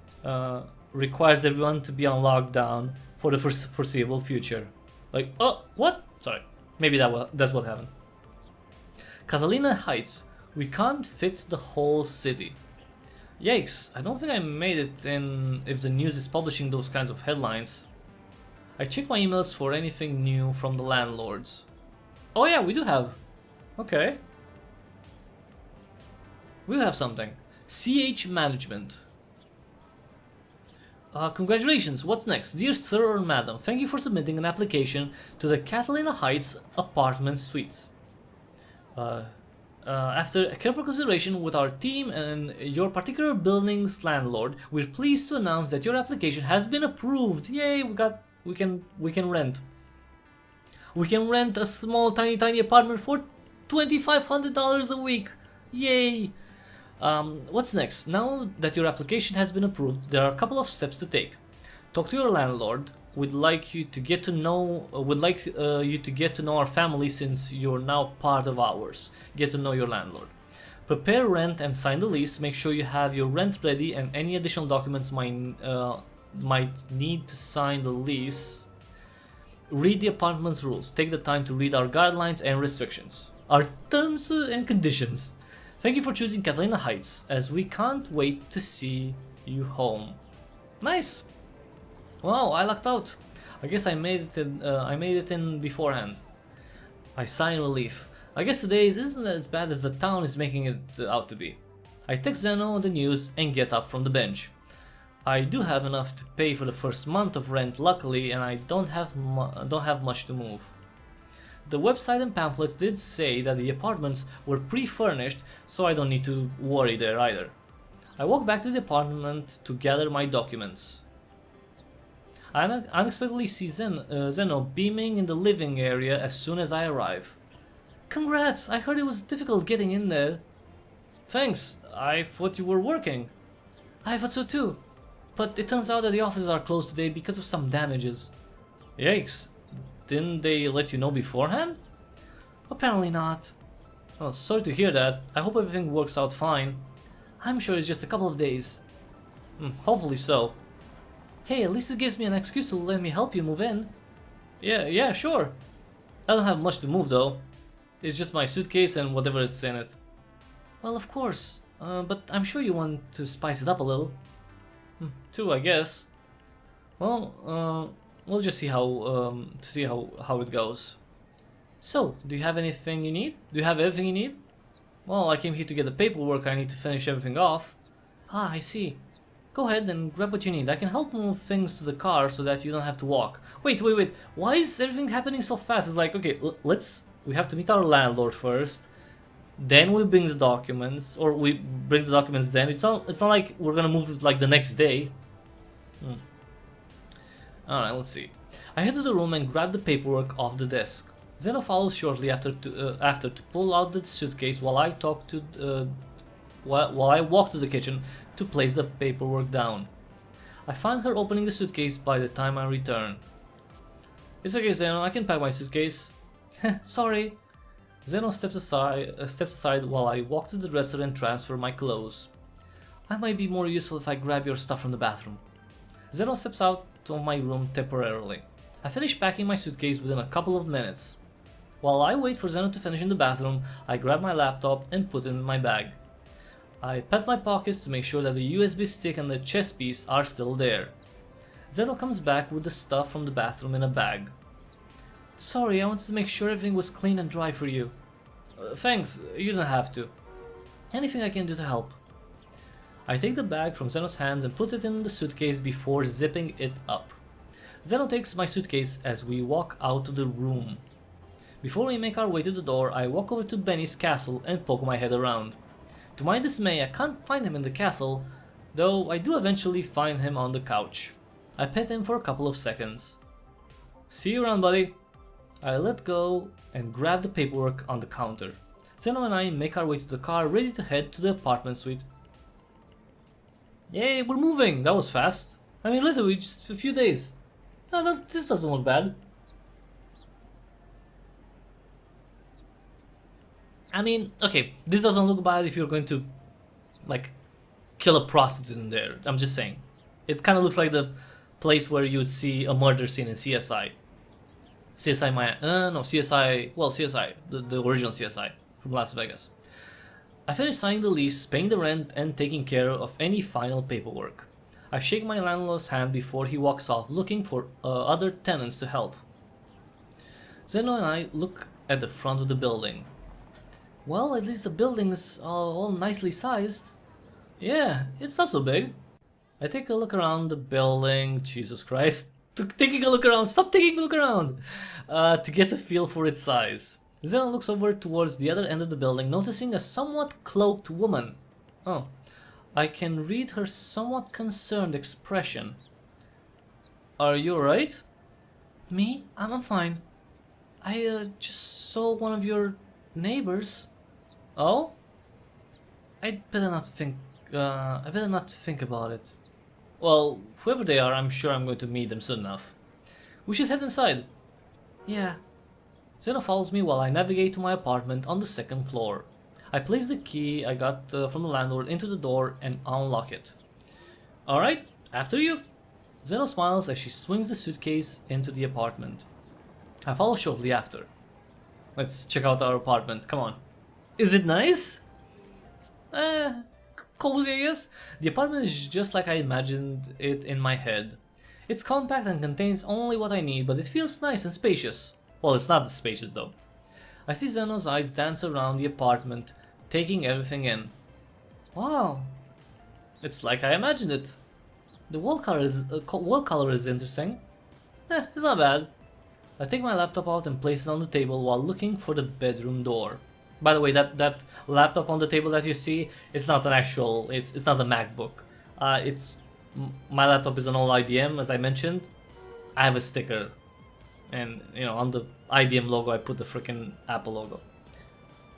requires everyone to be on lockdown for the foreseeable future. Like, oh, what? Sorry, maybe that's what happened. Catalina Heights. We can't fit the whole city. Yikes, I don't think I made it in if the news is publishing those kinds of headlines. I check my emails for anything new from the landlords. Oh yeah, we do have. Okay. We have something. CH Management. Congratulations, what's next? Dear Sir or Madam, thank you for submitting an application to the Catalina Heights Apartment Suites. After careful consideration with our team and your particular building's landlord, we're pleased to announce that your application has been approved. Yay, we can rent. We can rent a small tiny apartment for $2,500 a week. Yay! What's next? Now that your application has been approved, there are a couple of steps to take. Talk to your landlord. We'd like you to get to know. Our family since you're now part of ours. Get to know your landlord. Prepare rent and sign the lease. Make sure you have your rent ready and any additional documents might need to sign the lease. Read the apartment's rules. Take the time to read our guidelines and restrictions. Our terms and conditions. Thank you for choosing Catalina Heights, as we can't wait to see you home. Nice. Wow, I lucked out. I guess I made it in beforehand. I sigh in relief. I guess today isn't as bad as the town is making it out to be. I text Zeno the news and get up from the bench. I do have enough to pay for the first month of rent, luckily, and I don't have much to move. The website and pamphlets did say that the apartments were pre-furnished, so I don't need to worry there either. I walk back to the apartment to gather my documents. I unexpectedly see Zeno beaming in the living area as soon as I arrive. Congrats! I heard it was difficult getting in there. Thanks, I thought you were working. I thought so too. But it turns out that the offices are closed today because of some damages. Yikes. Didn't they let you know beforehand? Apparently not. Well, sorry to hear that. I hope everything works out fine. I'm sure it's just a couple of days. Hopefully so. Hey, at least it gives me an excuse to let me help you move in. Yeah, sure. I don't have much to move though. It's just my suitcase and whatever it's in it. Well, of course. But I'm sure you want to spice it up a little. True, I guess. Well, we'll just see how it goes. So, do you have anything you need? Do you have everything you need? Well, I came here to get the paperwork. I need to finish everything off. Ah, I see. Go ahead and grab what you need. I can help move things to the car so that you don't have to walk. Wait. Why is everything happening so fast? It's like, okay, we have to meet our landlord first. Then we bring the documents, or we bring the documents then. It's not like we're gonna move it like the next day. Alright, let's see. I head to the room and grab the paperwork off the desk. Zeno follows shortly after to pull out the suitcase while I walk to the kitchen to place the paperwork down. I find her opening the suitcase by the time I return. It's okay, Zeno, I can pack my suitcase. Sorry. Zeno steps aside while I walk to the dresser and transfer my clothes. I might be more useful if I grab your stuff from the bathroom. Zeno steps out of my room temporarily. I finish packing my suitcase within a couple of minutes. While I wait for Zeno to finish in the bathroom, I grab my laptop and put it in my bag. I pat my pockets to make sure that the USB stick and the chess piece are still there. Zeno comes back with the stuff from the bathroom in a bag. Sorry, I wanted to make sure everything was clean and dry for you. Thanks, you don't have to. Anything I can do to help. I take the bag from Zeno's hands and put it in the suitcase before zipping it up. Zeno takes my suitcase as we walk out of the room. Before we make our way to the door, I walk over to Benny's castle and poke my head around. To my dismay, I can't find him in the castle, though I do eventually find him on the couch. I pet him for a couple of seconds. See you around, buddy. I let go and grab the paperwork on the counter. Zeno and I make our way to the car, ready to head to the apartment suite. Yay, we're moving! That was fast. I mean, literally just a few days. No, this doesn't look bad. I mean, okay, this doesn't look bad if you're going to, like, kill a prostitute in there. I'm just saying. It kind of looks like the place where you would see a murder scene in CSI. CSI, the original CSI from Las Vegas. I finish signing the lease, paying the rent, and taking care of any final paperwork. I shake my landlord's hand before he walks off, looking for other tenants to help. Zeno and I look at the front of the building. Well, at least the building's all nicely sized. Yeah, it's not so big. I take a look around the building. Jesus Christ. Taking a look around. Stop taking a look around. To get a feel for its size. Zeno looks over towards the other end of the building, noticing a somewhat cloaked woman. Oh, I can read her somewhat concerned expression. Are you alright? Me? I'm fine. I just saw one of your neighbors. Oh? I'd better not think about it. Well, whoever they are, I'm sure I'm going to meet them soon enough. We should head inside. Yeah. Zeno follows me while I navigate to my apartment on the second floor. I place the key I got from the landlord into the door and unlock it. Alright, after you. Zeno smiles as she swings the suitcase into the apartment. I follow shortly after. Let's check out our apartment, come on. Is it nice? Cozy, I guess. The apartment is just like I imagined it in my head. It's compact and contains only what I need, but it feels nice and spacious. Well, it's not spacious though. I see Zeno's eyes dance around the apartment, taking everything in. Wow, it's like I imagined it. The wall color is interesting. It's not bad. I take my laptop out and place it on the table while looking for the bedroom door. By the way, that laptop on the table that you see, it's not an actual, it's not a MacBook. My laptop is an old IBM, as I mentioned. I have a sticker, and you know, on the IBM logo I put the freaking Apple logo.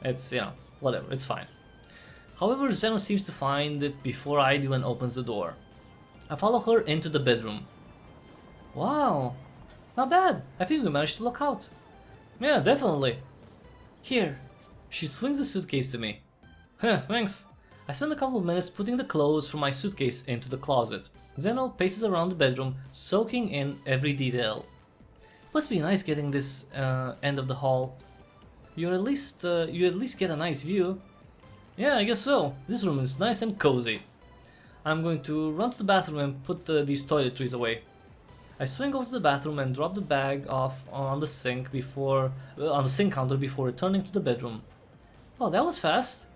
It's, you know, whatever, it's fine. However, Zeno seems to find it before I do and opens the door. I follow her into the bedroom. Wow, not bad. I think we managed to look out. Yeah, definitely. Here. She swings the suitcase to me. Thanks. I spend a couple of minutes putting the clothes from my suitcase into the closet. Zeno paces around the bedroom, soaking in every detail. It must be nice getting this end of the hall. You at least get a nice view. Yeah, I guess so. This room is nice and cozy. I'm going to run to the bathroom and put these toiletries away. I swing over to the bathroom and drop the bag off on the sink counter before returning to the bedroom. Oh, that was fast.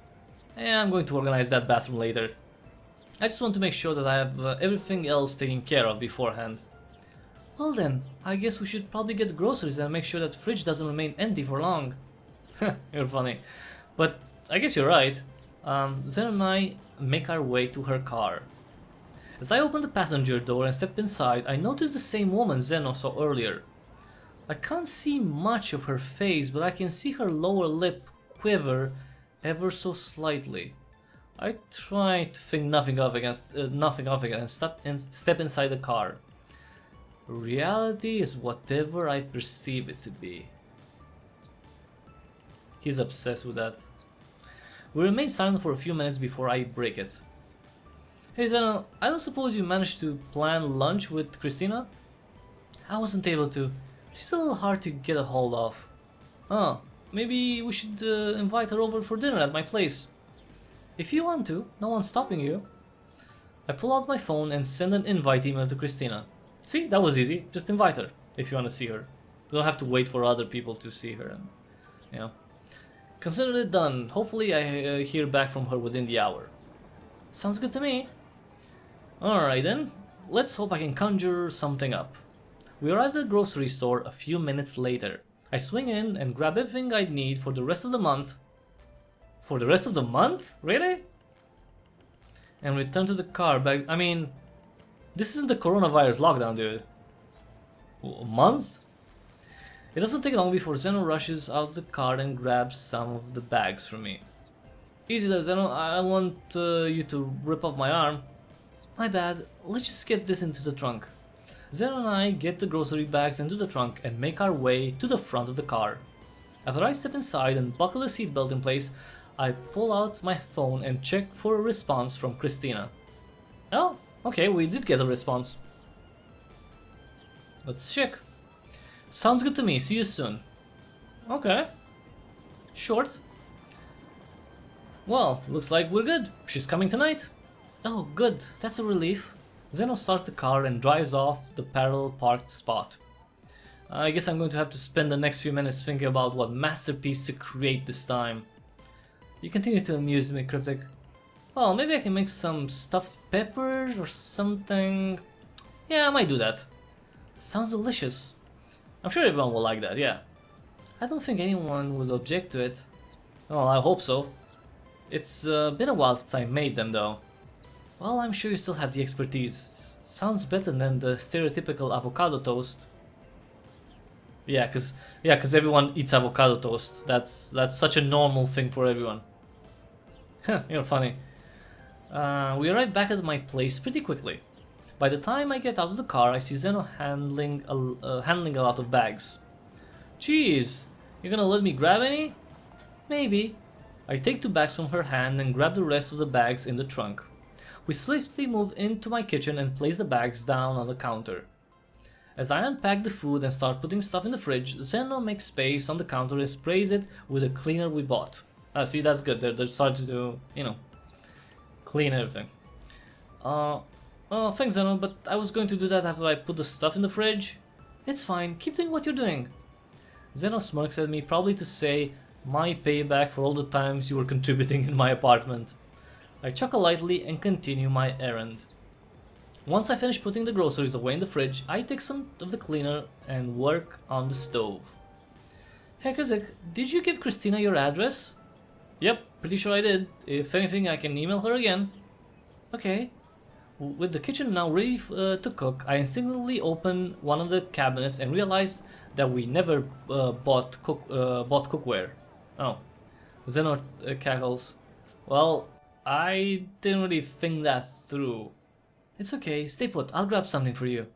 Yeah, I'm going to organize that bathroom later. I just want to make sure that I have everything else taken care of beforehand. Well then, I guess we should probably get groceries and make sure that the fridge doesn't remain empty for long. You're funny. But I guess you're right. Zen and I make our way to her car. As I open the passenger door and step inside, I notice the same woman Zeno saw earlier. I can't see much of her face, but I can see her lower lip quiver ever so slightly. I try to think nothing of it and step inside the car. Reality is whatever I perceive it to be. He's obsessed with that. We remain silent for a few minutes before I break it. Hey Zeno, I don't suppose you managed to plan lunch with Christina? I wasn't able to. She's a little hard to get a hold of. Oh, maybe we should invite her over for dinner at my place. If you want to, no one's stopping you. I pull out my phone and send an invite email to Christina. See, that was easy. Just invite her if you want to see her. You don't have to wait for other people to see her. And, you know. Consider it done. Hopefully I hear back from her within the hour. Sounds good to me. Alright then, let's hope I can conjure something up. We arrive at the grocery store a few minutes later. I swing in and grab everything I need for the rest of the month. For the rest of the month? Really? And return to the car back. I mean, this isn't the coronavirus lockdown, dude. A month? It doesn't take long before Zeno rushes out the car and grabs some of the bags from me. Easy there, Zeno. I want you to rip off my arm. My bad, let's just get this into the trunk. Zeno and I get the grocery bags into the trunk and make our way to the front of the car. After I step inside and buckle the seatbelt in place, I pull out my phone and check for a response from Christina. Oh, okay, we did get a response. Let's check. Sounds good to me, see you soon. Okay. Short. Well, looks like we're good. She's coming tonight. Oh, good. That's a relief. Zeno starts the car and drives off the parallel parked spot. I guess I'm going to have to spend the next few minutes thinking about what masterpiece to create this time. You continue to amuse me, Cryptic. Well, maybe I can make some stuffed peppers or something. Yeah, I might do that. Sounds delicious. I'm sure everyone will like that, yeah. I don't think anyone will object to it. Well, I hope so. It's been a while since I made them though. Well, I'm sure you still have the expertise. Sounds better than the stereotypical avocado toast. Yeah, cause everyone eats avocado toast. That's such a normal thing for everyone. You're funny. We arrive back at my place pretty quickly. By the time I get out of the car, I see Zeno handling a lot of bags. Jeez, you're gonna let me grab any? Maybe. I take 2 bags from her hand and grab the rest of the bags in the trunk. We swiftly move into my kitchen and place the bags down on the counter. As I unpack the food and start putting stuff in the fridge, Zeno makes space on the counter and sprays it with a cleaner we bought. See, that's good. They're starting to, you know, clean everything. Thanks, Zeno, but I was going to do that after I put the stuff in the fridge. It's fine. Keep doing what you're doing. Zeno smirks at me, probably to say, my payback for all the times you were contributing in my apartment. I chuckle lightly and continue my errand. Once I finish putting the groceries away in the fridge, I take some of the cleaner and work on the stove. Hey Critic, did you give Christina your address? Yep, pretty sure I did. If anything, I can email her again. Okay. With the kitchen now ready to cook, I instinctively open one of the cabinets and realized that we never bought cookware. Oh. Zeno cackles. Well, I didn't really think that through. It's okay, stay put, I'll grab something for you.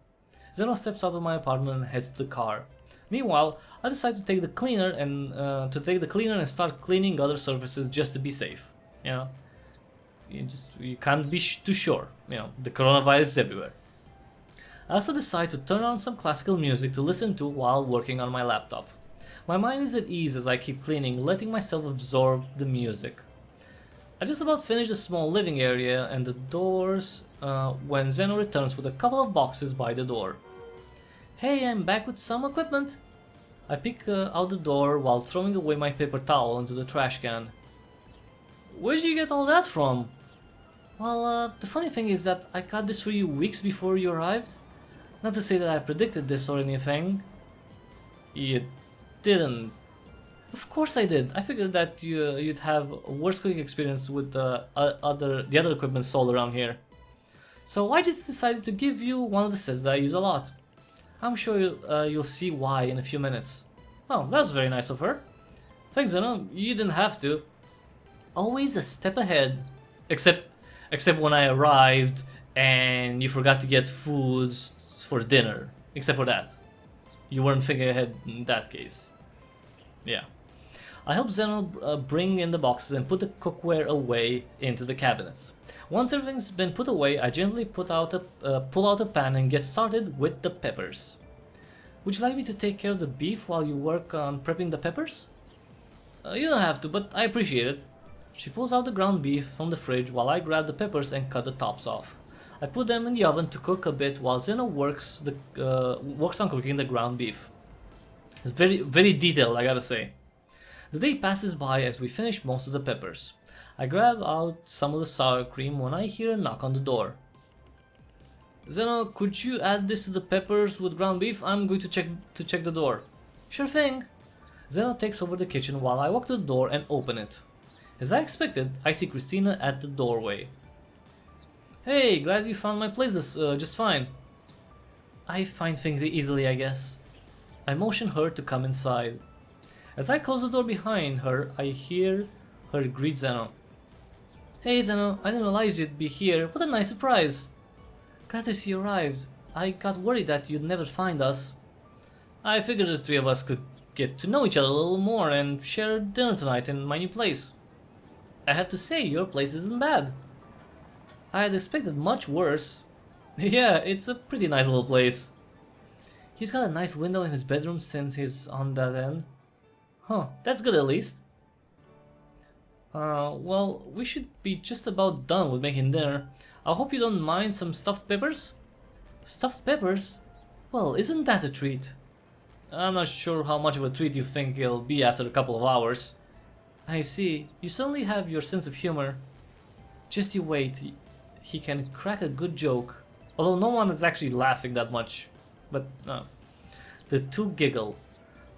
Zeno steps out of my apartment and heads to the car. Meanwhile, I decide to take the cleaner and start cleaning other surfaces just to be safe. You know, you can't be too sure. You know, the coronavirus is everywhere. I also decide to turn on some classical music to listen to while working on my laptop. My mind is at ease as I keep cleaning, letting myself absorb the music. I just about finished the small living area and the doors when Zeno returns with a couple of boxes by the door. Hey, I'm back with some equipment. I peek out the door while throwing away my paper towel into the trash can. Where'd you get all that from? Well, the funny thing is that I got this for you weeks before you arrived. Not to say that I predicted this or anything. You didn't. Of course I did. I figured that you'd have a worse cooking experience with the other equipment sold around here. So I just decided to give you one of the sets that I use a lot. I'm sure you'll see why in a few minutes. Oh, that's very nice of her. Thanks, Zeno. You didn't have to. Always a step ahead. Except when I arrived and you forgot to get food for dinner. Except for that. You weren't thinking ahead in that case. Yeah. I help Zeno bring in the boxes and put the cookware away into the cabinets. Once everything's been put away, I gently pull out a pan and get started with the peppers. Would you like me to take care of the beef while you work on prepping the peppers? You don't have to, but I appreciate it. She pulls out the ground beef from the fridge while I grab the peppers and cut the tops off. I put them in the oven to cook a bit while Zeno works on cooking the ground beef. It's very, very detailed, I gotta say. The day passes by as we finish most of the peppers. I grab out some of the sour cream when I hear a knock on the door. Zeno, could you add this to the peppers with ground beef? I'm going to check the door. Sure thing. Zeno takes over the kitchen while I walk to the door and open it. As I expected, I see Christina at the doorway. Hey, glad you found my place just fine. I find things easily, I guess. I motion her to come inside. As I close the door behind her, I hear her greet Zeno. Hey Zeno, I didn't realize you'd be here. What a nice surprise. Glad to see you arrived. I got worried that you'd never find us. I figured the three of us could get to know each other a little more and share dinner tonight in my new place. I have to say, your place isn't bad. I had expected much worse. Yeah, it's a pretty nice little place. He's got a nice window in his bedroom since he's on that end. Huh, that's good at least. Well, we should be just about done with making dinner. I hope you don't mind some stuffed peppers? Stuffed peppers? Well, isn't that a treat? I'm not sure how much of a treat you think it'll be after a couple of hours. I see, you certainly have your sense of humor. Just you wait, he can crack a good joke. Although no one is actually laughing that much. But, the two giggle.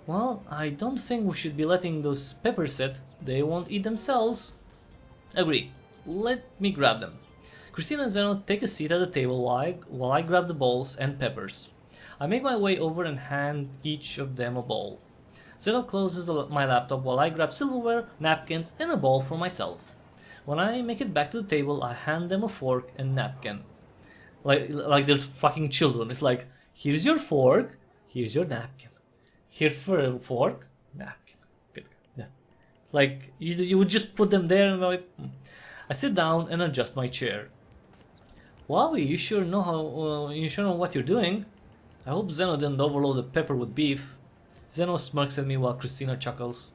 Well, I don't think we should be letting those peppers sit. They won't eat themselves. Agree. Let me grab them. Christina and Zeno take a seat at the table while I grab the bowls and peppers. I make my way over and hand each of them a bowl. Zeno closes my laptop while I grab silverware, napkins, and a bowl for myself. When I make it back to the table, I hand them a fork and napkin. Like they're fucking children. It's like, here's your fork, here's your napkin. Here's for a fork, napkin. Good. Yeah. Like, you would just put them there and like... I sit down and adjust my chair. Wowie, you sure know what you're doing? I hope Zeno didn't overload the pepper with beef. Zeno smirks at me while Christina chuckles.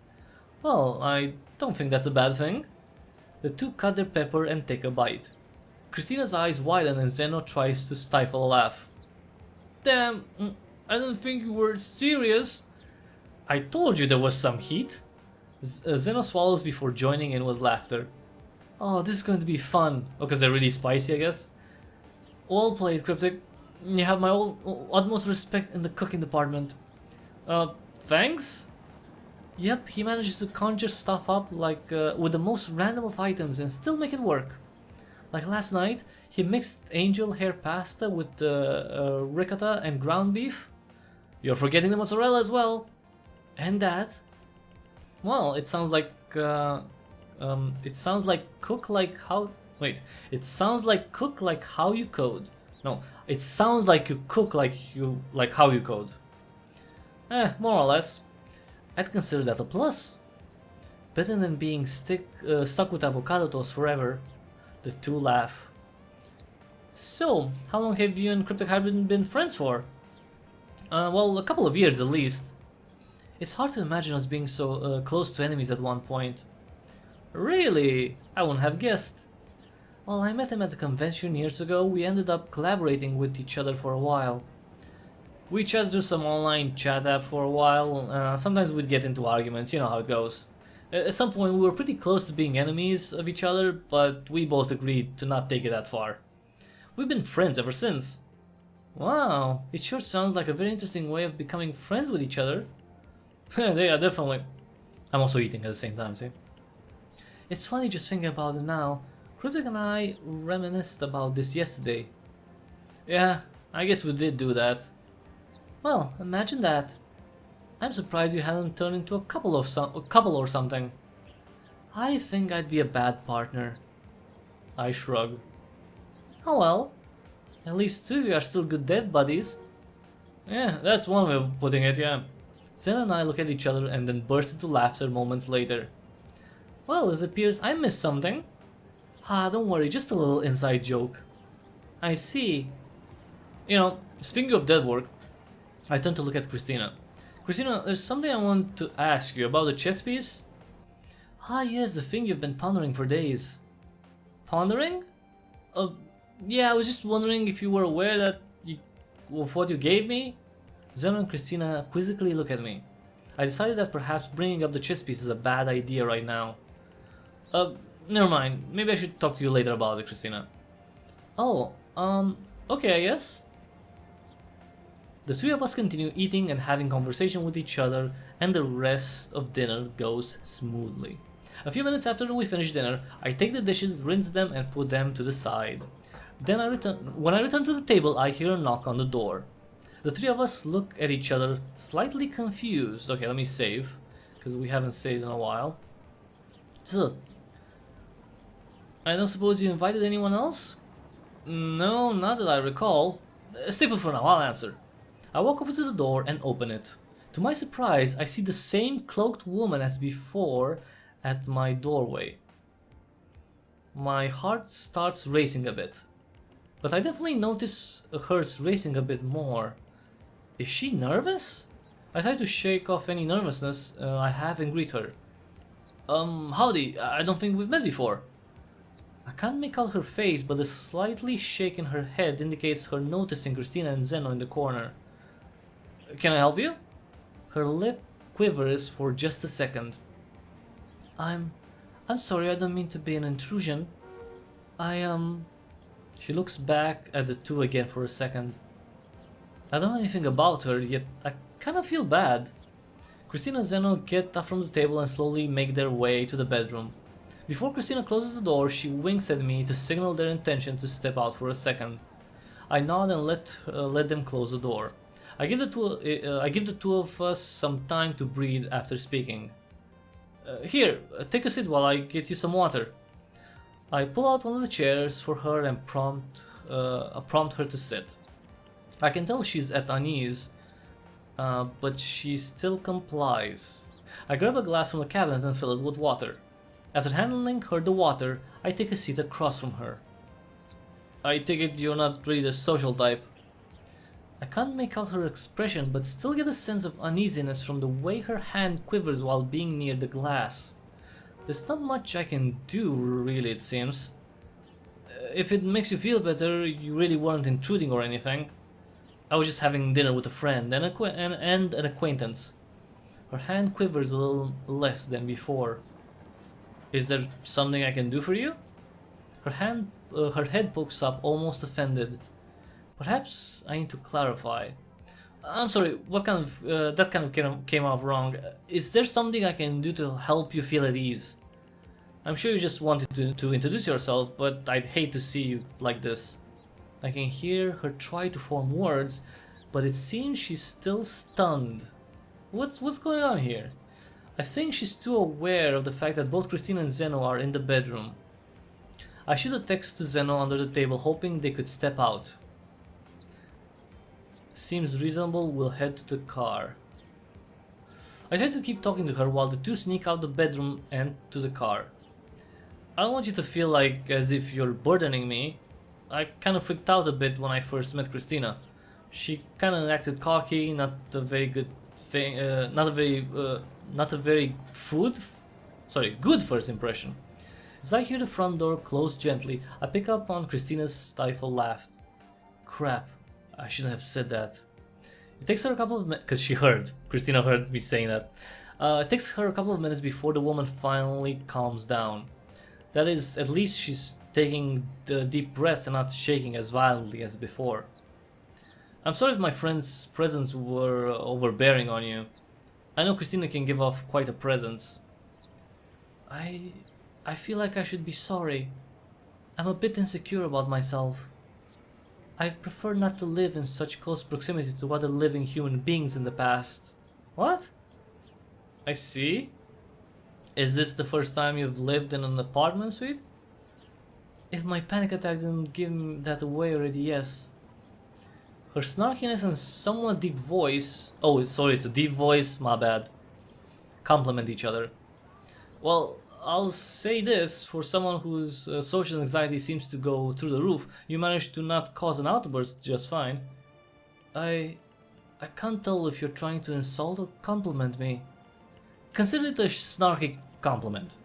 Well, I don't think that's a bad thing. The two cut their pepper and take a bite. Christina's eyes widen and Zeno tries to stifle a laugh. Damn, I didn't think you were serious. I told you there was some heat. Zeno swallows before joining in with laughter. Oh, this is going to be fun. Oh, because they're really spicy, I guess. Well played, Cryptic. You have my utmost respect in the cooking department. Thanks? Yep, he manages to conjure stuff up like with the most random of items and still make it work. Like last night, he mixed angel hair pasta with ricotta and ground beef. You're forgetting the mozzarella as well. And that. Well, it sounds like cook like how. Wait, it sounds like cook like how you code. No, it sounds like you cook like how you code. More or less. I'd consider that a plus. Better than being stuck with avocado toast forever. The two laugh. So, how long have you and Cryptic Hybrid been friends for? Well, a couple of years at least. It's hard to imagine us being so close to enemies at one point. Really? I wouldn't have guessed. Well, I met him at a convention years ago. We ended up collaborating with each other for a while. We chatted through some online chat app for a while. Sometimes we'd get into arguments, you know how it goes. At some point we were pretty close to being enemies of each other, but we both agreed to not take it that far. We've been friends ever since. Wow, it sure sounds like a very interesting way of becoming friends with each other. Yeah, definitely. I'm also eating at the same time, see? It's funny just thinking about it now. Cryptic and I reminisced about this yesterday. Yeah, I guess we did do that. Well, imagine that. I'm surprised you hadn't turned into a couple or something. I think I'd be a bad partner. I shrug. Oh well. At least two of you are still good dead buddies. Yeah, that's one way of putting it, yeah. Zen and I look at each other and then burst into laughter moments later. Well, it appears I missed something. Don't worry, just a little inside joke. I see. You know, speaking of dead work, I turn to look at Christina. Christina, there's something I want to ask you about the chess piece. Yes, the thing you've been pondering for days. Pondering? Yeah, I was just wondering if you were aware of what you gave me. Zeno and Christina quizzically look at me. I decided that perhaps bringing up the chess piece is a bad idea right now. Never mind. Maybe I should talk to you later about it, Christina. Oh, okay, I guess. The three of us continue eating and having conversation with each other, and the rest of dinner goes smoothly. A few minutes after we finish dinner, I take the dishes, rinse them, and put them to the side. Then when I return to the table, I hear a knock on the door. The three of us look at each other, slightly confused. Okay, let me save, because we haven't saved in a while. So, I don't suppose you invited anyone else? No, not that I recall. Stay put for now, I'll answer. I walk over to the door and open it. To my surprise, I see the same cloaked woman as before at my doorway. My heart starts racing a bit, but I definitely notice hers racing a bit more. Is she nervous? I try to shake off any nervousness I have and greet her. Howdy, I don't think we've met before. I can't make out her face, but a slightly shake in her head indicates her noticing Christina and Zeno in the corner. Can I help you? Her lip quivers for just a second. I'm sorry, I don't mean to be an intrusion. She looks back at the two again for a second. I don't know anything about her, yet I kinda feel bad. Christina and Zeno get up from the table and slowly make their way to the bedroom. Before Christina closes the door, she winks at me to signal their intention to step out for a second. I nod and let them close the door. I give the two of us some time to breathe after speaking. Here, take a seat while I get you some water. I pull out one of the chairs for her and prompt her to sit. I can tell she's at unease, but she still complies. I grab a glass from the cabinet and fill it with water. After handing her the water, I take a seat across from her. I take it you're not really the social type. I can't make out her expression, but still get a sense of uneasiness from the way her hand quivers while being near the glass. There's not much I can do, really, it seems. If it makes you feel better, you really weren't intruding or anything. I was just having dinner with a friend and an acquaintance. Her hand quivers a little less than before. Is there something I can do for you? Her head pokes up, almost offended. Perhaps I need to clarify. I'm sorry, what kind of that kind of came out wrong. Is there something I can do to help you feel at ease? I'm sure you just wanted to introduce yourself, but I'd hate to see you like this. I can hear her try to form words, but it seems she's still stunned. What's going on here? I think she's too aware of the fact that both Christina and Zeno are in the bedroom. I shoot a text to Zeno under the table, hoping they could step out. Seems reasonable, we'll head to the car. I try to keep talking to her while the two sneak out the bedroom and to the car. I don't want you to feel like as if you're burdening me. I kind of freaked out a bit when I first met Christina. She kind of acted cocky, not a very good thing, not a very good first impression. As I hear the front door close gently, I pick up on Christina's stifled laugh. Crap, I shouldn't have said that. It takes her a couple of minutes, because Christina heard me saying that. It takes her a couple of minutes before the woman finally calms down. That is, at least she's taking the deep breaths and not shaking as violently as before. I'm sorry if my friend's presence were overbearing on you. I know Christina can give off quite a presence. I feel like I should be sorry. I'm a bit insecure about myself. I've preferred not to live in such close proximity to other living human beings in the past. What? I see. Is this the first time you've lived in an apartment suite? If my panic attack didn't give that away already, yes. Her snarkiness and somewhat deep voice... Oh, sorry, it's a deep voice, my bad. Complement each other. Well, I'll say this, for someone whose social anxiety seems to go through the roof, you managed to not cause an outburst just fine. I can't tell if you're trying to insult or compliment me. Consider it a snarky compliment.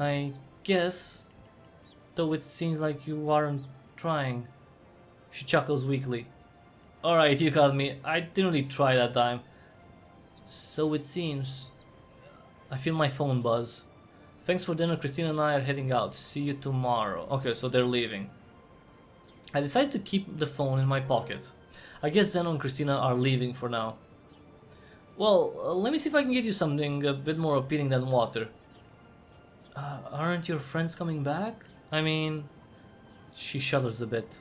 I guess, though it seems like you aren't trying. She chuckles weakly. Alright, you got me. I didn't really try that time. So it seems. I feel my phone buzz. Thanks for dinner, Christina and I are heading out. See you tomorrow. Okay, so they're leaving. I decide to keep the phone in my pocket. I guess Zeno and Christina are leaving for now. Well, let me see if I can get you something a bit more appealing than water. Aren't your friends coming back? I mean... She shudders a bit.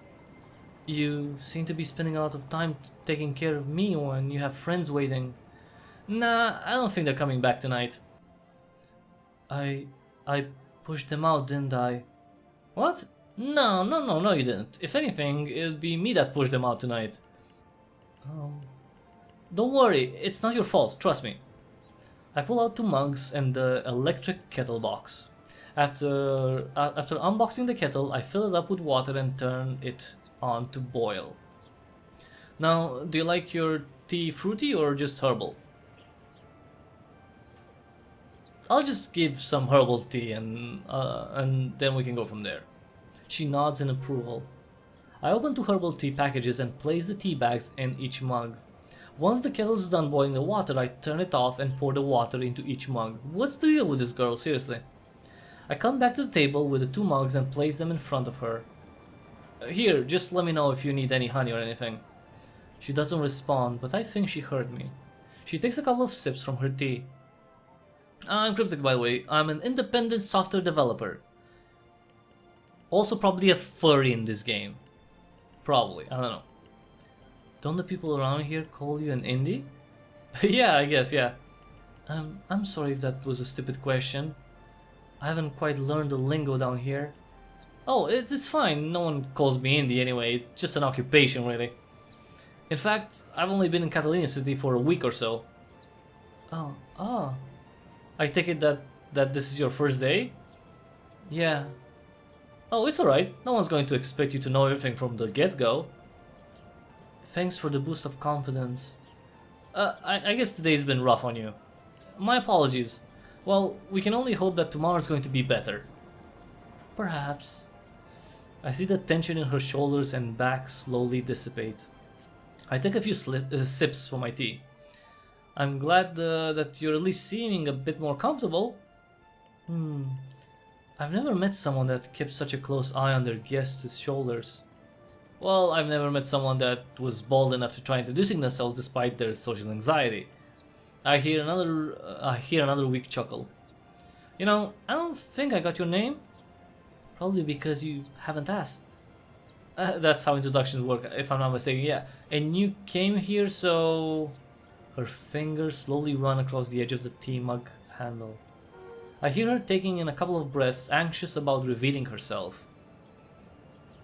You seem to be spending a lot of time taking care of me when you have friends waiting. Nah, I don't think they're coming back tonight. I pushed them out, didn't I? What? No, you didn't. If anything, it'll be me that pushed them out tonight. Don't worry, it's not your fault, trust me. I pull out 2 mugs and the electric kettle box. After unboxing the kettle, I fill it up with water and turn it on to boil. Now, do you like your tea fruity or just herbal? I'll just give some herbal tea and then we can go from there. She nods in approval. I open 2 herbal tea packages and place the tea bags in each mug. Once the kettle is done boiling the water, I turn it off and pour the water into each mug. What's the deal with this girl, seriously? I come back to the table with the 2 mugs and place them in front of her. Here, just let me know if you need any honey or anything. She doesn't respond, but I think she heard me. She takes a couple of sips from her tea. I'm Cryptic, by the way. I'm an independent software developer. Also probably a furry in this game. Probably, I don't know. Don't the people around here call you an indie? Yeah, I guess, yeah. I'm sorry if that was a stupid question. I haven't quite learned the lingo down here. Oh, it's fine. No one calls me indie anyway. It's just an occupation, really. In fact, I've only been in Catalina City for a week or so. Oh. I take it that this is your first day? Yeah. Oh, it's alright. No one's going to expect you to know everything from the get-go. Thanks for the boost of confidence. I guess today's been rough on you. My apologies. Well, we can only hope that tomorrow's going to be better. Perhaps. I see the tension in her shoulders and back slowly dissipate. I take a few sips for my tea. I'm glad that you're at least seeming a bit more comfortable. I've never met someone that kept such a close eye on their guests' shoulders. Well, I've never met someone that was bold enough to try introducing themselves despite their social anxiety. I hear another weak chuckle. You know, I don't think I got your name. Probably because you haven't asked. That's how introductions work, if I'm not mistaken, yeah. And you came here, so... Her fingers slowly run across the edge of the tea mug handle. I hear her taking in a couple of breaths, anxious about revealing herself.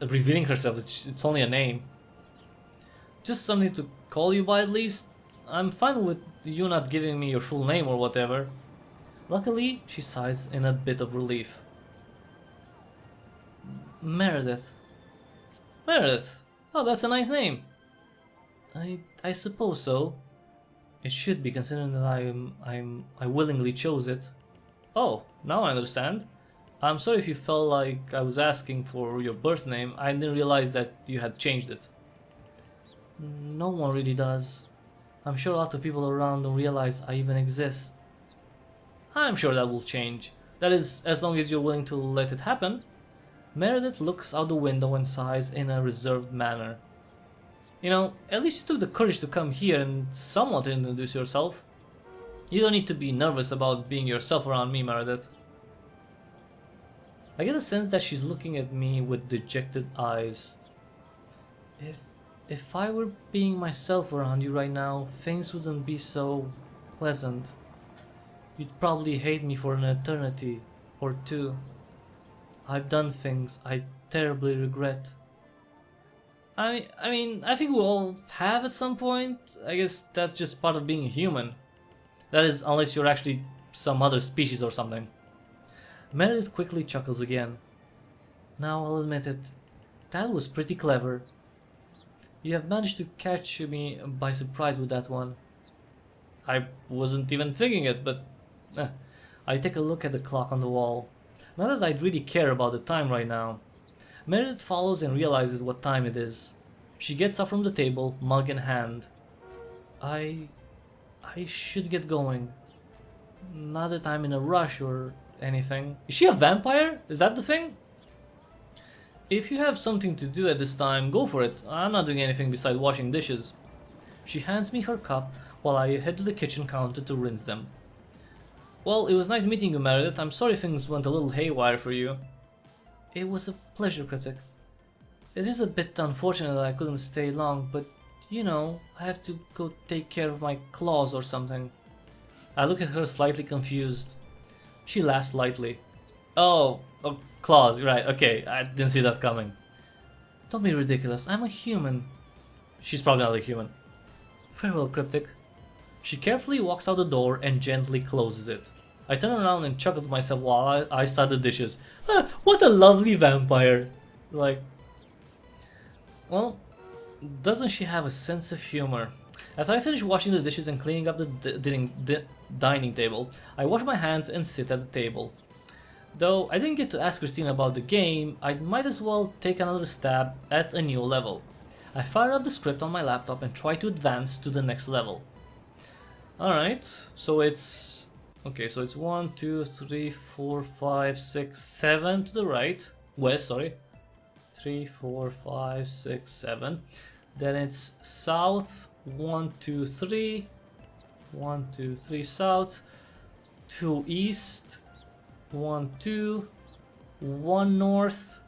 Revealing herself, it's only a name. Just something to call you by at least. I'm fine with you not giving me your full name or whatever. Luckily, she sighs in a bit of relief. Meredith. Meredith? Oh, that's a nice name. I suppose so. It should be, considering that I willingly chose it. Oh, now I understand. I'm sorry if you felt like I was asking for your birth name. I didn't realize that you had changed it. No one really does. I'm sure a lot of people around don't realize I even exist. I'm sure that will change. That is, as long as you're willing to let it happen. Meredith looks out the window and sighs in a reserved manner. You know, at least you took the courage to come here and somewhat introduce yourself. You don't need to be nervous about being yourself around me, Meredith. I get a sense that she's looking at me with dejected eyes. If I were being myself around you right now, things wouldn't be so pleasant. You'd probably hate me for an eternity or two. I've done things I terribly regret. I mean, I think we all have at some point. I guess that's just part of being human. That is, unless you're actually some other species or something. Meredith quickly chuckles again. Now I'll admit it, that was pretty clever. You have managed to catch me by surprise with that one. I wasn't even thinking it, but... I take a look at the clock on the wall. Not that I'd really care about the time right now. Meredith follows and realizes what time it is. She gets up from the table, mug in hand. I should get going. Not that I'm in a rush or anything. Is she a vampire? Is that the thing? If you have something to do at this time, go for it. I'm not doing anything besides washing dishes. She hands me her cup while I head to the kitchen counter to rinse them. Well, it was nice meeting you, Meredith. I'm sorry things went a little haywire for you. It was a pleasure, Cryptic. It is a bit unfortunate that I couldn't stay long, but you know, I have to go take care of my claws or something. I look at her slightly confused. She laughs lightly. Oh, claws, right, okay, I didn't see that coming. Don't be ridiculous, I'm a human. She's probably not a human. Farewell, Cryptic. She carefully walks out the door and gently closes it. I turn around and chuckle to myself while I start the dishes. What a lovely vampire! Like, well, doesn't she have a sense of humor? After I finish washing the dishes and cleaning up the dining table, I wash my hands and sit at the table. Though I didn't get to ask Christina about the game, I might as well take another stab at a new level. I fire up the script on my laptop and try to advance to the next level. Alright, so it's... okay, so it's 1, 2, 3, 4, 5, 6, 7 to the right. West, sorry. 3, 4, 5, 6, 7. Then it's south, 1, 2, 3. 1, 2, 3 south. 2 east. 1, 2. 1 north.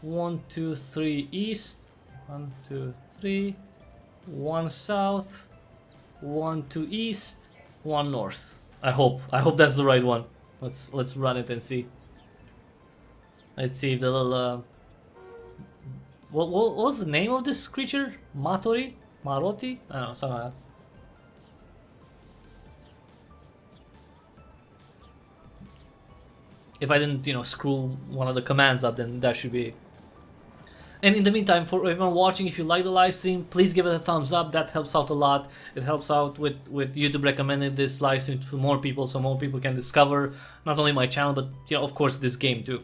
1, 2, 3 east. 1, 2, 3. 1 south. 1 to east. 1 north. I hope that's the right one. Let's run it and see. Let's see if the little what was the name of this creature? Matori? Maroti? I don't know, something like that. If I didn't, you know, screw one of the commands up, then that should be. And in the meantime, for everyone watching, if you like the live stream, please give it a thumbs up. That helps out a lot. It helps out with YouTube recommending this live stream to more people, so more people can discover not only my channel, but of course this game too.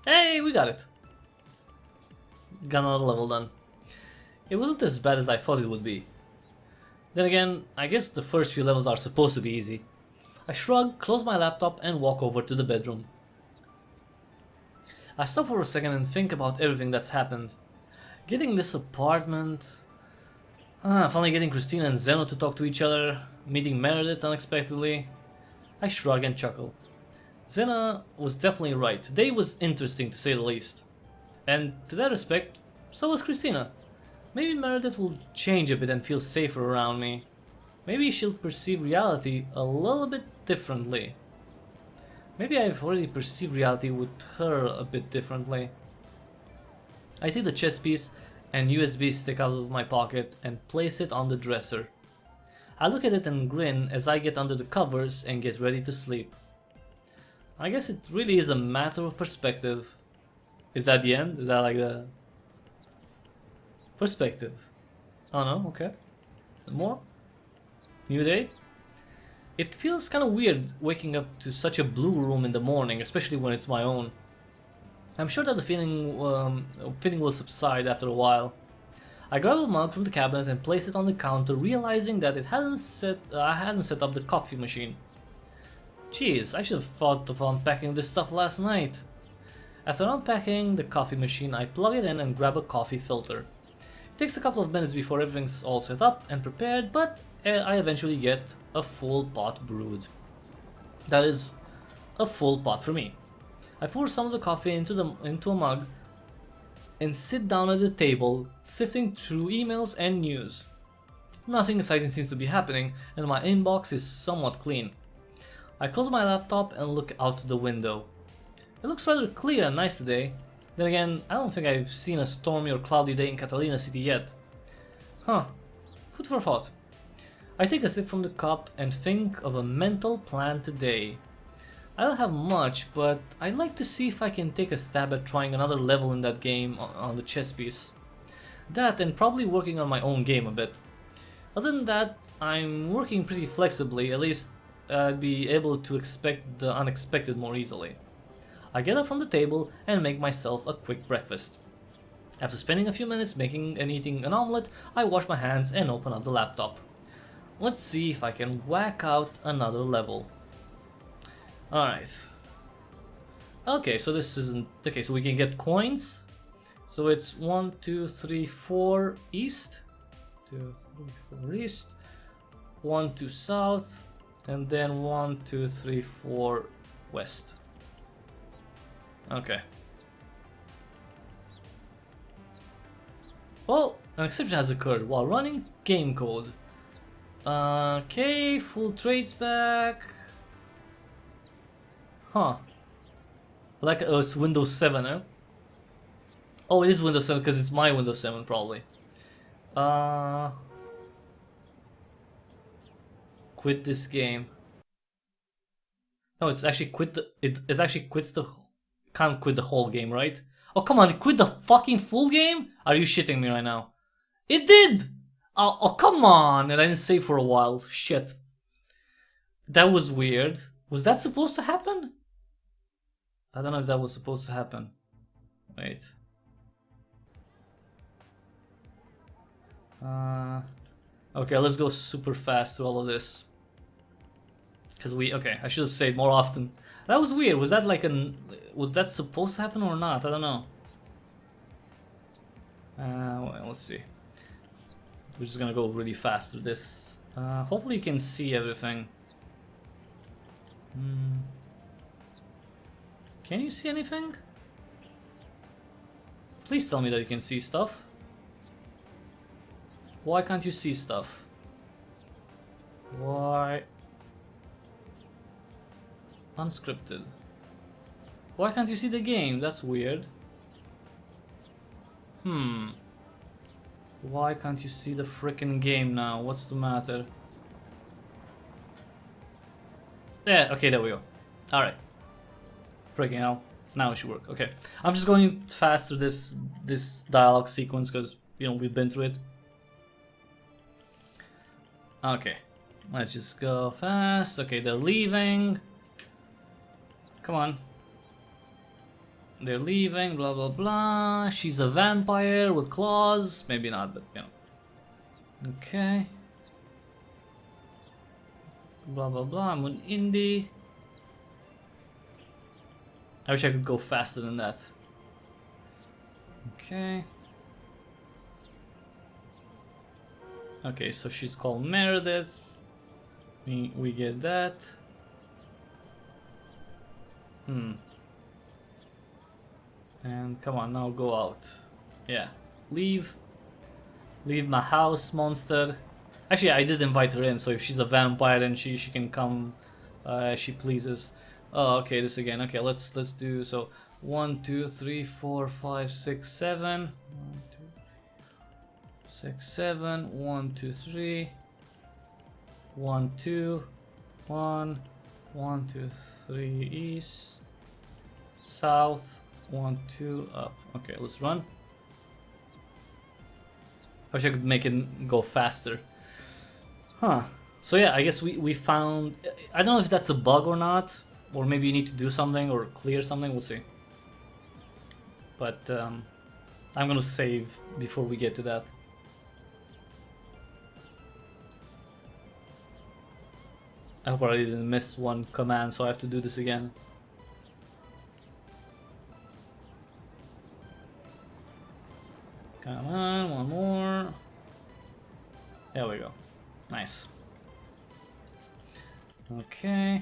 Hey, we got it. Got another level done. It wasn't as bad as I thought it would be. Then again, I guess the first few levels are supposed to be easy. I shrug, close my laptop, and walk over to the bedroom. I stop for a second and think about everything that's happened. Getting this apartment... finally getting Christina and Zeno to talk to each other, meeting Meredith unexpectedly. I shrug and chuckle. Zena was definitely right. Today was interesting to say the least. And to that respect, so was Christina. Maybe Meredith will change a bit and feel safer around me. Maybe she'll perceive reality a little bit differently. Maybe I've already perceived reality with her a bit differently. I take the chess piece and USB stick out of my pocket and place it on the dresser. I look at it and grin as I get under the covers and get ready to sleep. I guess it really is a matter of perspective. Is that the end? Is that like the... perspective? Oh no, okay. More? New day? It feels kind of weird waking up to such a blue room in the morning, especially when it's my own. I'm sure that the feeling will subside after a while. I grab a mug from the cabinet and place it on the counter, realizing that I hadn't set up the coffee machine. Jeez, I should have thought of unpacking this stuff last night. After unpacking the coffee machine, I plug it in and grab a coffee filter. It takes a couple of minutes before everything's all set up and prepared, but I eventually get a full pot brewed. That is a full pot for me. I pour some of the coffee into a mug and sit down at the table, sifting through emails and news. Nothing exciting seems to be happening, and my inbox is somewhat clean. I close my laptop and look out the window. It looks rather clear and nice today. Then again, I don't think I've seen a stormy or cloudy day in Catalina City yet. Huh, food for thought. I take a sip from the cup and think of a mental plan today. I don't have much, but I'd like to see if I can take a stab at trying another level in that game on the chess piece. That and probably working on my own game a bit. Other than that, I'm working pretty flexibly, at least I'd be able to expect the unexpected more easily. I get up from the table and make myself a quick breakfast. After spending a few minutes making and eating an omelette, I wash my hands and open up the laptop. Let's see if I can whack out another level. Alright. Okay, so this isn't... Okay, so we can get coins. So it's 1, 2, 3, 4 east. 2, 3, 4 east. 1, 2 south. And then 1, 2, 3, 4 west. Okay. Well, an exception has occurred while running game code. Okay, full trace back. Huh. Like, oh, it's Windows 7, huh? Oh, it is Windows 7 because it's my Windows 7 probably. Quit this game. No, it's actually quit the... It actually quits the... Can't quit the whole game, right? Oh, come on, it quit the fucking full game? Are you shitting me right now? It did! Oh, come on! And I didn't save for a while. Shit. That was weird. Was that supposed to happen? I don't know if that was supposed to happen. Wait. Okay, let's go super fast through all of this. Because okay, I should have saved more often. That was weird. Was that like was that supposed to happen or not? I don't know. Well, let's see. We're just gonna go really fast through this. Hopefully you can see everything. Can you see anything? Please tell me that you can see stuff. Why can't you see stuff? Why? Unscripted. Why can't you see the game? That's weird. Why can't you see the frickin' game now? What's the matter? Yeah, okay, there we go. Alright. Freaking hell. Now it should work. Okay, I'm just going fast through this dialogue sequence because you know we've been through it. Okay, let's just go fast. Okay, they're leaving. Come on. They're leaving. Blah blah blah. She's a vampire with claws. Maybe not, but you know. Okay. Blah blah blah. I'm an indie. I wish I could go faster than that. Okay. Okay, so she's called Meredith. We get that. And come on, now go out. Yeah. Leave. Leave my house, monster. Actually, I did invite her in, so if she's a vampire, then she can come as she pleases. Oh, okay, this again. Okay, let's do so. 1, 2, 3, 4, 5, 6, 7. 1, 2, 6, 7. 1, 2, 3. 1, 2. 1. 1, 2, 3. East. South. 1, 2. Up. Okay, let's run. I wish I could make it go faster. Huh. So yeah, I guess we found... I don't know if that's a bug or not. Or maybe you need to do something or clear something, we'll see. But I'm gonna save before we get to that. I hope I didn't miss one command, so I have to do this again. Come on, one more. There we go. Nice. Okay.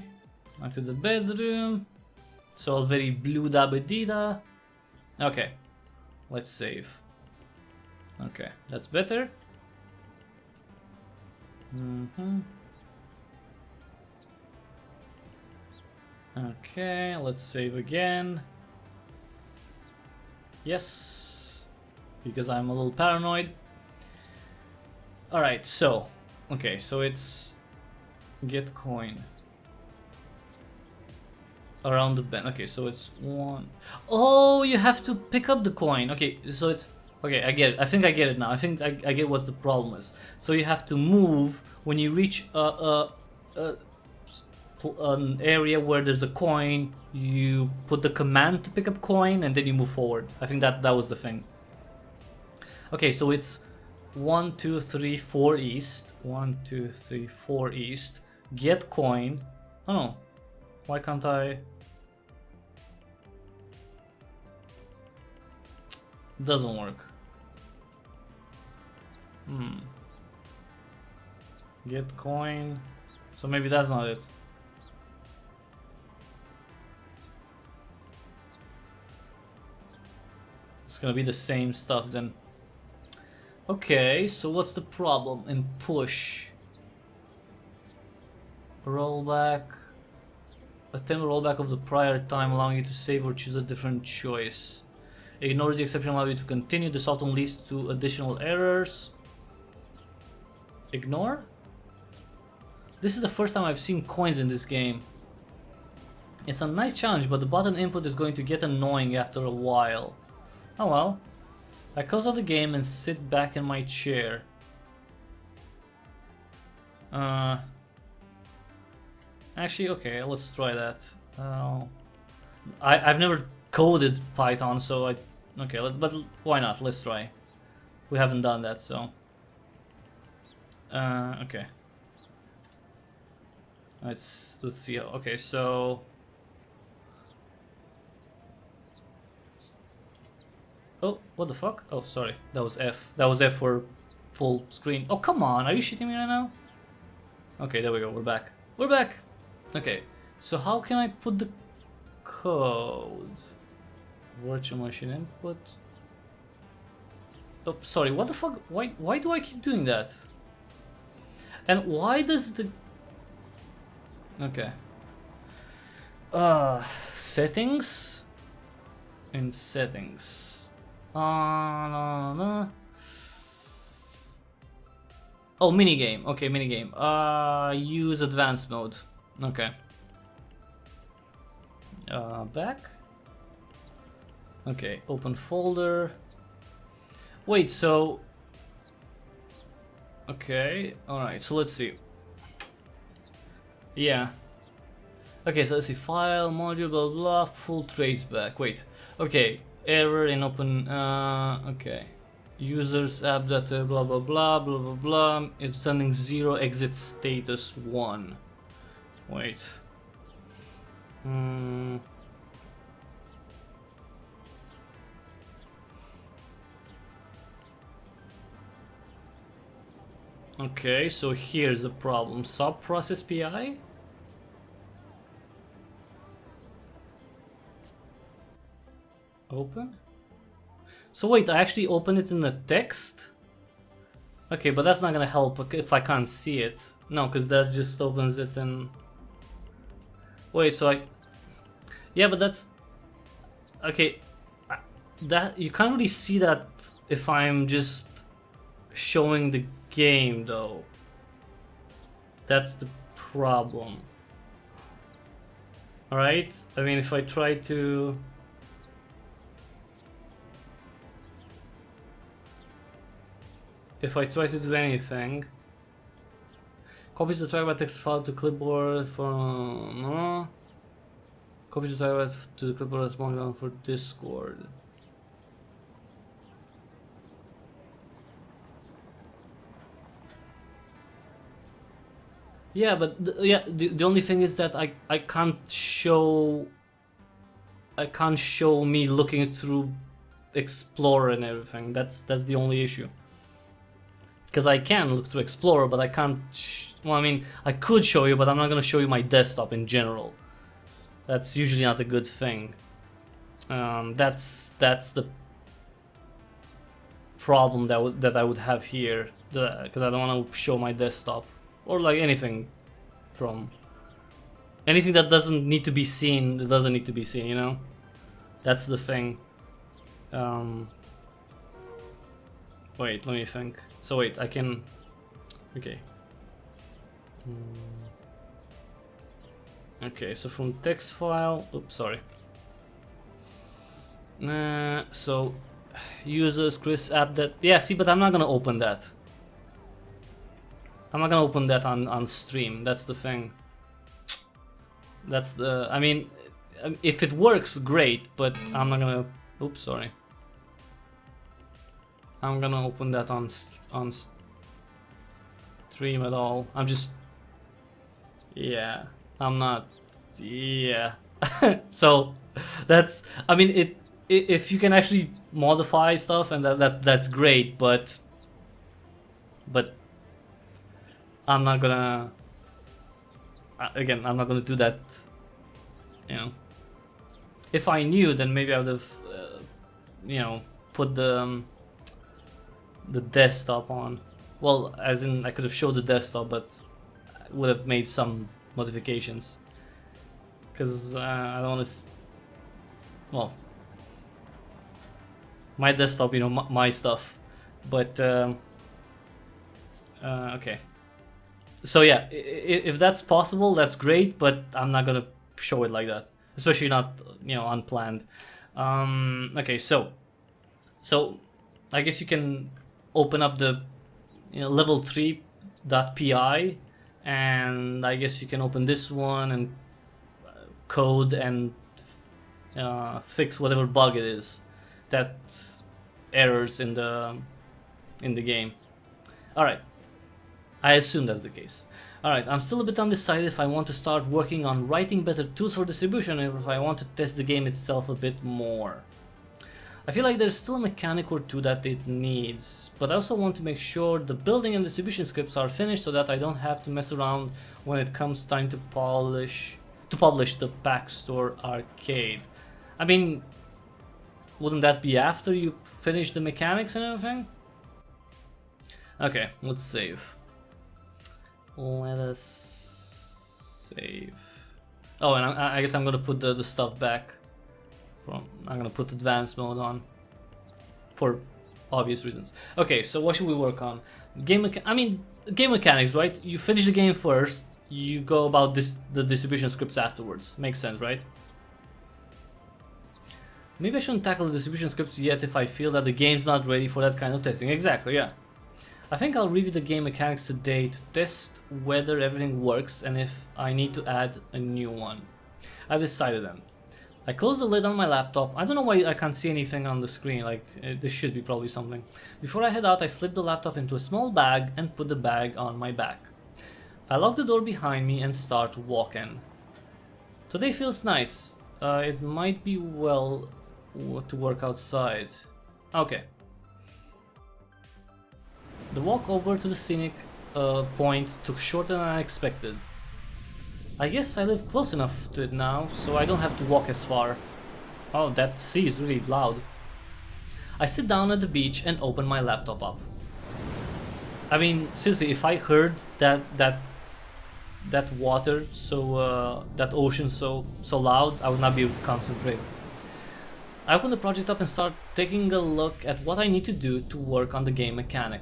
Onto the bedroom. It's all very blue da. Okay. Let's save. Okay, that's better. Okay, let's save again. Yes. Because I'm a little paranoid. Alright, so. Okay, so it's get coin. Around the bend. Okay, so it's 1. Oh, you have to pick up the coin. Okay, so it's... Okay, I get it. I think I get it now. I think I get what the problem is. So you have to move when you reach an area where there's a coin. You put the command to pick up coin and then you move forward. I think that was the thing. Okay, so it's 1, 2, 3, 4 east. 1, 2, 3, 4 east. Get coin. Oh no. Why can't I? Doesn't work. Get coin. So maybe that's not it. It's gonna be the same stuff then. Okay, so what's the problem in push? Rollback. Attempt rollback of the prior time, allowing you to save or choose a different choice. Ignore the exception, allow you to continue. This often leads to additional errors. Ignore? This is the first time I've seen coins in this game. It's a nice challenge, but the button input is going to get annoying after a while. Oh well. I close out the game and sit back in my chair. Actually, okay, let's try that. I've never coded Python, so okay, but why not? Let's try. We haven't done that, so okay. Let's see. Okay, so oh, what the fuck? Oh, sorry, that was F. That was F for full screen. Oh, come on, are you shitting me right now? Okay, there we go. We're back. We're back. Okay, so how can I put the code? Virtual machine input. Oh, sorry, what the fuck? Why do I keep doing that? And why does the... Okay. Settings? In settings. No. Oh, minigame. Okay, minigame. Use advanced mode. Okay. Back. Okay, open folder. Wait, so... Okay, alright, so let's see. Yeah. Okay, so let's see, file, module, blah blah, full traceback. Wait, okay, error in open, okay. Users app data, blah blah blah, blah blah blah. It's sending 0, exit status 1. Wait. Okay, so here's the problem. Sub-process PI? Open? So wait, I actually open it in the text? Okay, but that's not gonna help if I can't see it. No, because that just opens it in... Wait, so I... Yeah, but that's... Okay, that you can't really see that if I'm just showing the game, though. That's the problem. Alright? I mean, if I try to... If I try to do anything, copies the trackpad text file to clipboard for copies the trackpad to the clipboard as one for Discord. Yeah, but the only thing is that I can't show me looking through Explorer and everything. That's the only issue. Because I can look through Explorer, but I can't... well, I mean, I could show you, but I'm not going to show you my desktop in general. That's usually not a good thing. That's the problem that I would have here. Because I don't want to show my desktop. Or like anything from... Anything that doesn't need to be seen, it doesn't need to be seen, you know? That's the thing. Wait, let me think. So wait, I can... Okay. Okay, so from text file... Oops, sorry. So... Users, Chris, app that... Yeah, see, but I'm not gonna open that. I'm not gonna open that on stream, that's the thing. That's the... I mean, if it works, great, but I'm not gonna... Oops, sorry. I'm gonna open that on stream at all. I'm just... Yeah, I'm not... Yeah. So, that's... I mean, if you can actually modify stuff, and that's great, but I'm not gonna... Again, I'm not gonna do that, you know. If I knew, then maybe I would have, you know, put the desktop on. Well, as in, I could have showed the desktop, but I would have made some modifications. Because I don't want to... Well, my desktop, you know, my stuff. But, okay. So yeah, if that's possible, that's great, but I'm not gonna show it like that. Especially not, you know, unplanned. Okay, so I guess you can open up the, you know, level 3.py, and I guess you can open this one and code and fix whatever bug it is that errors in the game. All right. I assume that's the case. Alright, I'm still a bit undecided if I want to start working on writing better tools for distribution or if I want to test the game itself a bit more. I feel like there's still a mechanic or two that it needs, but I also want to make sure the building and distribution scripts are finished so that I don't have to mess around when it comes time to publish the Backstore arcade. I mean, wouldn't that be after you finish the mechanics and everything? Okay, let's save. Let us save. Oh, and I guess I'm gonna put the stuff back. I'm gonna put advanced mode on for obvious reasons. Okay, so what should we work on? Game mechanics, right? You finish the game first. You go about the distribution scripts afterwards. Makes sense, right? Maybe I shouldn't tackle the distribution scripts yet if I feel that the game's not ready for that kind of testing. Exactly, yeah. I think I'll review the game mechanics today to test whether everything works and if I need to add a new one. I've decided then. I closed the lid on my laptop. I don't know why I can't see anything on the screen, like this should be probably something. Before I head out, I slip the laptop into a small bag and put the bag on my back. I lock the door behind me and start walking. Today feels nice. It might be well to work outside. Okay. The walk over to the scenic point took shorter than I expected. I guess I live close enough to it now, so I don't have to walk as far. Oh, that sea is really loud. I sit down at the beach and open my laptop up. I mean, seriously, if I heard that water that ocean so loud, I would not be able to concentrate. I open the project up and start taking a look at what I need to do to work on the game mechanic.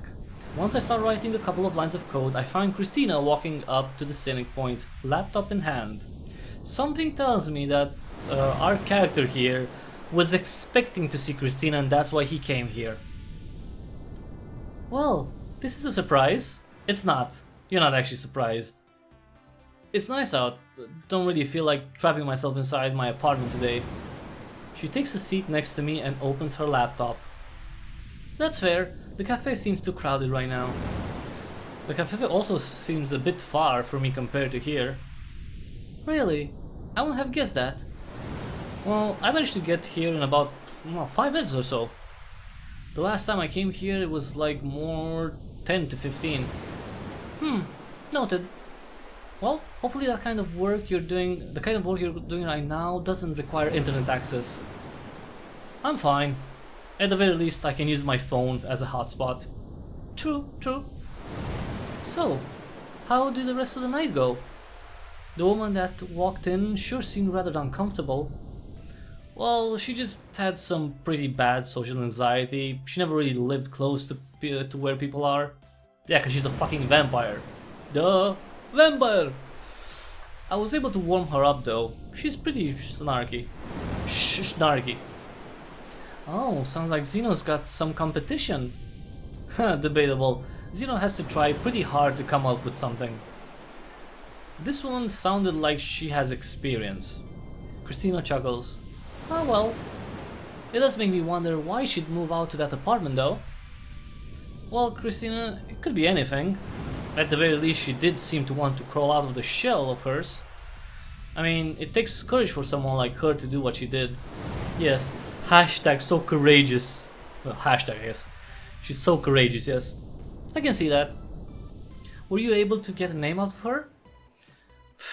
Once I start writing a couple of lines of code, I find Christina walking up to the scenic point, laptop in hand. Something tells me that our character here was expecting to see Christina and that's why he came here. Well, this is a surprise. It's not. You're not actually surprised. It's nice out. Don't really feel like trapping myself inside my apartment today. She takes a seat next to me and opens her laptop. That's fair. The cafe seems too crowded right now. The cafe also seems a bit far for me compared to here. Really? I wouldn't have guessed that. Well, I managed to get here in about 5 minutes or so. The last time I came here it was like more 10 to 15. Noted. Well, hopefully the kind of work you're doing right now doesn't require internet access. I'm fine. At the very least, I can use my phone as a hotspot. True. So, how did the rest of the night go? The woman that walked in sure seemed rather uncomfortable. Well, she just had some pretty bad social anxiety. She never really lived close to where people are. Yeah, cause she's a fucking vampire. Duh, vampire! I was able to warm her up though. She's pretty snarky. Snarky. Oh, sounds like Zeno's got some competition. Debatable. Zeno has to try pretty hard to come up with something. This one sounded like she has experience. Christina chuckles. Oh well. It does make me wonder why she'd move out to that apartment though. Well, Christina, it could be anything. At the very least, she did seem to want to crawl out of the shell of hers. I mean, it takes courage for someone like her to do what she did. Yes. Hashtag so courageous. Well, hashtag, I guess. She's so courageous, yes. I can see that. Were you able to get a name out of her?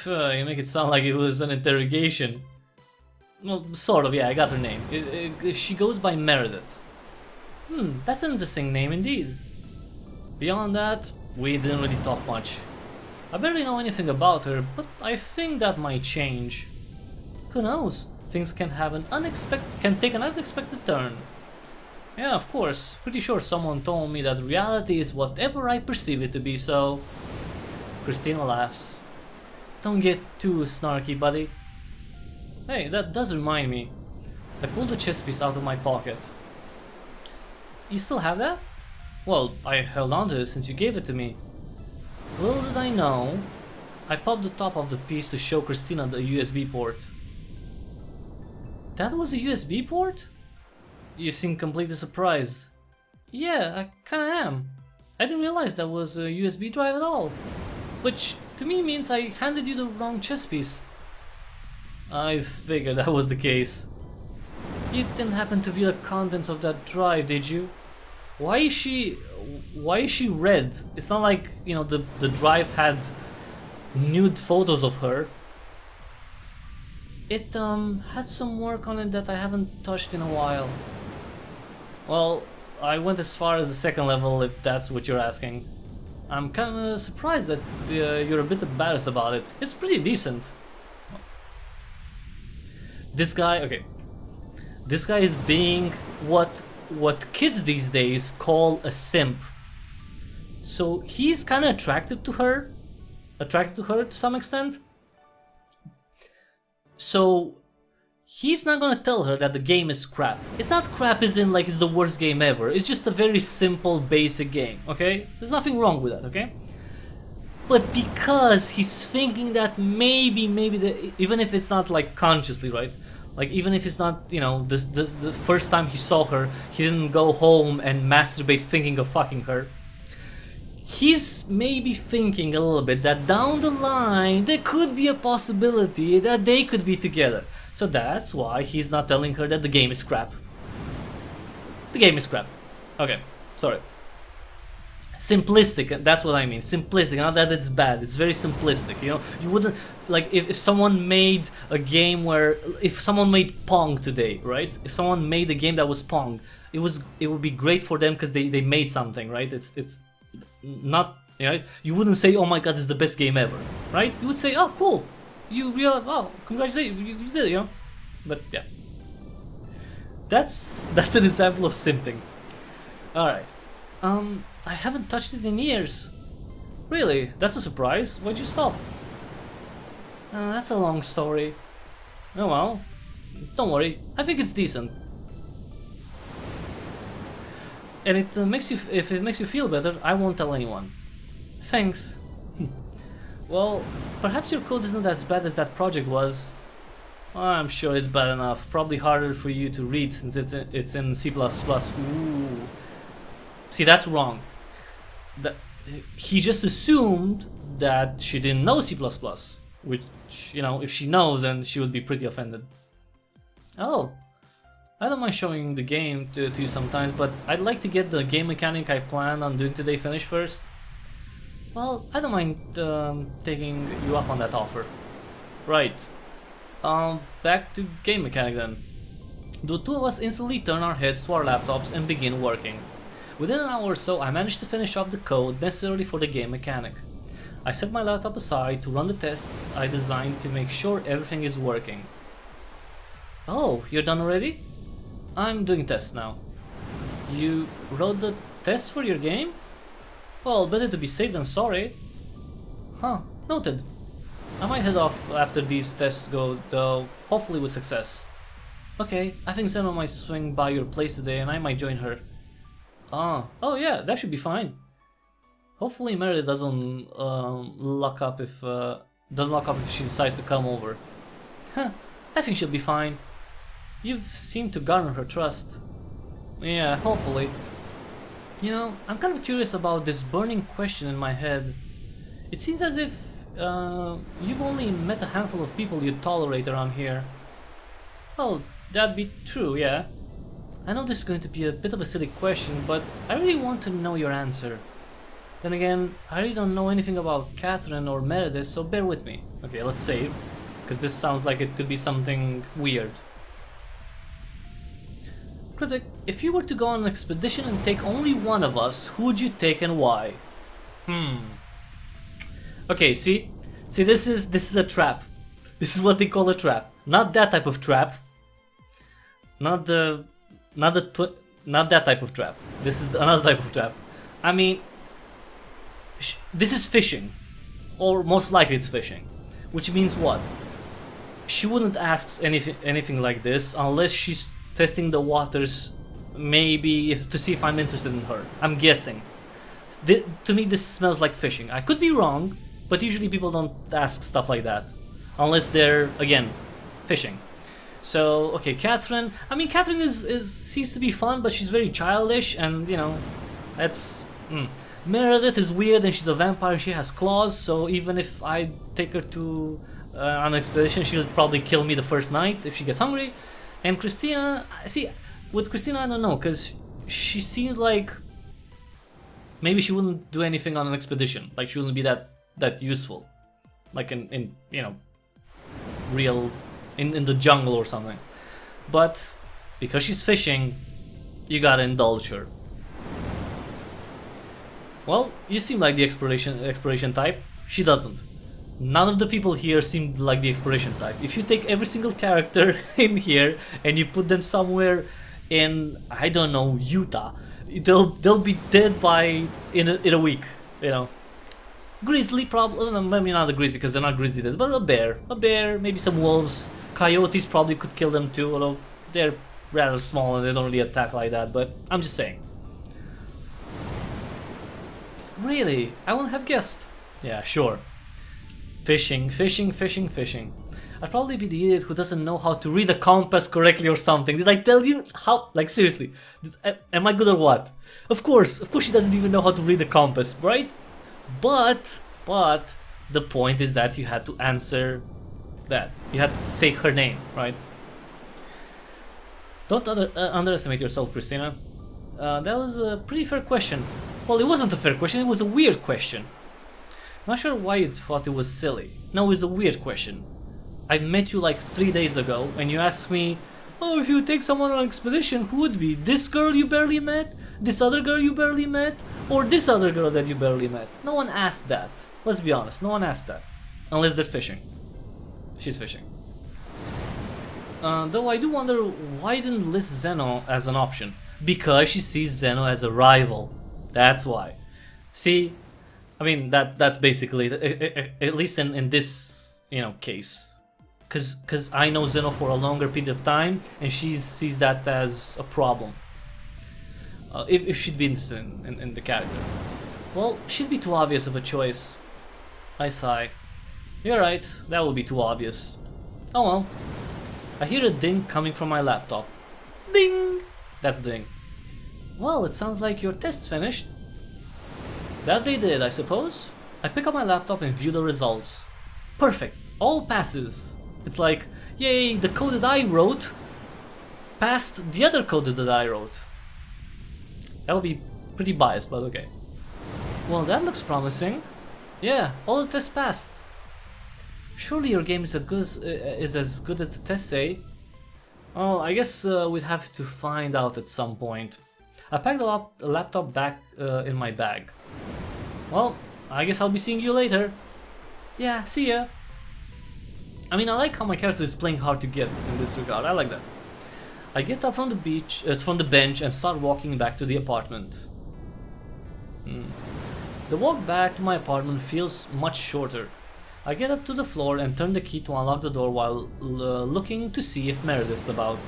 You make it sound like it was an interrogation. Well, sort of, yeah, I got her name. She goes by Meredith. That's an interesting name indeed. Beyond that, we didn't really talk much. I barely know anything about her, but I think that might change. Who knows? Things can take an unexpected turn. Yeah, of course. Pretty sure someone told me that reality is whatever I perceive it to be, so... Christina laughs. Don't get too snarky, buddy. Hey, that does remind me. I pulled a chess piece out of my pocket. You still have that? Well, I held on to it since you gave it to me. Little did I know, I popped the top of the piece to show Christina the USB port. That was a USB port? You seem completely surprised. Yeah, I kinda am. I didn't realize that was a USB drive at all. Which to me means I handed you the wrong chess piece. I figured that was the case. You didn't happen to view the contents of that drive, did you? Why is she red? It's not like, you know, the drive had nude photos of her. It had some work on it that I haven't touched in a while. Well, I went as far as the second level, if that's what you're asking. I'm kinda surprised that you're a bit embarrassed about it. It's pretty decent. This guy is being what kids these days call a simp. So he's kinda attracted to her to some extent. So he's not gonna tell her that the game is crap. It's not crap as in like it's the worst game ever. It's just a very simple, basic game, okay? There's nothing wrong with that, okay? But because he's thinking that maybe even if it's not like consciously, right? Like even if it's not, you know, the first time he saw her, he didn't go home and masturbate thinking of fucking her. He's maybe thinking a little bit that down the line there could be a possibility that they could be together. So that's why he's not telling her that the game is crap. The game is crap. Okay, sorry. Simplistic, that's what I mean. Simplistic, not that it's bad. It's very simplistic, you know. You wouldn't, like, if someone made a game where, if someone made Pong today, right? If someone made a game that was Pong, it would be great for them because they made something, right? It's not, you know, you wouldn't say, oh my god, this is the best game ever, right? You would say, oh cool, you realize, oh, congratulations, you did it, you know. But yeah, that's an example of simping. All right. I haven't touched it in years. Really? That's a surprise. Why'd you stop? That's a long story. Oh well. Don't worry. I think it's decent. And it makes you, if it makes you feel better, I won't tell anyone. Thanks. Well, perhaps your code isn't as bad as that project was. I'm sure it's bad enough. Probably harder for you to read since it's in C++. Ooh. See, that's wrong. He just assumed that she didn't know C++, which, you know, if she knows, then she would be pretty offended. Oh, I don't mind showing the game to you sometimes, but I'd like to get the game mechanic I plan on doing today finished first. Well, I don't mind taking you up on that offer. Right. Back to game mechanic then. The two of us instantly turn our heads to our laptops and begin working. Within an hour or so, I managed to finish off the code necessary for the game mechanic. I set my laptop aside to run the tests I designed to make sure everything is working. Oh, you're done already? I'm doing tests now. You wrote the tests for your game? Well, better to be safe than sorry. Huh, noted. I might head off after these tests go, though, hopefully with success. Okay, I think Zeno might swing by your place today and I might join her. Oh yeah, that should be fine. Hopefully Meredith doesn't lock up if she decides to come over. Huh, I think she'll be fine. You've seemed to garner her trust. Yeah, hopefully. You know, I'm kind of curious about this burning question in my head. It seems as if you've only met a handful of people you tolerate around here. Well, that'd be true, yeah. I know this is going to be a bit of a silly question, but I really want to know your answer. Then again, I really don't know anything about Catherine or Meredith, so bear with me. Okay, let's save, because this sounds like it could be something weird. Cryptic, if you were to go on an expedition and take only one of us, who would you take and why? Okay, see, this is a trap. This is what they call a trap. Not that type of trap. Not that type of trap. This is another type of trap. I mean, this is fishing, or most likely it's fishing, which means what? She wouldn't ask anything like this unless she's testing the waters, maybe to see if I'm interested in her. I'm guessing. To me, this smells like fishing. I could be wrong, but usually people don't ask stuff like that unless they're, again, fishing. So, okay, Catherine. I mean, Catherine seems to be fun, but she's very childish, and you know, that's. Meredith is weird, and she's a vampire. And she has claws, so even if I take her to on an expedition, she'll probably kill me the first night if she gets hungry. And Christina, see, with Christina, I don't know, because she seems like maybe she wouldn't do anything on an expedition. Like she wouldn't be that useful, like in you know, real. In the jungle or something. But because she's fishing, you gotta indulge her. Well, you seem like the exploration type. She doesn't. None of the people here seem like the exploration type. If you take every single character in here and you put them somewhere in, I don't know, Utah, they'll be dead in a week, you know. Grizzly, probably, maybe not a grizzly because they're not grizzly days, but a bear, maybe some wolves. Coyotes probably could kill them too, although they're rather small and they don't really attack like that, but I'm just saying. Really? I wouldn't have guessed. Yeah, sure. Fishing, fishing, fishing, fishing. I'd probably be the idiot who doesn't know how to read a compass correctly or something. Did I tell you how? Like, seriously. Am I good or what? Of course she doesn't even know how to read a compass, right? But the point is that you had to answer that. You had to say her name, right? Don't underestimate yourself, Christina. That was a pretty fair question. Well, it wasn't a fair question, it was a weird question. Not sure why you thought it was silly. No, it's a weird question. I met you like 3 days ago, and you asked me, oh, if you take someone on an expedition, who would it be? This girl you barely met? This other girl you barely met? Or this other girl that you barely met? No one asked that. Let's be honest, no one asked that. Unless they're fishing. She's fishing. Though I do wonder why didn't list Zeno as an option. Because she sees Zeno as a rival. That's why. See, I mean that's basically at least in this case. Because I know Zeno for a longer period of time, and she sees that as a problem. If she'd be interested in the character. Well, she'd be too obvious of a choice. I sigh. You're right, that would be too obvious. Oh well. I hear a ding coming from my laptop. Ding! That's the ding. Well, it sounds like your test's finished. That they did, I suppose. I pick up my laptop and view the results. Perfect, all passes. It's like, yay, the code that I wrote passed the other code that I wrote. That would be pretty biased, but okay. Well, that looks promising. Yeah, all the tests passed. Surely your game is as good as the tests say. Well, I guess we'd have to find out at some point. I packed the laptop back in my bag. Well, I guess I'll be seeing you later. Yeah, see ya. I mean, I like how my character is playing hard to get in this regard. I like that. I get up from the bench and start walking back to the apartment. The walk back to my apartment feels much shorter. I get up to the floor and turn the key to unlock the door while looking to see if Meredith's about.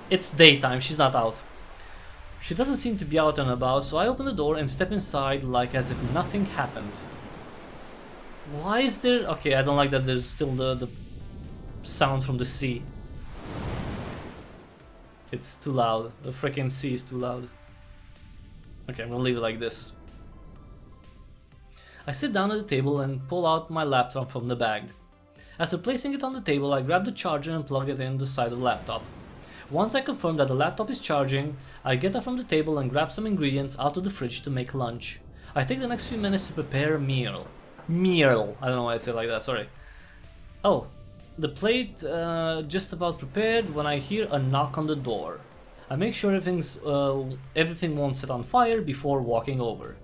It's daytime, she's not out. She doesn't seem to be out and about, so I open the door and step inside like as if nothing happened. Why is there... Okay, I don't like that there's still the sound from the sea. It's too loud. The freaking sea is too loud. Okay, I'm gonna leave it like this. I sit down at the table and pull out my laptop from the bag. After placing it on the table, I grab the charger and plug it in the side of the laptop. Once I confirm that the laptop is charging, I get up from the table and grab some ingredients out of the fridge to make lunch. I take the next few minutes to prepare a meal. Meal. I don't know why I said it like that, sorry. Oh, the plate just about prepared when I hear a knock on the door. I make sure everything won't set on fire before walking over.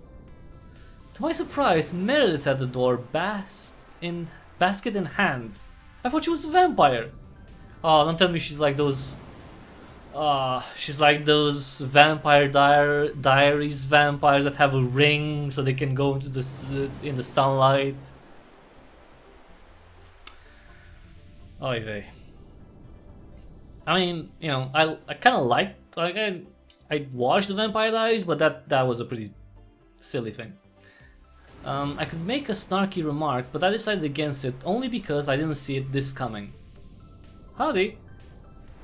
To my surprise, Meredith's at the door, basket in hand. I thought she was a vampire. Oh, don't tell me she's like those... she's like those Vampire Diaries vampires that have a ring so they can go into in the sunlight. Oy vey. I mean, I kind of liked... I watched the Vampire Diaries, but that was a pretty silly thing. I could make a snarky remark, but I decided against it only because I didn't see this coming. Howdy.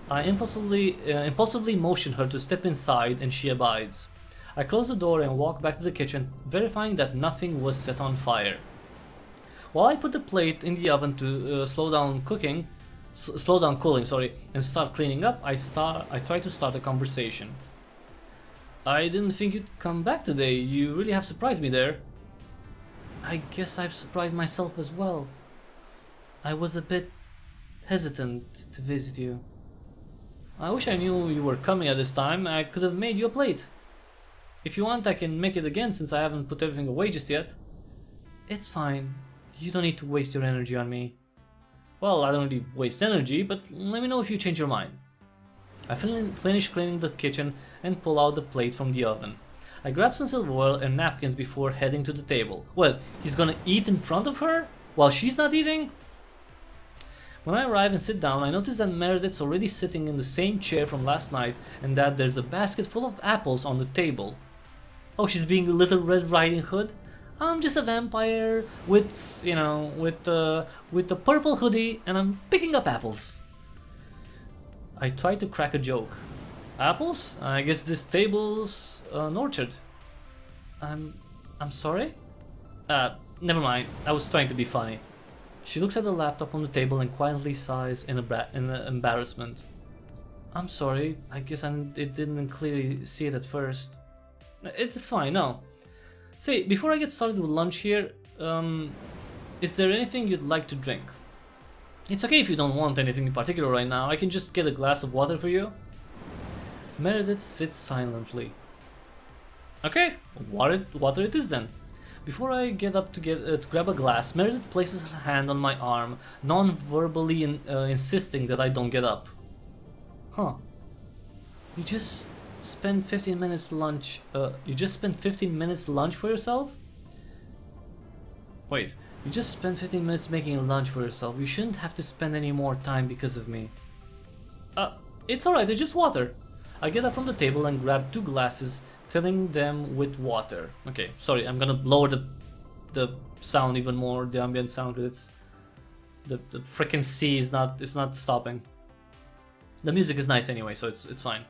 I impulsively motion her to step inside and she abides. I close the door and walk back to the kitchen, verifying that nothing was set on fire. While I put the plate in the oven to slow down cooling, and start cleaning up, I try to start a conversation. I didn't think you'd come back today. You really have surprised me there. I guess I've surprised myself as well. I was a bit hesitant to visit you. I wish I knew you were coming at this time. I could have made you a plate. If you want, I can make it again since I haven't put everything away just yet. It's fine. You don't need to waste your energy on me. Well, I don't really waste energy, but let me know if you change your mind. I finish cleaning the kitchen and pull out the plate from the oven. I grab some silverware and napkins before heading to the table. Well, he's gonna eat in front of her while she's not eating? When I arrive and sit down, I notice that Meredith's already sitting in the same chair from last night and that there's a basket full of apples on the table. Oh, she's being a Little Red Riding Hood? I'm just a vampire with, you know, with a purple hoodie and I'm picking up apples. I try to crack a joke. Apples? I guess this table's an orchard. I'm sorry? Never mind. I was trying to be funny. She looks at the laptop on the table and quietly sighs in embarrassment. I'm sorry. I guess I didn't clearly see it at first. It's fine, no. Say, before I get started with lunch here, is there anything you'd like to drink? It's okay if you don't want anything in particular right now. I can just get a glass of water for you. Meredith sits silently. Okay, water it is then. Before I get up to grab a glass, Meredith places her hand on my arm, non-verbally insisting that I don't get up. Huh. You just spent 15 minutes lunch. You just spent 15 minutes lunch for yourself? Wait, you just spent 15 minutes making lunch for yourself. You shouldn't have to spend any more time because of me. It's alright, it's just water. I get up from the table and grab 2 glasses, filling them with water. Okay, sorry, I'm gonna lower the sound even more, the ambient sound, because the frickin' sea is not stopping. The music is nice anyway, so it's fine.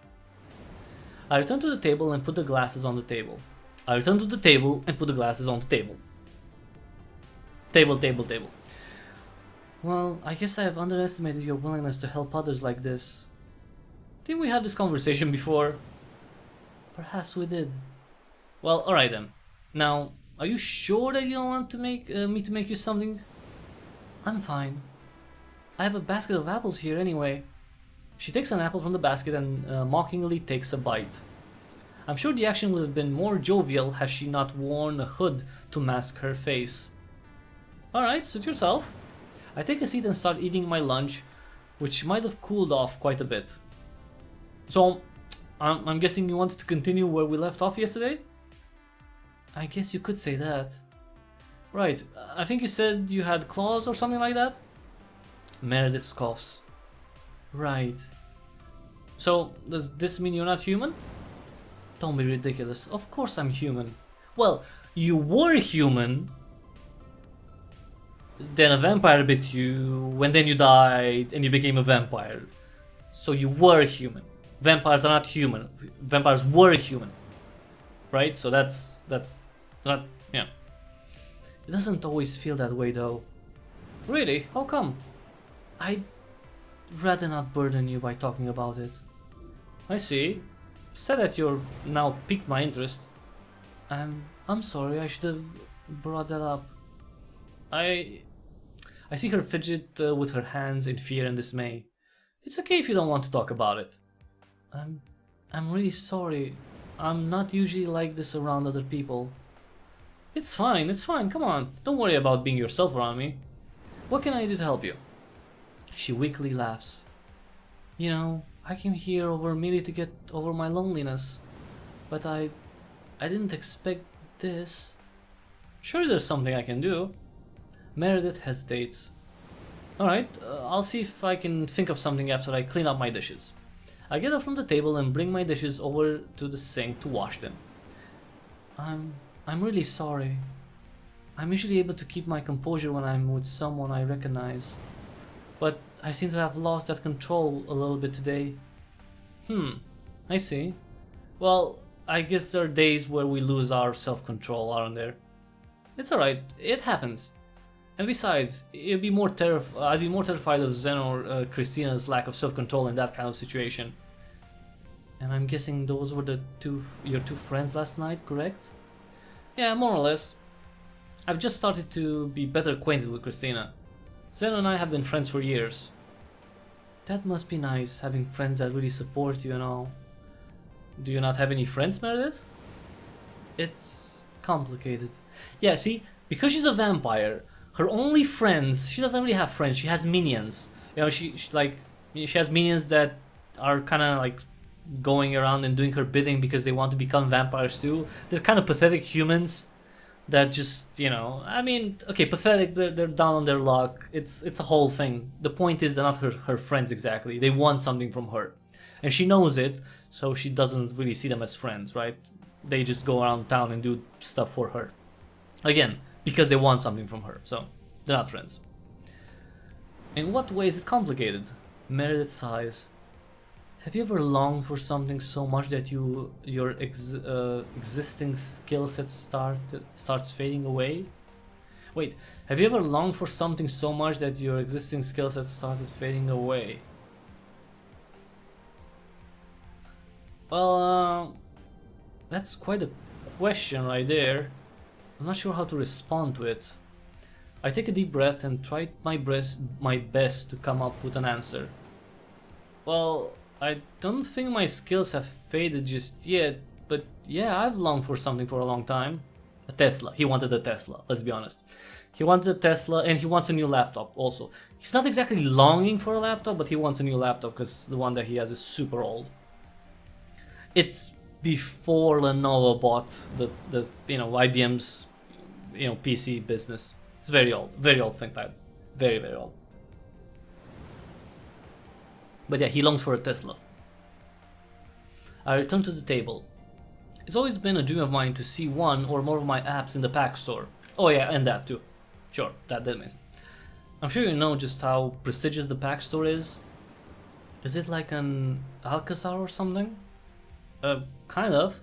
I return to the table and put the glasses on the table. I return to the table and put the glasses on the table. Table. Well, I guess I have underestimated your willingness to help others like this. Didn't we have this conversation before? Perhaps we did. Well, alright then. Now, are you sure that you don't want to make me to make you something? I'm fine. I have a basket of apples here anyway. She takes an apple from the basket and mockingly takes a bite. I'm sure the action would have been more jovial had she not worn a hood to mask her face. Alright, suit yourself. I take a seat and start eating my lunch, which might have cooled off quite a bit. So, I'm guessing you wanted to continue where we left off yesterday? I guess you could say that. Right, I think you said you had claws or something like that? Meredith scoffs. Right. So, does this mean you're not human? Don't be ridiculous. Of course I'm human. Well, you were human. Then a vampire bit you, and then you died and you became a vampire. So you were human. Vampires are not human. Vampires were human. Right? So that's not, yeah. It doesn't always feel that way though. Really? How come? I'd rather not burden you by talking about it. I see. Said that you're now piqued my interest. I'm sorry, I should have brought that up. I see her fidget with her hands in fear and dismay. It's okay if you don't want to talk about it. I'm really sorry. I'm not usually like this around other people. It's fine, come on. Don't worry about being yourself around me. What can I do to help you? She weakly laughs. You know, I came here merely to get over my loneliness. But I didn't expect this. Sure, there's something I can do. Meredith hesitates. Alright, I'll see if I can think of something after I clean up my dishes. I get up from the table and bring my dishes over to the sink to wash them. I'm really sorry. I'm usually able to keep my composure when I'm with someone I recognize. But I seem to have lost that control a little bit today. I see. Well, I guess there are days where we lose our self-control, aren't there? It's alright, it happens. And besides, I'd be more terrified of Zen or Christina's lack of self-control in that kind of situation. And I'm guessing those were your two friends last night, correct? Yeah, more or less. I've just started to be better acquainted with Christina. Zen and I have been friends for years. That must be nice, having friends that really support you and all. Do you not have any friends, Meredith? It's complicated. Yeah, see, because she's a vampire, her only friends, she doesn't really have friends, she has minions. You know, she has minions that are kind of like going around and doing her bidding because they want to become vampires too. They're kind of pathetic humans. that just, you know, I mean, okay, pathetic, they're down on their luck. It's a whole thing. The point is they're not her friends exactly. They want something from her. And she knows it, so she doesn't really see them as friends, right? They just go around town and do stuff for her. Again, because they want something from her, so they're not friends. In what way is it complicated? Meredith sighs. Have you ever longed for something so much that your existing skill set starts fading away? Wait, have you ever longed for something so much that your existing skill set started fading away? Well, that's quite a question right there. I'm not sure how to respond to it. I take a deep breath and try my best to come up with an answer. Well, I don't think my skills have faded just yet, but yeah, I've longed for something for a long time. A Tesla. He wanted a Tesla, let's be honest. He wanted a Tesla and he wants a new laptop also. He's not exactly longing for a laptop, but he wants a new laptop because the one that he has is super old. It's before Lenovo bought the you know, IBM's, you know, PC business. It's very old ThinkPad. Very, very old. But yeah, he longs for a Tesla. I return to the table. It's always been a dream of mine to see one or more of my apps in the pack store. Oh yeah, and that too. Sure, that makes sense. I'm sure you know just how prestigious the pack store is. Is it like an Alcazar or something? Kind of.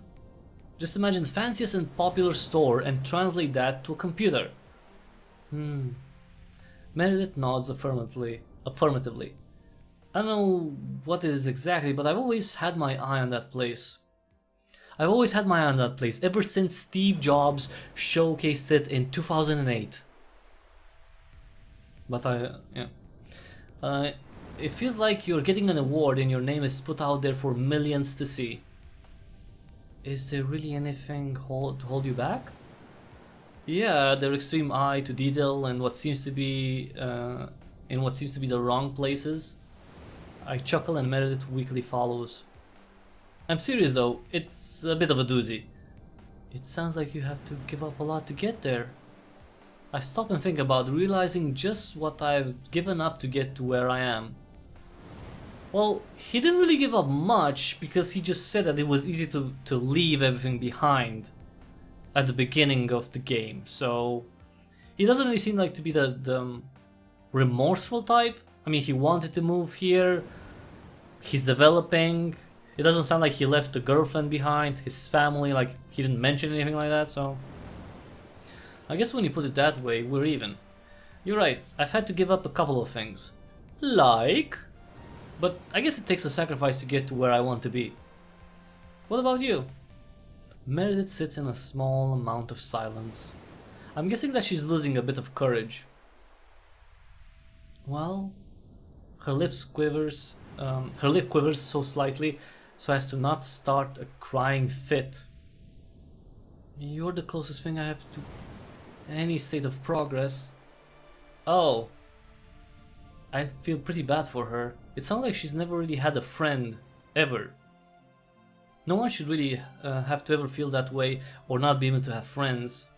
Just imagine the fanciest and popular store and translate that to a computer. Meredith nods affirmatively. I don't know what it is exactly, but I've always had my eye on that place. Ever since Steve Jobs showcased it in 2008. But it feels like you're getting an award and your name is put out there for millions to see. Is there really anything to hold you back? Yeah, their extreme eye to detail and what seems to be the wrong places. I chuckle and Meredith weakly follows. I'm serious though, it's a bit of a doozy. It sounds like you have to give up a lot to get there. I stop and think about realizing just what I've given up to get to where I am. Well, he didn't really give up much because he just said that it was easy to leave everything behind at the beginning of the game, so he doesn't really seem like to be the remorseful type. I mean, he wanted to move here, he's developing, it doesn't sound like he left the girlfriend behind, his family, like he didn't mention anything like that, so I guess when you put it that way, we're even. You're right, I've had to give up a couple of things. Like? But I guess it takes a sacrifice to get to where I want to be. What about you? Meredith sits in a small amount of silence. I'm guessing that she's losing a bit of courage. Well, her lip quivers so slightly so as to not start a crying fit. You're the closest thing I have to any state of progress. Oh. I feel pretty bad for her. It sounds like she's never really had a friend, ever. No one should really have to ever feel that way or not be able to have friends.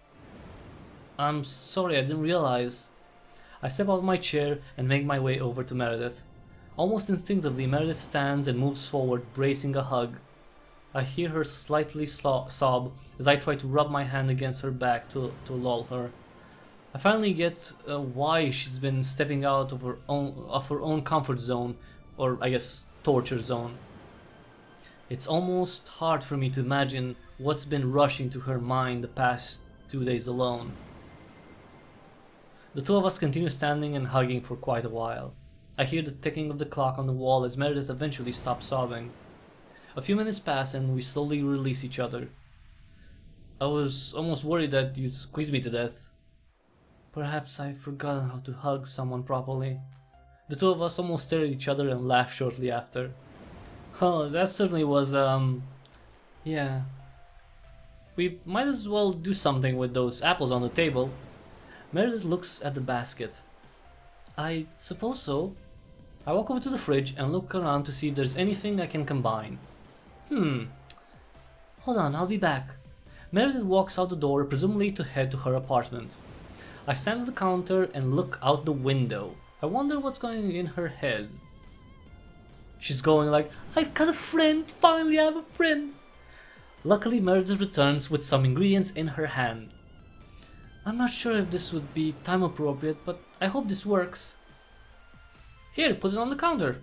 I'm sorry, I didn't realize. I step out of my chair and make my way over to Meredith. Almost instinctively, Meredith stands and moves forward, bracing a hug. I hear her slightly sob as I try to rub my hand against her back to lull her. I finally get why she's been stepping out of her own comfort zone, or I guess torture zone. It's almost hard for me to imagine what's been rushing to her mind the past 2 days alone. The two of us continue standing and hugging for quite a while. I hear the ticking of the clock on the wall as Meredith eventually stops sobbing. A few minutes pass and we slowly release each other. I was almost worried that you'd squeeze me to death. Perhaps I've forgotten how to hug someone properly. The two of us almost stare at each other and laugh shortly after. Oh, that certainly was, yeah. We might as well do something with those apples on the table. Meredith looks at the basket. I suppose so. I walk over to the fridge and look around to see if there's anything I can combine. Hold on, I'll be back. Meredith walks out the door, presumably to head to her apartment. I stand at the counter and look out the window. I wonder what's going in her head. She's going like, I've got a friend, finally I have a friend. Luckily Meredith returns with some ingredients in her hand. I'm not sure if this would be time appropriate, but I hope this works. Here, put it on the counter.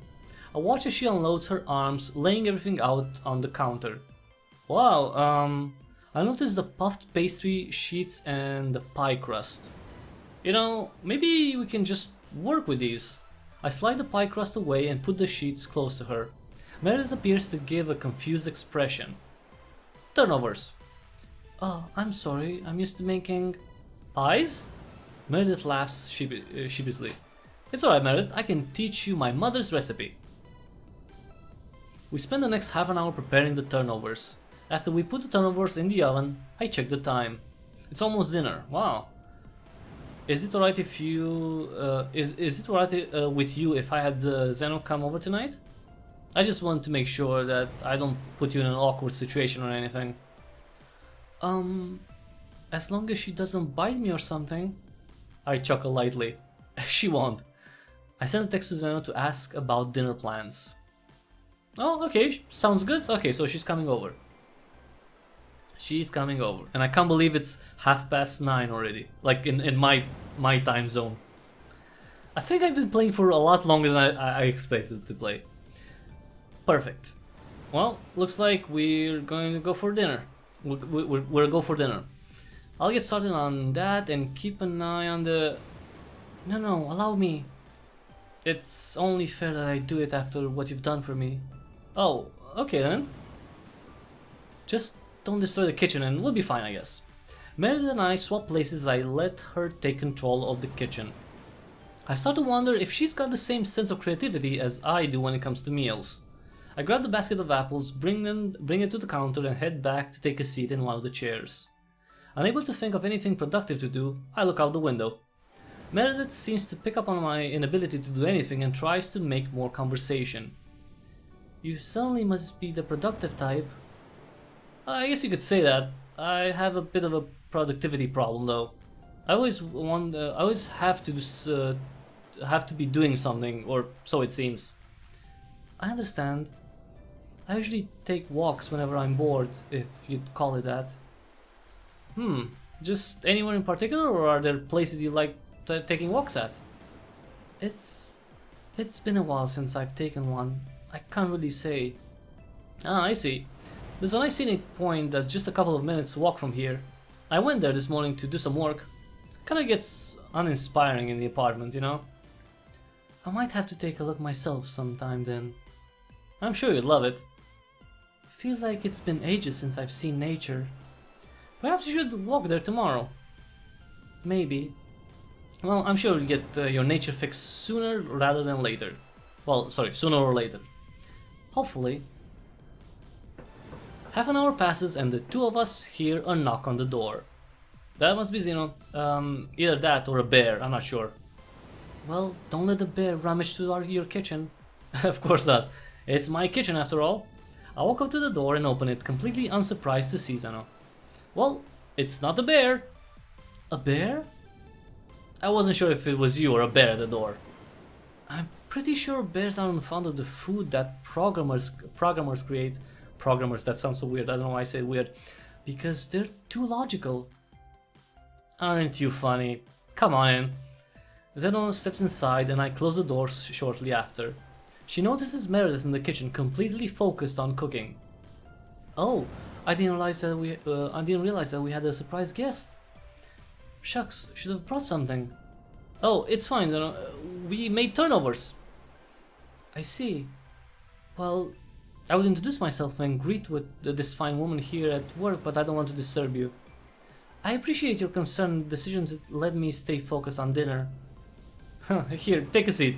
I watch as she unloads her arms, laying everything out on the counter. Wow, I noticed the puffed pastry sheets and the pie crust. You know, maybe we can just work with these. I slide the pie crust away and put the sheets close to her. Meredith appears to give a confused expression. Turnovers. Oh, I'm sorry, I'm used to making... pies? Meredith laughs sheepishly. It's alright, Meredith, I can teach you my mother's recipe. We spend the next half an hour preparing the turnovers. After we put the turnovers in the oven, I check the time. It's almost dinner. Wow. Is it alright if you... is it alright with you if I had Zeno come over tonight? I just want to make sure that I don't put you in an awkward situation or anything. As long as she doesn't bite me or something. I chuckle lightly. She won't. I send a text to Zeno to ask about dinner plans. Oh, okay, sounds good. Okay, so she's coming over. She's coming over. And I can't believe it's 9:30 already. Like in my time zone. I think I've been playing for a lot longer than I expected to play. Perfect. Well, looks like we're going to go for dinner. We'll go for dinner. I'll get started on that and keep an eye on the... No, allow me. It's only fair that I do it after what you've done for me. Oh, okay then. Just don't destroy the kitchen and we'll be fine, I guess. Meredith and I swap places as I let her take control of the kitchen. I start to wonder if she's got the same sense of creativity as I do when it comes to meals. I grab the basket of apples, bring it to the counter and head back to take a seat in one of the chairs. Unable to think of anything productive to do, I look out the window. Meredith seems to pick up on my inability to do anything and tries to make more conversation. You certainly must be the productive type. I guess you could say that. I have a bit of a productivity problem though. I always have to be doing something, or so it seems. I understand. I usually take walks whenever I'm bored, if you'd call it that. Just anywhere in particular, or are there places you like taking walks at? It's been a while since I've taken one. I can't really say. Ah, I see. There's a nice scenic point that's just a couple of minutes walk from here. I went there this morning to do some work. Kinda gets uninspiring in the apartment, you know? I might have to take a look myself sometime then. I'm sure you'd love it. Feels like it's been ages since I've seen nature. Perhaps you should walk there tomorrow. Maybe. Well, I'm sure you'll get your nature fix sooner rather than later. Well, sorry, sooner or later. Hopefully. Half an hour passes and the two of us hear a knock on the door. That must be Zeno. Either that or a bear, I'm not sure. Well, don't let the bear rummage through your kitchen. Of course not. It's my kitchen after all. I walk up to the door and open it, completely unsurprised to see Zeno. Well, it's not a bear. A bear? I wasn't sure if it was you or a bear at the door. I'm pretty sure bears aren't fond of the food that programmers create. Programmers, that sounds so weird, I don't know why I say weird. Because they're too logical. Aren't you funny? Come on in. Zeno steps inside and I close the door shortly after. She notices Meredith in the kitchen, completely focused on cooking. Oh, I didn't realize that we had a surprise guest. Shucks, should have brought something. Oh, it's fine. We made turnovers. I see. Well, I would introduce myself and greet with this fine woman here at work, but I don't want to disturb you. I appreciate your concern and decision to let me stay focused on dinner. Here, take a seat.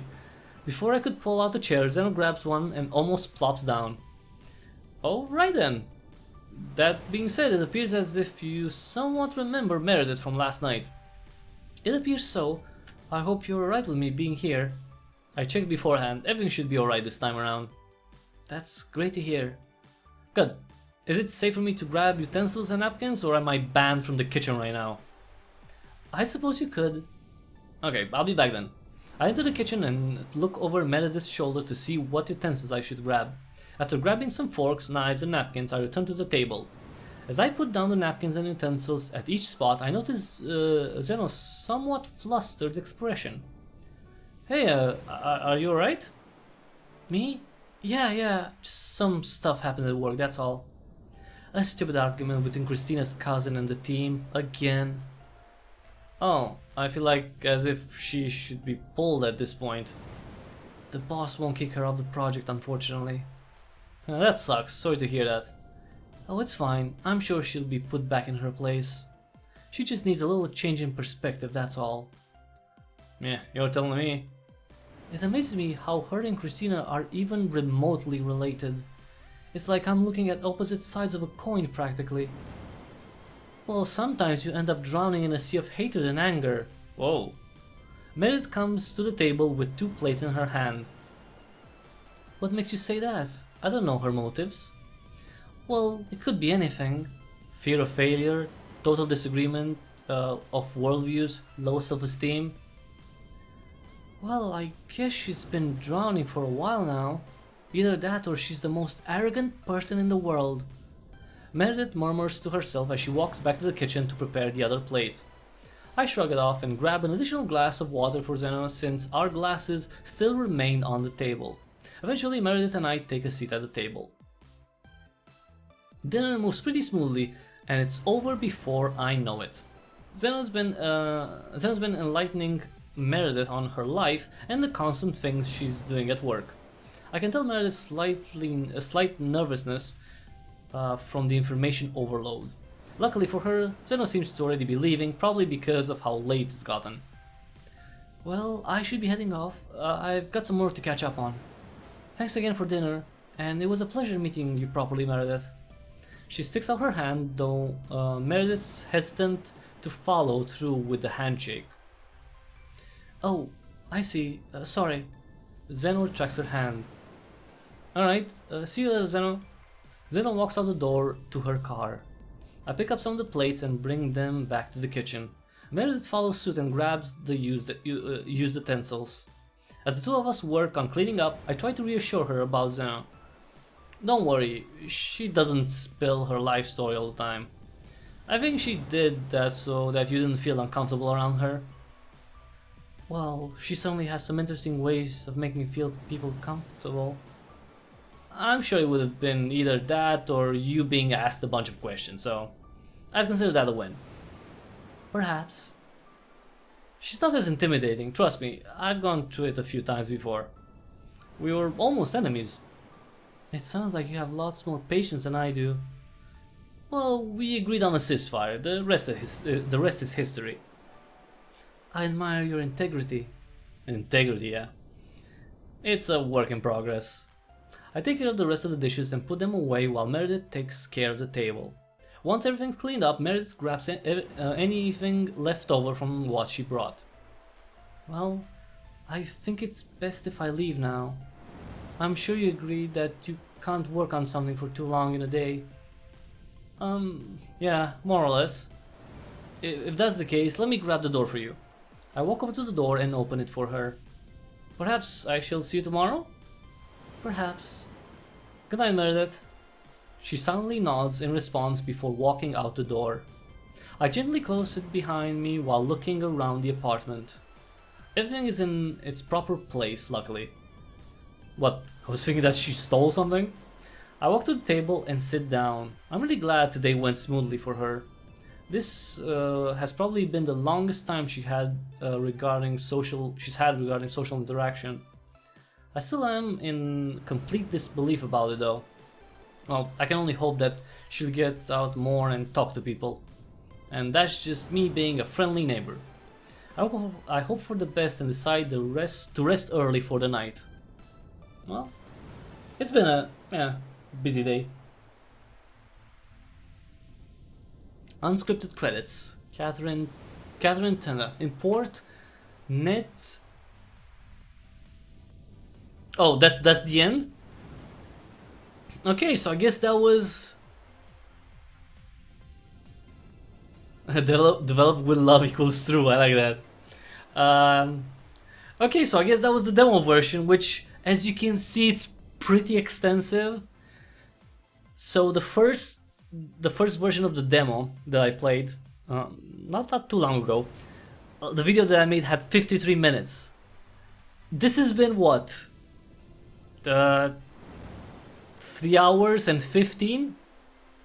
Before I could pull out a chair, Zeno grabs one and almost plops down. Alright then. That being said, it appears as if you somewhat remember Meredith from last night. It appears so. I hope you're alright with me being here. I checked beforehand, everything should be alright this time around. That's great to hear. Good. Is it safe for me to grab utensils and napkins, or am I banned from the kitchen right now? I suppose you could. Okay, I'll be back then. I enter the kitchen and look over Meredith's shoulder to see what utensils I should grab. After grabbing some forks, knives and napkins, I return to the table. As I put down the napkins and utensils at each spot, I notice Zeno's somewhat flustered expression. Hey, are you alright? Me? Yeah, just some stuff happened at work, that's all. A stupid argument between Christina's cousin and the team, again. Oh, I feel like as if she should be pulled at this point. The boss won't kick her off the project, unfortunately. That sucks, sorry to hear that. Oh, it's fine, I'm sure she'll be put back in her place. She just needs a little change in perspective, that's all. Yeah, you're telling me. It amazes me how her and Christina are even remotely related. It's like I'm looking at opposite sides of a coin, practically. Well, sometimes you end up drowning in a sea of hatred and anger. Whoa. Meredith comes to the table with 2 plates in her hand. What makes you say that? I don't know her motives. Well, it could be anything. Fear of failure, total disagreement of worldviews, low self-esteem. Well, I guess she's been drowning for a while now. Either that or she's the most arrogant person in the world. Meredith murmurs to herself as she walks back to the kitchen to prepare the other plate. I shrug it off and grab an additional glass of water for Zeno since our glasses still remain on the table. Eventually, Meredith and I take a seat at the table. Dinner moves pretty smoothly and it's over before I know it. Zeno's been enlightening Meredith on her life and the constant things she's doing at work. I can tell Meredith's a slight nervousness from the information overload. Luckily for her, Zeno seems to already be leaving, probably because of how late it's gotten. Well, I should be heading off. I've got some more to catch up on. Thanks again for dinner, and it was a pleasure meeting you properly, Meredith. She sticks out her hand, though Meredith's hesitant to follow through with the handshake. Oh, I see. Sorry. Zeno retracts her hand. Alright, see you later, Zeno. Zeno walks out the door to her car. I pick up some of the plates and bring them back to the kitchen. Meredith follows suit and grabs the used utensils. As the two of us work on cleaning up, I try to reassure her about Zeno. Don't worry, she doesn't spill her life story all the time. I think she did that so that you didn't feel uncomfortable around her. Well, she certainly has some interesting ways of making people comfortable. I'm sure it would have been either that or you being asked a bunch of questions, so I'd consider that a win. Perhaps. She's not as intimidating, trust me, I've gone through it a few times before. We were almost enemies. It sounds like you have lots more patience than I do. Well, we agreed on a ceasefire, the rest is history. I admire your integrity. Integrity, yeah. It's a work in progress. I take care of the rest of the dishes and put them away while Meredith takes care of the table. Once everything's cleaned up, Meredith grabs anything left over from what she brought. Well, I think it's best if I leave now. I'm sure you agree that you can't work on something for too long in a day. Yeah, more or less. If that's the case, let me grab the door for you. I walk over to the door and open it for her. Perhaps I shall see you tomorrow? Perhaps. Good night, Meredith. She silently nods in response before walking out the door. I gently close it behind me while looking around the apartment. Everything is in its proper place, luckily. What, I was thinking that she stole something? I walk to the table and sit down. I'm really glad today went smoothly for her. This has probably been the longest time she's had regarding social interaction. I still am in complete disbelief about it though. Well, I can only hope that she'll get out more and talk to people. And that's just me being a friendly neighbor. I hope for the best and decide to rest early for the night. Well, it's been a busy day. Unscripted credits. Catherine Tanner. Import. Net. Oh, that's the end? Okay, so I guess that was Develop with love equals true. I like that. Okay, so I guess that was the demo version, which, as you can see, it's pretty extensive. So the first version of the demo that I played, not too long ago, the video that I made had 53 minutes. This has been what? 3 hours and 15?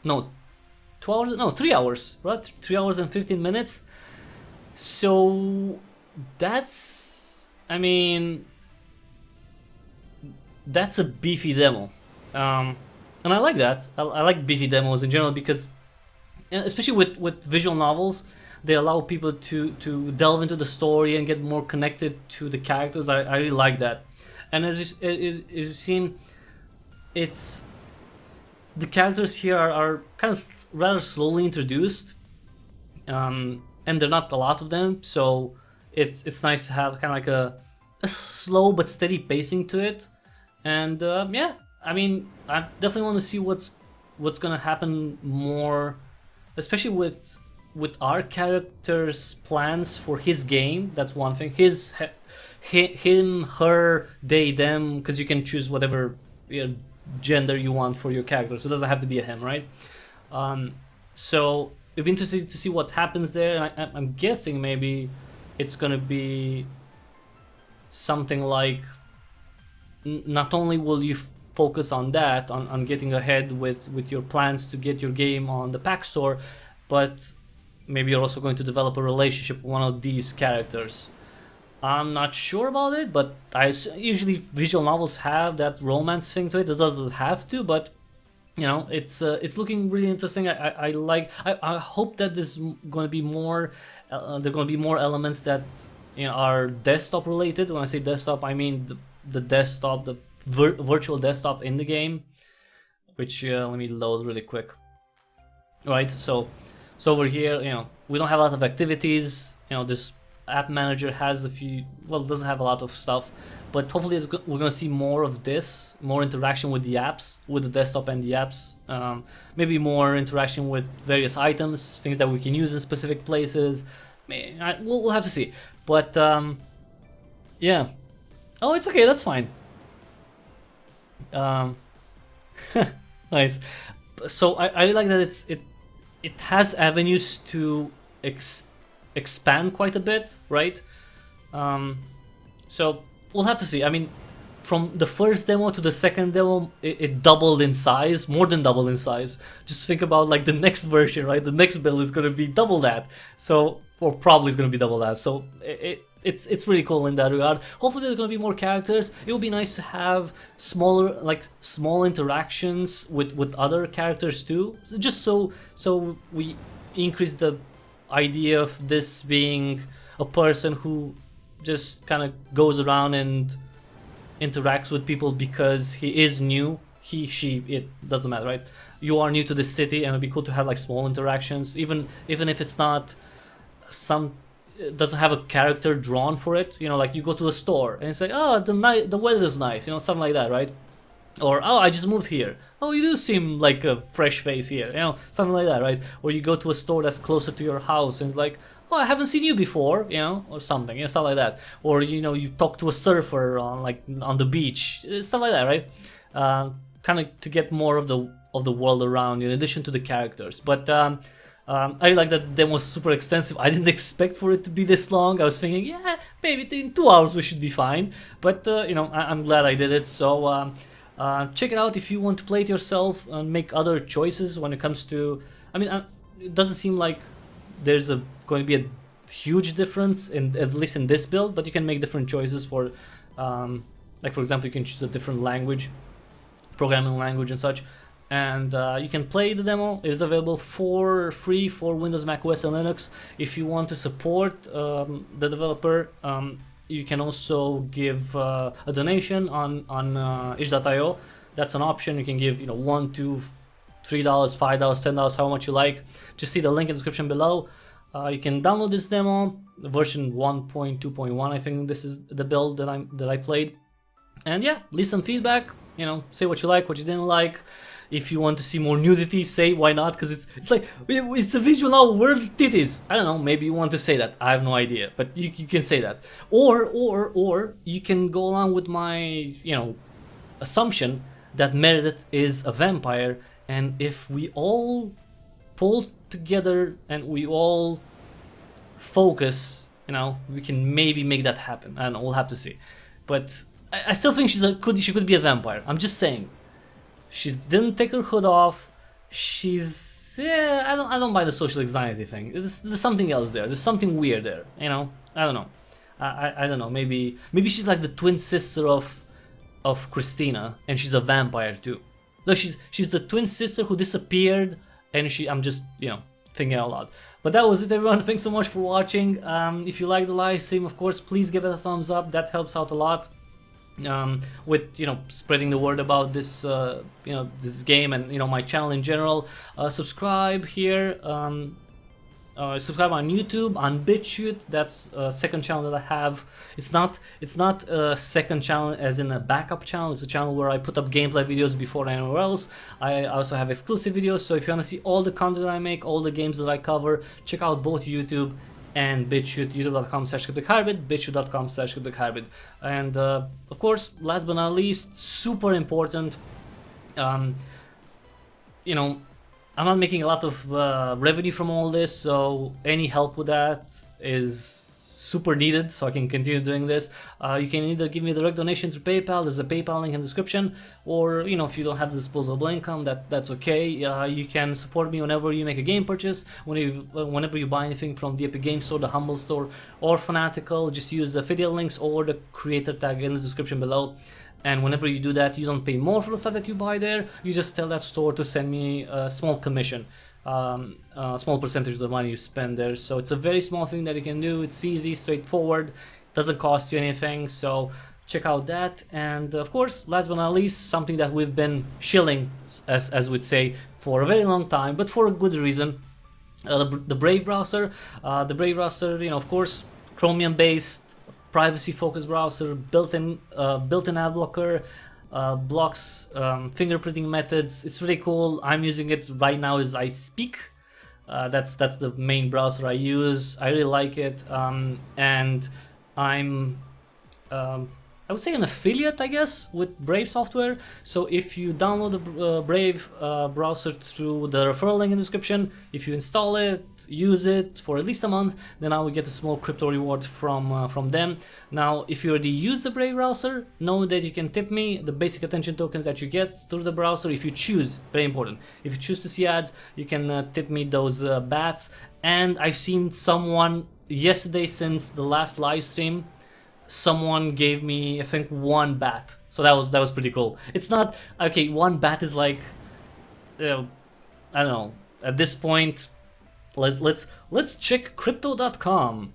No, 2 hours? No, 3 hours, right? 3 hours and 15 minutes. So that's, I mean, that's a beefy demo. And I like that. I like beefy demos in general because, especially with visual novels, they allow people to delve into the story and get more connected to the characters. I really like that. And as you've seen, it's the characters here are kind of rather slowly introduced, and there are not a lot of them, so it's nice to have kind of like a slow but steady pacing to it. And yeah, I mean, I definitely want to see what's gonna happen more, especially with our character's plans for his game. That's one thing. Him, her, they, them, because you can choose whatever gender you want for your character, so it doesn't have to be a him, right? So it'd be interesting to see what happens there. And I'm guessing maybe it's gonna be something like, not only will you focus on that, on getting ahead with your plans to get your game on the pack store, but maybe you're also going to develop a relationship with one of these characters. I'm not sure about it, but usually visual novels have that romance thing to it. It doesn't have to, but you know, it's looking really interesting. I hope that there's going to be more. There are going to be more elements that, you know, are desktop related. When I say desktop, I mean the desktop, the virtual desktop in the game. Which let me load really quick. Right, so over here, you know, we don't have a lot of activities. You know, this app manager has a few, well, it doesn't have a lot of stuff, but hopefully we're going to see more of this, more interaction with the apps, with the desktop and the apps, maybe more interaction with various items, things that we can use in specific places. We'll have to see, but yeah. Oh, it's okay, that's fine. Nice. So I really like that it has avenues to expand quite a bit, right? So we'll have to see. I mean, from the first demo to the second demo, it doubled in size, more than doubled in size. Just think about like the next version, right? The next build is going to be double that. So, or probably is going to be double that. So it's really cool in that regard. Hopefully there's going to be more characters. It would be nice to have smaller, like small interactions with other characters too, just so we increase the idea of this being a person who just kind of goes around and interacts with people because he is new. He, she, it doesn't matter, right? You are new to this city, and it'd be cool to have like small interactions, even if it's not it doesn't have a character drawn for it. You know, like you go to a store and it's like, oh, the weather's nice, you know, something like that, right? Or, oh, I just moved here. Oh, you do seem like a fresh face here, you know, something like that, right? Or you go to a store that's closer to your house and it's like, oh, I haven't seen you before, you know, or something, you know, stuff like that. Or, you know, you talk to a surfer on the beach, stuff like that, right? Kind of to get more of the world around you in addition to the characters. But I like that demo was super extensive. I didn't expect for it to be this long. I was thinking, yeah, maybe in 2 hours we should be fine. But you know, I'm glad I did it. So check it out if you want to play it yourself and make other choices when it comes to. I mean, it doesn't seem like there's going to be a huge difference at least in this build, but you can make different choices for, like for example, you can choose a different language, programming language and such. And you can play the demo. It is available for free for Windows, Mac OS, and Linux. If you want to support the developer, you can also give a donation on itch.io. That's an option. You can give, you know, $1, $2, $3, $5, $10, however much you like. Just see the link in the description below. You can download this demo, version 1.2.1. I think this is the build that I played. And yeah, leave some feedback. you know, say what you like, what you didn't like. If you want to see more nudity, say why not, because it's like, it's a visual novel, where the titties? I don't know, maybe you want to say that, I have no idea, but you can say that. Or you can go along with my, you know, assumption that Meredith is a vampire, and if we all pull together and we all focus, you know, we can maybe make that happen. I don't know, we'll have to see. But I still think she could be a vampire. I'm just saying. She didn't take her hood off. She's, yeah, I don't buy the social anxiety thing. There's something else there. There's something weird there. You know, I don't know. I don't know. Maybe she's like the twin sister of Christina, and she's a vampire too. No, she's the twin sister who disappeared, and I'm just, you know, thinking out loud. But that was it, everyone. Thanks so much for watching. If you like the live stream, of course, please give it a thumbs up. That helps out a lot. With, you know, spreading the word about this, you know, this game and, you know, my channel in general. Subscribe here. Subscribe on YouTube, on BitChute. That's a second channel that I have. It's not a second channel as in a backup channel. It's a channel where I put up gameplay videos before anywhere else. I also have exclusive videos, so if you want to see all the content that I make, all the games that I cover, check out both YouTube and BitChute, youtube.com/cryptichybrid, bitchute.com/cryptichybrid. And of course, last but not least, super important, you know, I'm not making a lot of revenue from all this, so any help with that is super needed so I can continue doing this. You can either give me a direct donation through PayPal, there's a PayPal link in the description, or, you know, if you don't have disposable income, that's okay. You can support me whenever you make a game purchase, whenever you buy anything from the Epic Game Store, the Humble Store, or Fanatical. Just use the affiliate links or the creator tag in the description below. And whenever you do that, you don't pay more for the stuff that you buy there. You just tell that store to send me a small commission, a small percentage of the money you spend there. So it's a very small thing that you can do. It's easy, straightforward, doesn't cost you anything. So check out that. And of course, last but not least, something that we've been shilling, as we'd say, for a very long time, but for a good reason. The Brave browser. The Brave browser, you know, of course, Chromium-based, privacy-focused browser, built-in ad blocker, blocks fingerprinting methods. It's really cool. I'm using it right now as I speak. That's the main browser I use. I really like it, and I'm I would say an affiliate, I guess, with Brave software. So if you download the Brave browser through the referral link in the description, if you install it, use it for at least a month, then I will get a small crypto reward from them. Now, if you already use the Brave browser, know that you can tip me the basic attention tokens that you get through the browser. If you choose, very important, if you choose to see ads, you can tip me those bats. And I've seen someone yesterday, since the last live stream, someone gave me, I think, 1 bat. So that was pretty cool. It's not okay. 1 bat is like, I don't know. At this point, let's check crypto.com.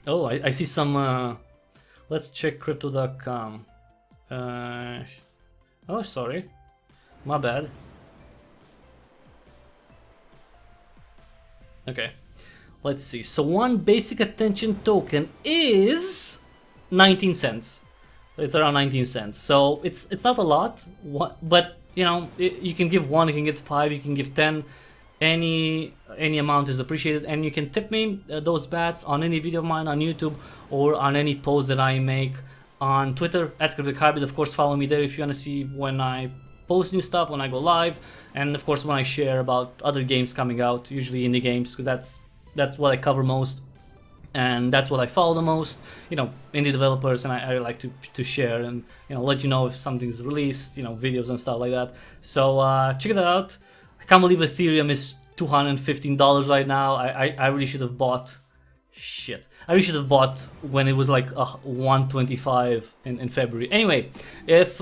Oh, I see some. Let's check crypto.com. Oh, sorry, my bad. Okay, let's see. So 1 basic attention token is 19 cents. So it's around 19 cents. So it's not a lot, but you know, you can give 1, you can give 5, you can give 10. Any amount is appreciated, and you can tip me those bats on any video of mine on YouTube or on any post that I make on Twitter @cryptichybrid. Of course, follow me there if you want to see when I post new stuff, when I go live, and of course when I share about other games coming out, usually indie games, because that's what I cover most, and that's what I follow the most. You know, indie developers, and I like to share and, you know, let you know if something's released, you know, videos and stuff like that. So check it out. I can't believe Ethereum is $215 right now. I really should have bought. Shit, I really should have bought when it was like 125 in February. Anyway, if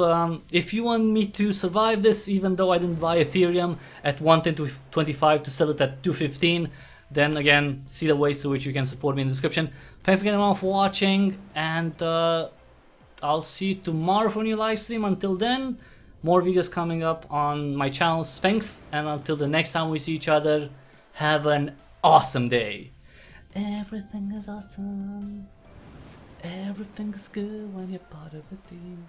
you want me to survive this, even though I didn't buy Ethereum at 110.25 to sell it at 215, then again, see the ways to which you can support me in the description. Thanks again everyone for watching, and I'll see you tomorrow for a new live stream. Until then, more videos coming up on my channel. Thanks, and until the next time we see each other, have an awesome day. Everything is awesome. Everything is good when you're part of a team.